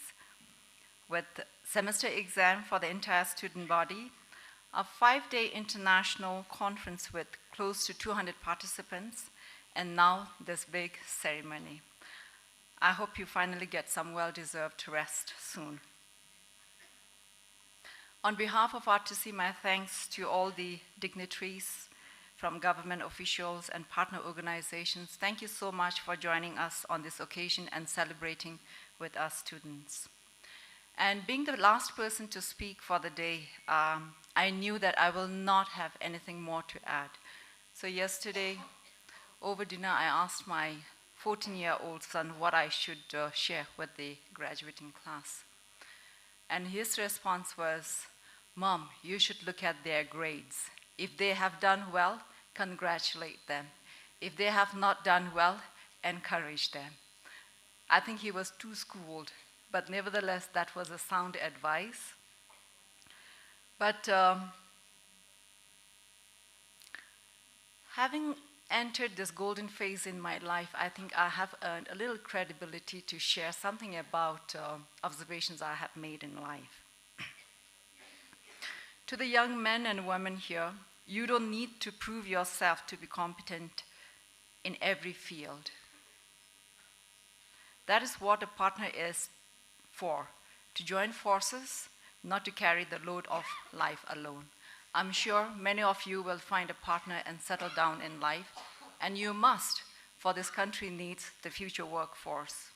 with semester exam for the entire student body, a 5-day international conference with close to 200 participants, and now this big ceremony. I hope you finally get some well-deserved rest soon. On behalf of RTC, my thanks to all the dignitaries from government officials and partner organizations. Thank you so much for joining us on this occasion and celebrating with us students. And being the last person to speak for the day, I knew that I will not have anything more to add. So yesterday, over dinner, I asked my 14-year-old son what I should share with the graduating class. And his response was, "Mom, you should look at their grades. If they have done well, congratulate them. If they have not done well, encourage them." I think he was too schooled, but nevertheless, that was a sound advice. But having entered this golden phase in my life, I think I have earned a little credibility to share something about observations I have made in life. To the young men and women here, you don't need to prove yourself to be competent in every field. That is what a partner is for, to join forces, not to carry the load of life alone. I'm sure many of you will find a partner and settle down in life, and you must, for this country needs the future workforce.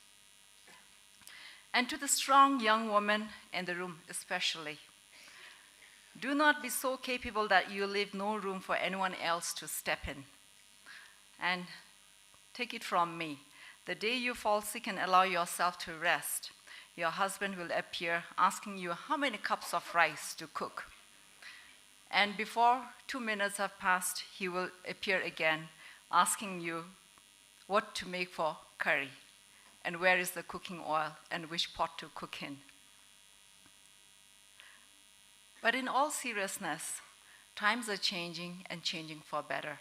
And to the strong young women in the room especially, do not be so capable that you leave no room for anyone else to step in. And take it from me, the day you fall sick and allow yourself to rest, your husband will appear asking you how many cups of rice to cook. And before 2 minutes have passed, he will appear again asking you what to make for curry, and where is the cooking oil, and which pot to cook in. But in all seriousness, times are changing and changing for better.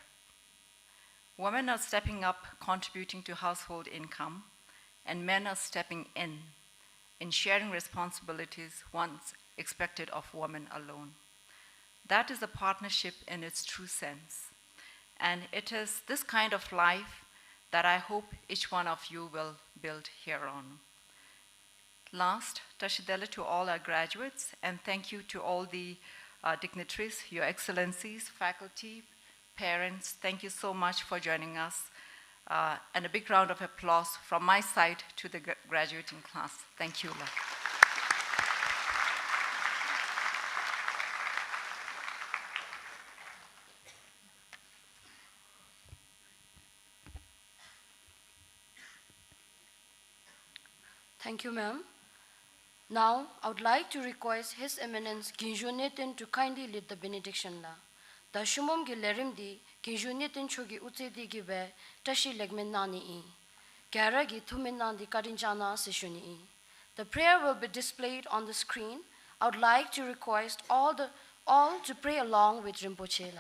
Women are stepping up, contributing to household income, and men are stepping in sharing responsibilities once expected of women alone. That is a partnership in its true sense. And it is this kind of life that I hope each one of you will build here on. Last, Tashidele to all our graduates, and thank you to all the dignitaries, your excellencies, faculty, parents. Thank you so much for joining us. And a big round of applause from my side to the graduating class. Thank you. Thank you, ma'am. Now, I would like to request His Eminence Ginjunetin to kindly lead the benediction. Da shumom gi lerim di Ginjunetin chogi utsedi gi be tashi legmen nani I. Gara gi thumin nandi karinjana seshuni I. The prayer will be displayed on the screen. I would like to request all to pray along with Rinpoche.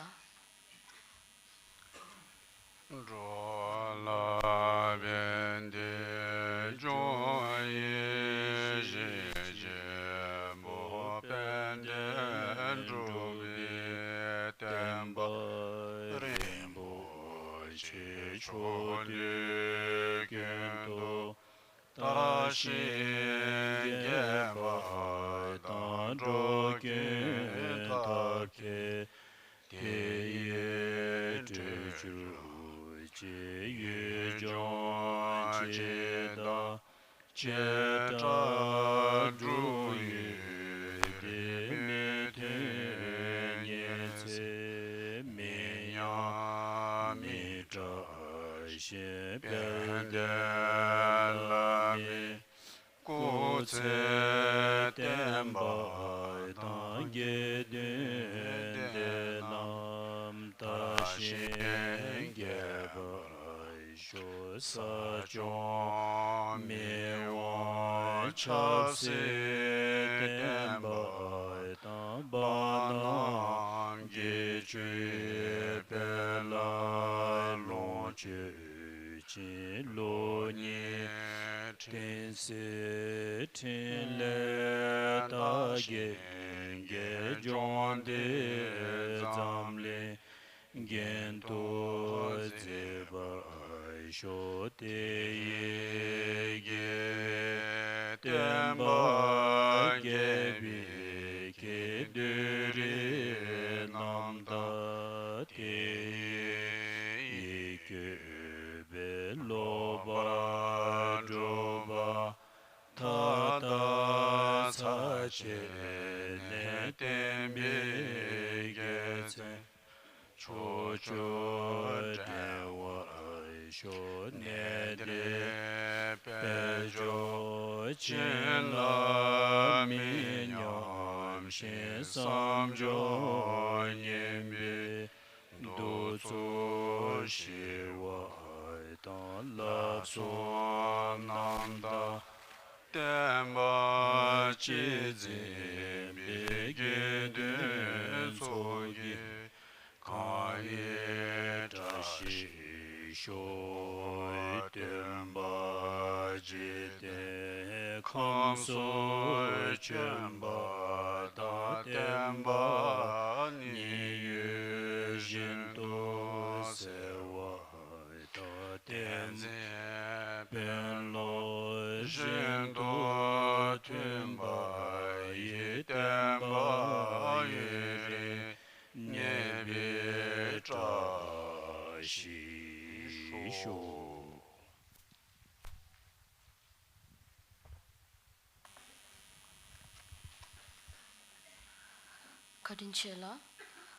Kadinchela.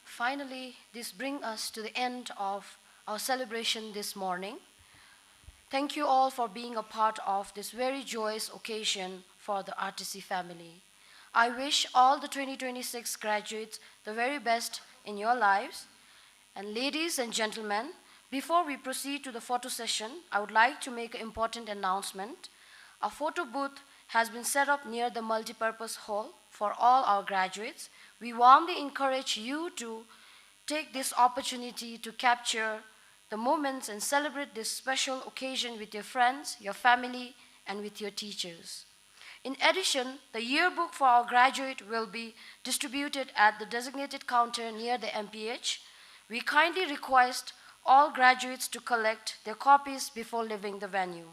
Finally, this brings us to the end of our celebration this morning. Thank you all for being a part of this very joyous occasion for the RTC family. I wish all the 2026 graduates the very best in your lives. And ladies and gentlemen, before we proceed to the photo session, I would like to make an important announcement. A photo booth has been set up near the multipurpose hall for all our graduates. We warmly encourage you to take this opportunity to capture the moments and celebrate this special occasion with your friends, your family, and with your teachers. In addition, the yearbook for our graduate will be distributed at the designated counter near the MPH. We kindly request all graduates to collect their copies before leaving the venue.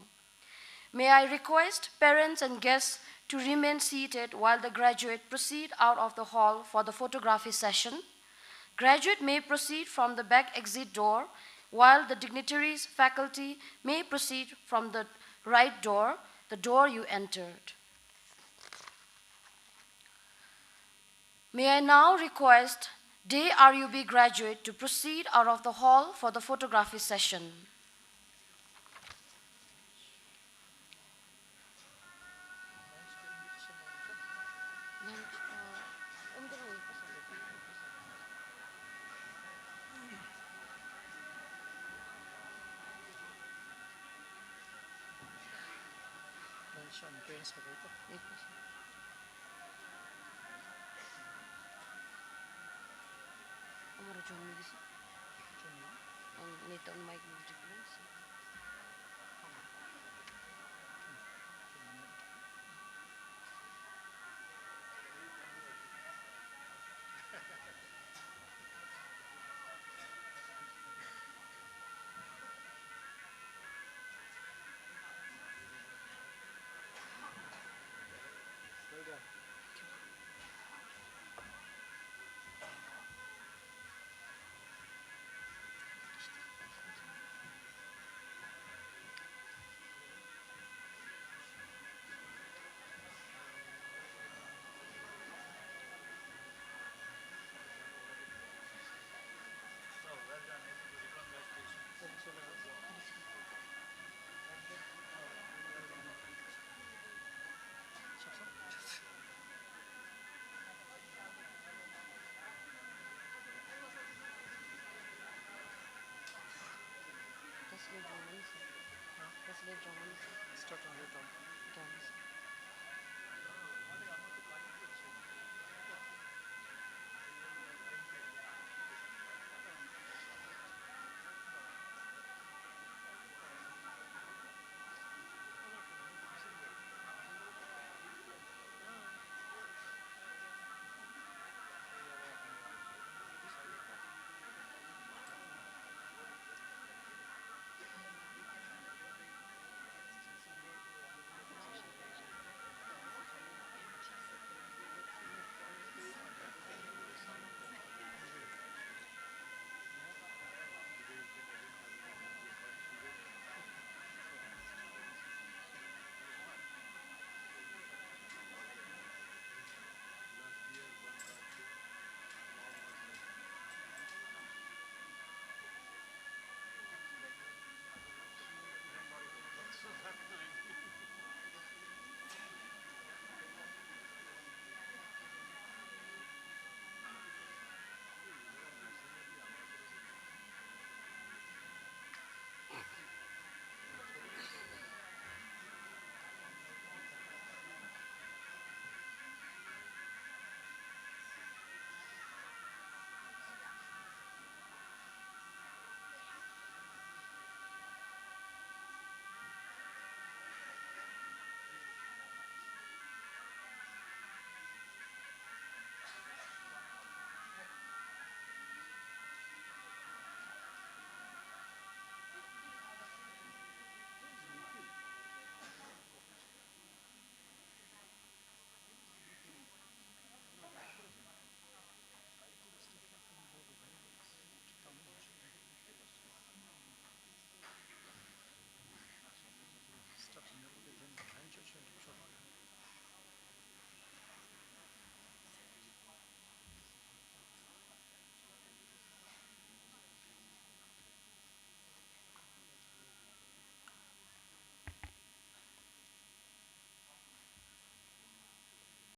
May I request parents and guests to remain seated while the graduate proceed out of the hall for the photography session. Graduate may proceed from the back exit door, while the dignitaries, faculty may proceed from the right door, the door you entered. May I now request Day RUB graduate to proceed out of the hall for the photography session.